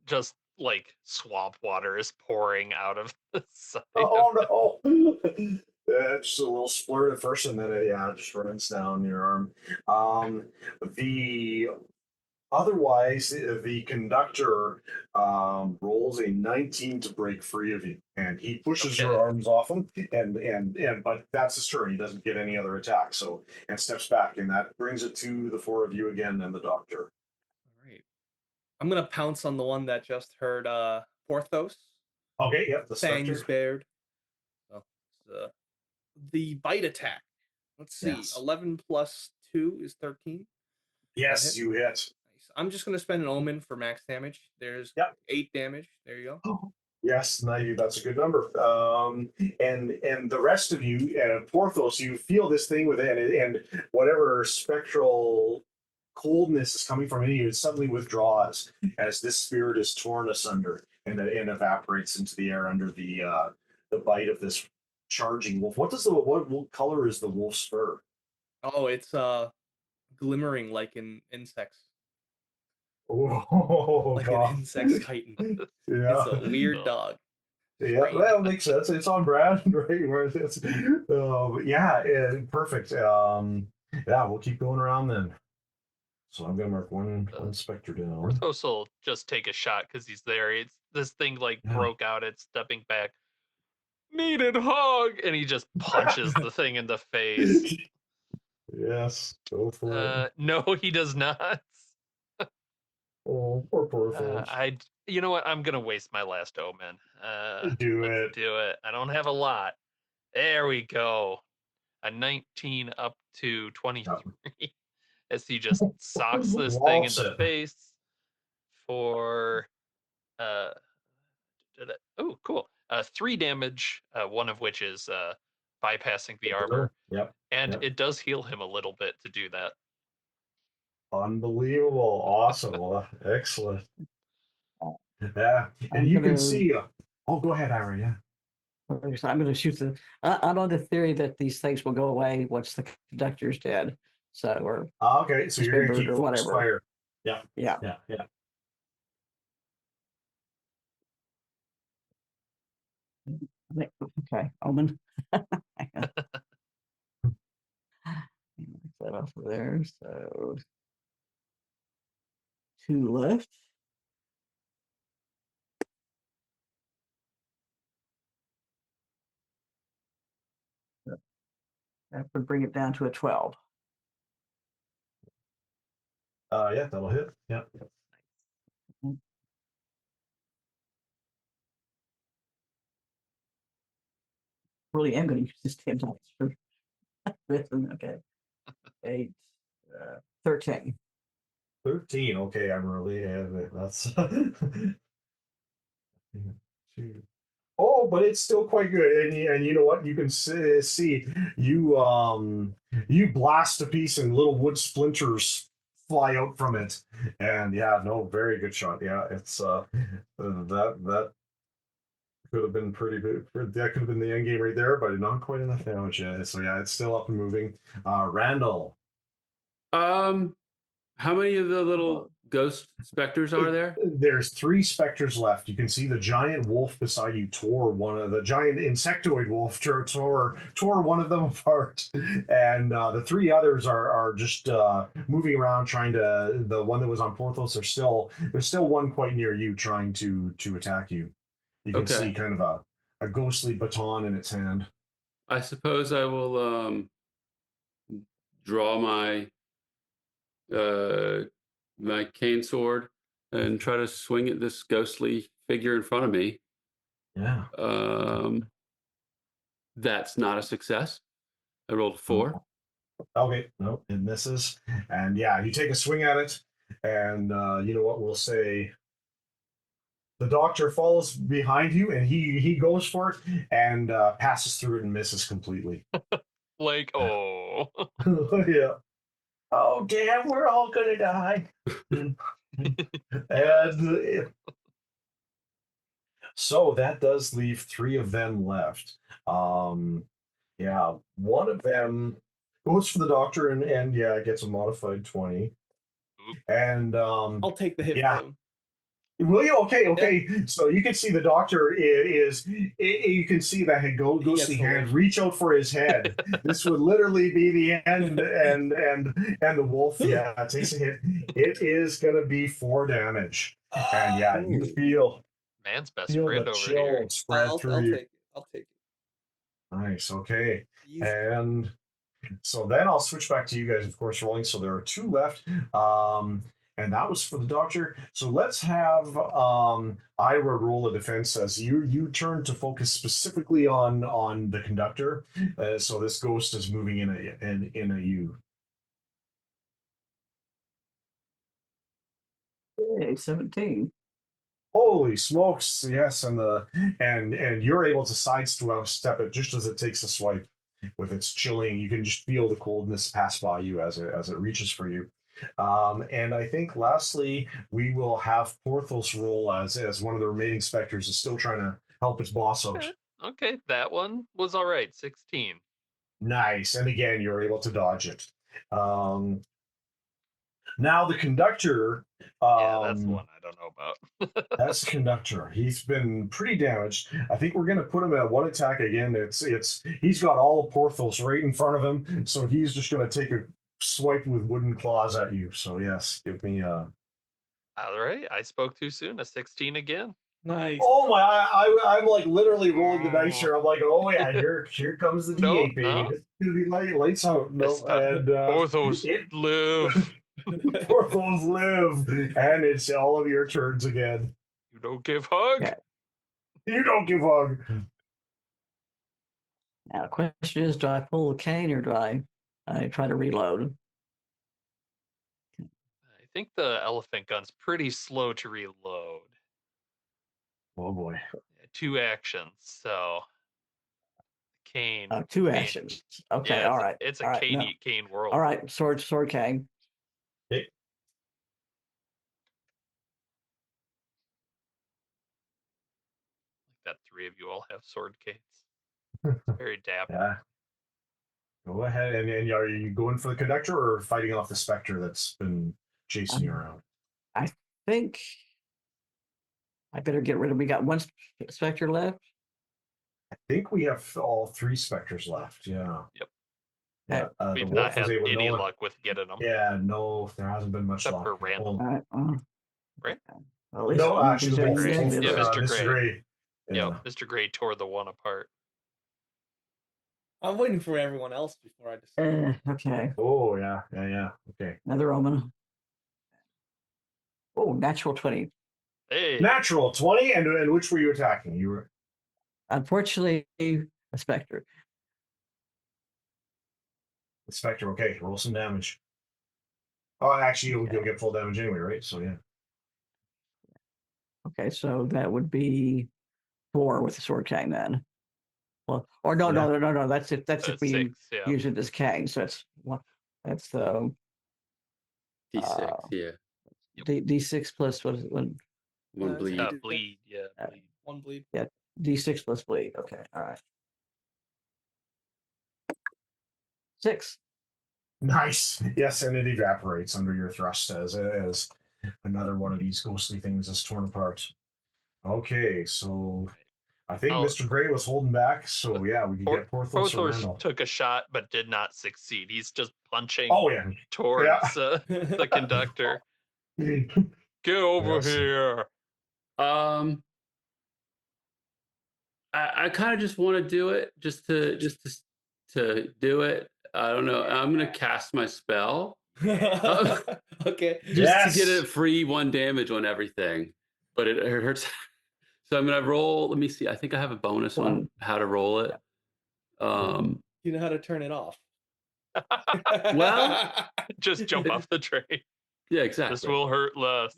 Just like swamp water is pouring out of the side. Oh no! Yeah, just a little splurt at first, and then it just runs down your arm. The Otherwise, the conductor rolls a 19 to break free of you, and he pushes your Okay. arms off him, and but that's his turn. He doesn't get any other attacks, so and steps back, and that brings it to the 4 of you again, and the doctor. all right. I'm gonna pounce on the one that just heard Porthos. Okay, yep, the Fangs specter. bared. So, the bite attack. Let's see. Yes, 11 plus 2 is 13. yes, hit? you hit. Nice. I'm just gonna spend an omen for max damage. There's Yep. 8 damage. There you go. Yes, no, that's a good number. And the rest of you, Porthos, you feel this thing with it, and whatever spectral coldness is coming from you, it suddenly withdraws as this spirit is torn asunder and evaporates into the air under the bite of this charging wolf. What color is the wolf's fur? Oh, it's glimmering like in insects. Oh Like God! an insect chitin. Yeah. It's a weird Oh. dog. Yeah, Strange. well, makes sense. It's on brand, right? Where it's, perfect. Yeah, we'll keep going around then. So I'm gonna mark one specter down. Porthos will just take a shot because he's there. It's this thing like Yeah. broke out. It's stepping back. Needed hug, and he just punches the thing in the face. Yes, go for it. No, he does not. Oh, poor Porthos. You know what? I'm gonna waste my last omen. Do Let's it. do it. I don't have a lot. There we go. a 19 up to Yep. 23 as he just socks this thing in Wallops the it. face for uh oh cool 3 damage, one of which is bypassing the armor, Yep. and Yep. it does heal him a little bit to do that. Unbelievable. Awesome. Well, excellent. Yeah. And I'm you can gonna see. Oh, go ahead, Ira. Yeah. I'm gonna shoot the. I'm on the theory that these things will go away once the conductor's dead. So or Okay. So you're going to dismembered keep or focus whatever. fire. Yeah. Yeah. Yeah. Yeah. Okay. Omen. That off of there. So 2 left. That would bring it down to a 12. Yeah. That'll hit. Yeah. Really am going to use this 10 dice for this one. Okay. 8, 13. 13. Okay. I'm really. That's. Two. Oh, but it's still quite good, and you know what? You can see you blast a piece and little wood splinters fly out from it, and yeah, no, very good shot. Yeah, it's that could have been pretty good. That could have been the end game right there, but not quite enough damage yet. So yeah, it's still up and moving. Randall. How many of the little ghost specters are there? There's 3 specters left. You can see the giant wolf beside you tore one of the giant insectoid wolf tore one of them apart, and the 3 others are just moving around trying to. The one that was on Porthos, there's still one quite near you trying to attack you. You can see Okay. kind of a ghostly baton in its hand. I suppose I will draw my cane sword and try to swing at this ghostly figure in front of me. Yeah. That's not a success. I rolled a 4. Okay, no, it misses. And yeah, you take a swing at it, and you know what? We'll say the doctor follows behind you, and he goes for it and passes through it and misses completely. Like, oh. Yeah. Oh damn, we're all gonna die. And so that does leave 3 of them left. Yeah, one of them goes for the doctor and yeah, gets a modified 20. And I'll take the hit yeah. from him. Will you? Okay, okay. So you can see the doctor you can see that ghostly hand reach out for his head. This would literally be the end, and the wolf, yeah, takes a hit. It is gonna be 4 damage, and yeah, you feel Man's best the friend over here. chill spread I'll through you. take it. I'll take it. Nice. Okay, Easy. and so then I'll switch back to you guys, of course, rolling. So there are 2 left. And that was for the doctor. So let's have Ira roll a defense as you turn to focus specifically on the conductor. So this ghost is moving in a U. Hey, 17. Holy smokes! Yes, and you're able to sidestep it just as it takes a swipe with its chilling. You can just feel the coldness pass by you as it reaches for you. And I think lastly, we will have Porthos roll as one of the remaining specters is still trying to help its boss out. Okay, that one was all right. 16. Nice, and again, you're able to dodge it. Now the conductor. Yeah, that's the one I don't know about. That's the conductor. He's been pretty damaged. I think we're going to put him at 1 attack again. He's got all of Porthos right in front of him, so he's just going to take a swipe with wooden claws at you. So yes, give me a. All right, I spoke too soon. A 16 again. Nice. Oh my! I'm like literally rolling the dice here. I'm like, oh yeah, here comes the D8, baby. No. It's gonna be lights out. No, and Porthos live. Porthos live, and it's all of your turns again. You don't give hug. Okay. You don't give hug. Now, the question is, do I pull the cane or do I try to reload? I think the elephant gun's pretty slow to reload. Oh boy. 2 actions, so cane. 2 cane. actions. Okay, Yeah, all right. it's a all right, cane no. eat cane world. All right, sword cane. Hey, Like that 3 of you all have sword canes. It's very dapper. yeah. Go ahead. And are you going for the conductor or fighting off the specter that's been chasing you around? I think I better get rid of. We got one specter left. I think we have all 3 specters left. Yeah. Yep. Yeah. The We've not wolf was had able any no. luck with getting them. Yeah, no, there hasn't been much Except luck. for Randall. All right. Right? Well, at least No, actually, the wolf, Gray. negative. Yeah, Mr. Mr. Gray. Gray. Yeah, Yeah. Mr. Gray tore the one apart. I'm waiting for everyone else before I decide. Okay. Oh, yeah. Okay. Another omen. Oh, natural 20. Hey, Natural 20, and which were you attacking? You were Unfortunately, a specter. the specter. Okay, roll some damage. Oh, actually, you'll Okay. get full damage anyway, right? So yeah. Okay, so that would be 4 with the sword cane then. Well, or no. That's if that's we 6, yeah. use it as cane. So that's one. That's the D6, yeah. D6 plus what is it? One it's bleed. D6. Bleed, yeah, bleed. 1 bleed. Yeah, D6 plus bleed. Okay, all right. 6. Nice. Yes, and it evaporates under your thrust as another one of these ghostly things is torn apart. Okay, so I think Oh, Mr. Gray was holding back, so yeah, we can get Porthos or Porthos Randall. took a shot but did not succeed. He's just punching Oh yeah. towards the conductor. Get over Yes. here. I kind of just want to do it just to do it. I don't know. I'm gonna cast my spell Okay. just to get it free 1 damage on everything, but it hurts. So I'm gonna roll. Let me see. I think I have a bonus on One. how to roll it. You know how to turn it off. Well, Just jump off the train. yeah, This exactly. will hurt less.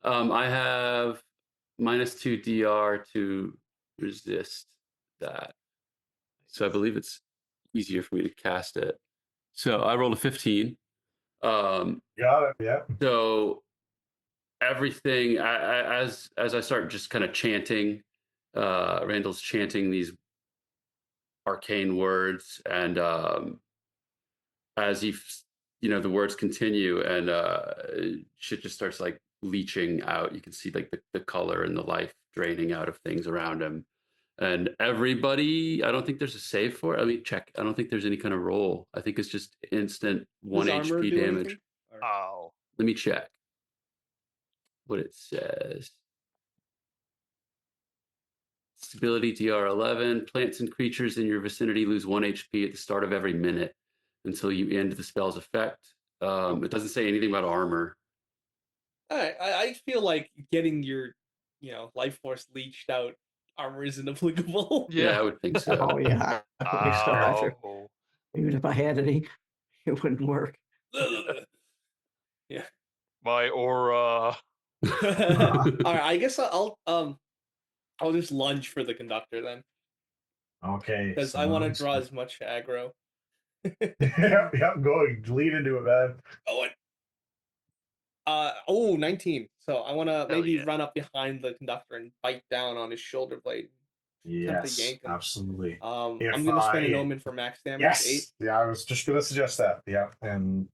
I have -2 DR to resist that. So I believe it's easier for me to cast it. So I rolled a 15. Got it. Yeah. So everything, as I start just kind of chanting, Randall's chanting these arcane words, and as the words continue, and shit just starts like leaching out. You can see like the color and the life draining out of things around him. And everybody, I don't think there's a save for it. Let me check. I don't think there's any kind of roll. I think it's just instant 1 Does armor HP do damage. anything? Or- Oh. Let me check what it says. Stability DR11. Plants and creatures in your vicinity lose 1 HP at the start of every minute until you end the spell's effect. It doesn't say anything about armor. I feel like getting your, life force leached out armor isn't applicable. Yeah, I would think so. Oh yeah, I think so. After, Oh. even if I had any, it wouldn't work. Yeah. My aura. All right, I guess I'll just lunge for the conductor then, Okay. because so I want to now draw as much aggro. yep, go lead into it, man. Oh, 19. So I want to maybe yeah. run up behind the conductor and bite down on his shoulder blade. Attempt to Yes, yank him. absolutely. I'm If gonna spend an I- omen for max damage. 8. Yes. Yeah, I was just gonna suggest that. Yeah, and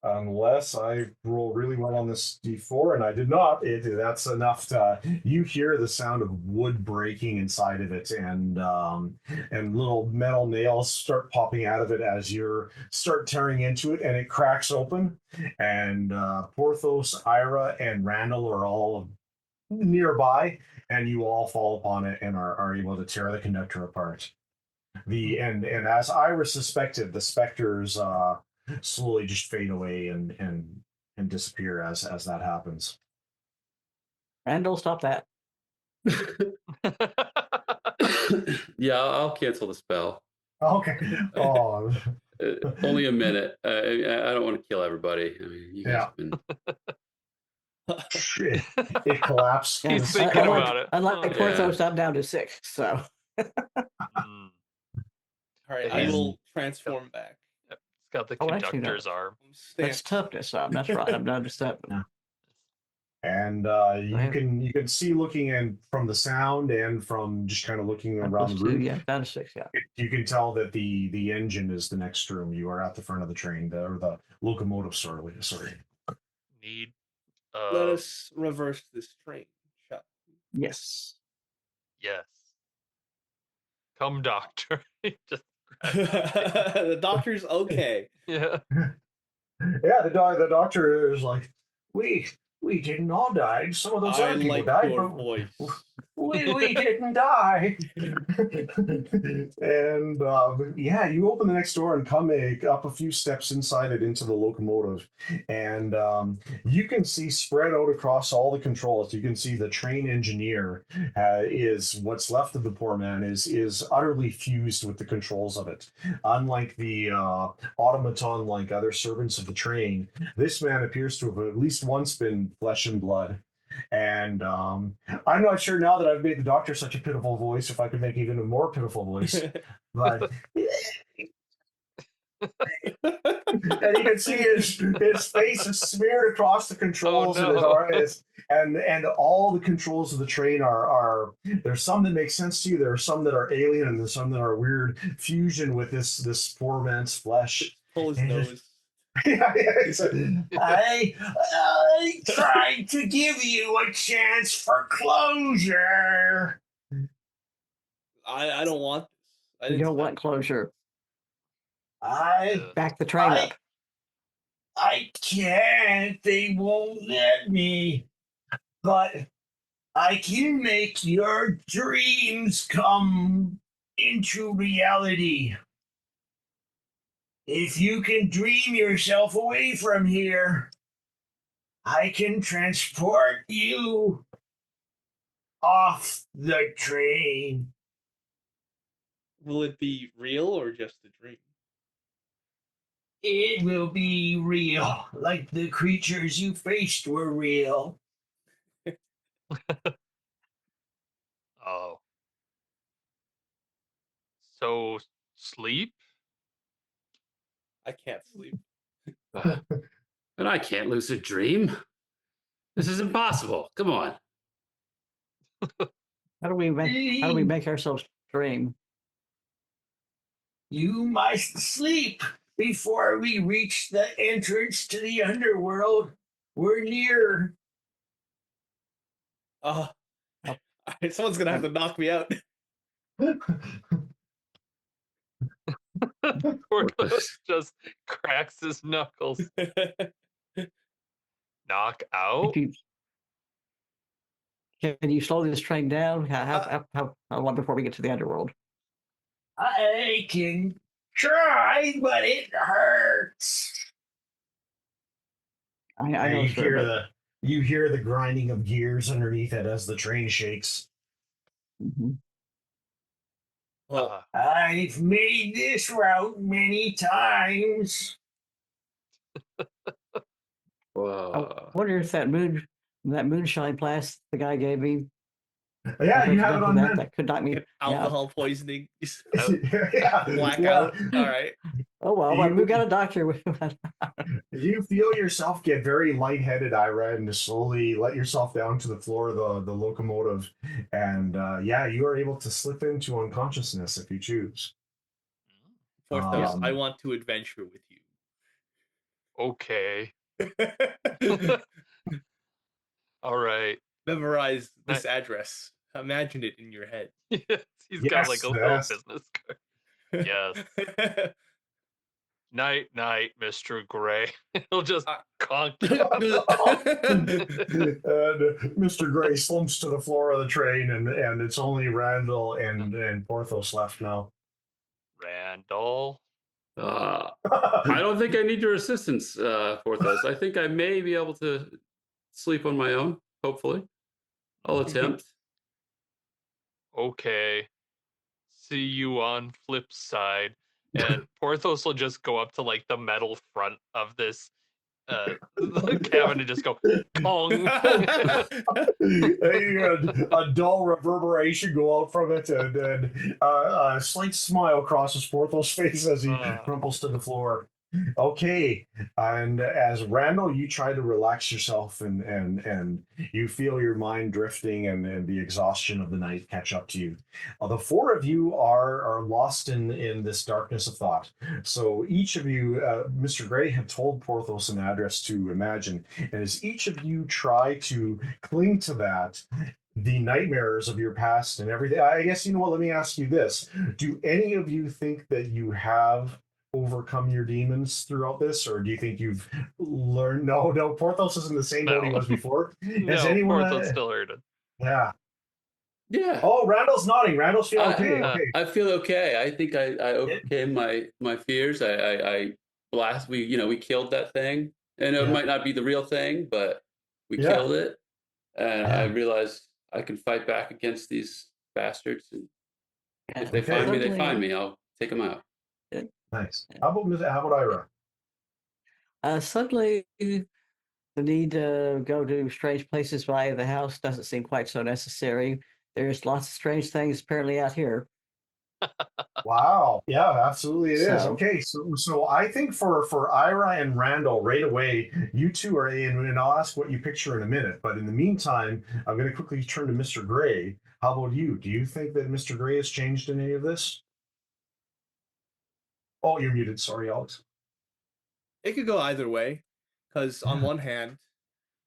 unless I roll really well on this D4, and I did not, that's enough to you hear the sound of wood breaking inside of it, and little metal nails start popping out of it as you start tearing into it, and it cracks open, and Porthos, Ira, and Randall are all nearby, and you all fall upon it and are able to tear the conductor apart. And as Ira suspected, the specters slowly just fade away and disappear as that happens. Randall, stop that. Yeah, I'll cancel the spell. Okay. Oh, Only a minute. I don't want to kill everybody. I mean, you guys yeah. have been. It collapsed. Yeah, He's thinking about it. unlike Oh. Porthos, I'm down to 6. So Mm. All right, I He's- will transform back. Yep. He's got the Oh, actually, no. conductor's arm. that's toughness. That's right. I'm down to 7. Yeah. And you have- can see looking in from the sound and from just kind of looking I'm around the plus 2, room. yeah, down to 6. Yeah. You can tell that the engine is the next room. You are at the front of the train, or the locomotive. Sorry. Need. Let us reverse this train. Shall Yes. Yes. Come, doctor. Just the doctor's okay. yeah. Yeah, the doctor is like, we didn't all die. Some of those I other people like died, your but voice. we didn't die. And yeah, you open the next door and come up a few steps inside it into the locomotive, and you can see spread out across all the controls. You can see the train engineer is what's left of the poor man is utterly fused with the controls of it. Unlike the automaton, like other servants of the train, this man appears to have at least once been flesh and blood. And I'm not sure now that I've made the doctor such a pitiful voice if I could make even a more pitiful voice. But and you can see his face is smeared across the controls Oh, and his no. eyes, and all the controls of the train are there's some that make sense to you, there are some that are alien, and there's some that are weird fusion with this poor man's flesh. Pull his And nose. I tried to give you a chance for closure. I don't want this. I You didn't don't sign want closure. I Back the train up. I can't. They won't let me. But I can make your dreams come into reality. If you can dream yourself away from here, I can transport you off the train. Will it be real or just a dream? It will be real, like the creatures you faced were real. Oh. So sleep? I can't sleep. And I can't lucid dream. This is impossible. Come on. How do we make ourselves dream? You must sleep before we reach the entrance to the underworld. We're near. Someone's gonna have to knock me out. Porthos just cracks his knuckles. Knock out? Can you slow this train down? How long before we get to the underworld? I can try, but it hurts. I know, You hear the grinding of gears underneath it as the train shakes. Mm-hmm. Well, I've made this route many times. I wonder if that moonshine blast the guy gave me. Yeah, you have it on that could knock me. alcohol poisoning. Yeah. Blackout. All right. Oh well, we got a doctor. You feel yourself get very lightheaded, Ira, and to slowly let yourself down to the floor of the locomotive, and yeah, you are able to slip into unconsciousness if you choose. Porthos, I want to adventure with you. Okay. All right. Memorize this address. Imagine it in your head. Yes, he's got like a little business card. Yes. Night, night, Mr. Gray. He'll just conk you. And Mr. Gray slumps to the floor of the train, and it's only Randall and Porthos left now. Randall. I don't think I need your assistance, Porthos. I think I may be able to sleep on my own, hopefully. I'll attempt. Okay. see you on flip side. And Porthos will just go up to like the metal front of this the cabin and just go Kong. A dull reverberation go out from it, and a slight smile crosses Porthos' face as he crumples to the floor. Okay, and as Randall, you try to relax yourself, and you feel your mind drifting, and the exhaustion of the night catch up to you. The four of you are lost in this darkness of thought. So each of you, Mr. Gray had told Porthos an address to imagine, and as each of you try to cling to that, the nightmares of your past and everything. I guess, you know what? Let me ask you this: do any of you think that you have overcome your demons throughout this, or do you think you've learned? No, no. Porthos is in the same boat he No. was before. Has No, anyone? Porthos still heard it. Yeah. Yeah. Oh, Randall's nodding. Randall's feeling okay. I, Okay. I feel okay. I think I overcame my fears. I blast. We killed that thing, and it Yeah. might not be the real thing, but we Yeah. killed it, and I Yeah. realized I can fight back against these bastards. And if they Okay. find me, they Suddenly, find me. I'll take them out. Nice. How about Ira? suddenly, the need to go to strange places by the house doesn't seem quite so necessary. There's lots of strange things apparently out here. Wow. Yeah, absolutely it is. So, Okay, so I think for Ira and Randall right away, you two are in, and I'll ask what you picture in a minute. But in the meantime, I'm going to quickly turn to Mr. Gray. How about you? Do you think that Mr. Gray has changed in any of this? Oh, you're muted. Sorry, Alex. It could go either way, because on Yeah. one hand,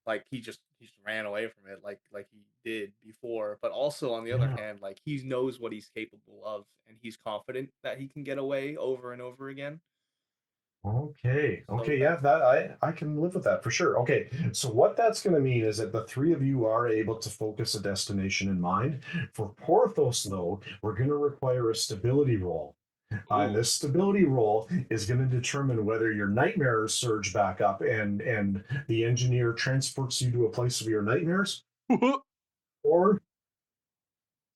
like he just ran away from it, like he did before, but also on the other Yeah. hand, like he knows what he's capable of, and he's confident that he can get away over and over again. Okay. So Okay. Yeah, that that I can live with that for sure. Okay. So what that's going to mean is that the three of you are able to focus a destination in mind. For Porthos, though, we're going to require a stability roll. And Ooh. this stability roll is going to determine whether your nightmares surge back up, and the engineer transports you to a place of your nightmares, or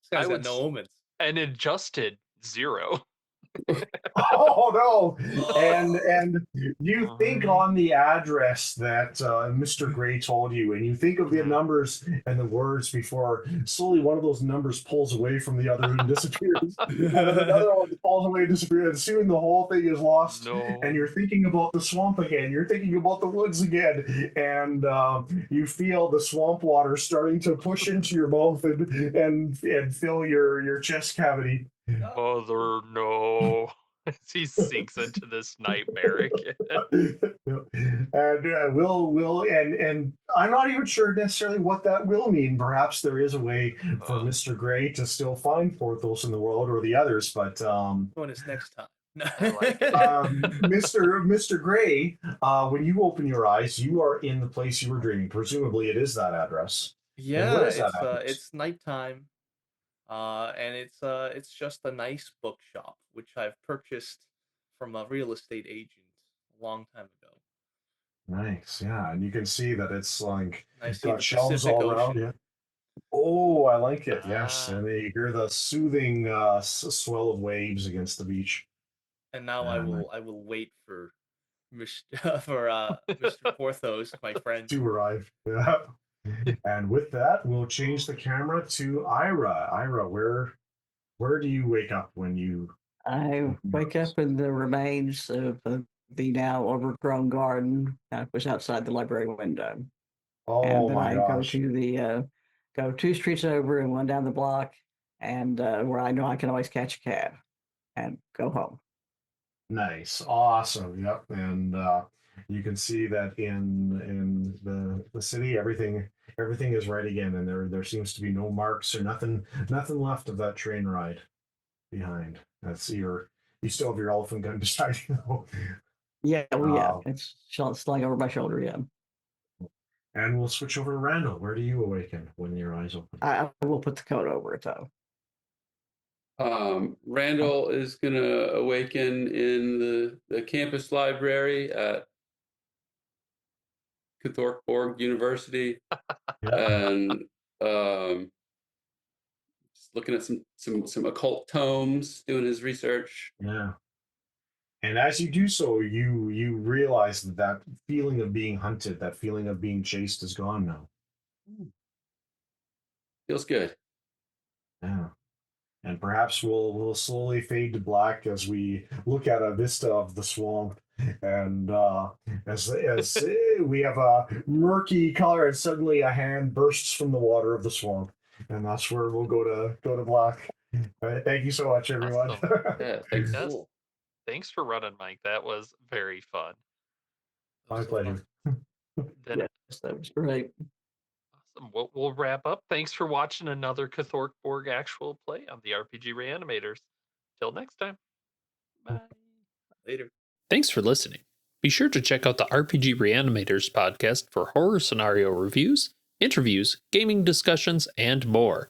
this guy's I got would no omens. an adjusted 0. oh no, and you think Mhm. on the address that Mr. Gray told you, and you think of the Mhm. numbers and the words before slowly one of those numbers pulls away from the other and disappears, and then another one pulls away and disappears, and soon the whole thing is lost, and No. you're thinking about the swamp again, you're thinking about the woods again, and you feel the swamp water starting to push into your mouth and fill your chest cavity. Mother, no. As he sinks into this nightmare again. And and I'm not even sure necessarily what that will mean. Perhaps there is a way for Mr. Gray to still find Porthos in the world or the others, but Join us next time. I like it. Mr. Gray, when you open your eyes, you are in the place you were dreaming. Presumably, it is that address. And what Yeah, is that address? it's nighttime. And it's just a nice bookshop which I've purchased from a real estate agent a long time ago. Nice, yeah, and you can see that it's like I see got the shelves Pacific all around Ocean, you. Oh, I like it. Yes, Ah. and you hear the soothing swell of waves against the beach. and now And I will wait for for Mr. Porthos, my friend. to arrive. Yeah. And with that, we'll change the camera to Ira. Ira, where do you wake up when you I open your wake eyes? up in the remains of the now overgrown garden that was outside the library window. And Oh then my I go gosh. to go two streets over and one down the block, and where I know I can always catch a cab and go home. Nice. Awesome. Yep. And you can see that in the city everything is right again, and there seems to be no marks or nothing left of that train ride behind. That's you still have your elephant gun beside you though. Yeah, oh yeah, Uh, it's slung over my shoulder. Yeah, and we'll switch over to Randall. Where do you awaken when your eyes open? I will put the coat over it though. Randall is gonna awaken in the campus library at Cthork Borg University, Yeah. and just looking at some occult tomes, doing his research. Yeah. And as you do so, you realize that that feeling of being hunted, that feeling of being chased, is gone now. Feels good. Yeah. And perhaps we'll slowly fade to black as we look at a vista of the swamp, and as we have a murky color, and suddenly a hand bursts from the water of the swamp, and that's where we'll go to black. All right, thank you so much, everyone. Awesome. Yeah, thanks. Yes. Cool. Thanks for running, Mike. That was very fun. That My was so fun. pleasure. Then Yes, that was great. awesome. We'll wrap up. Thanks for watching another Cthork Borg actual play on the RPG Reanimators. Till next time. Bye. Later. Thanks for listening. Be sure to check out the RPG Reanimators podcast for horror scenario reviews, interviews, gaming discussions, and more.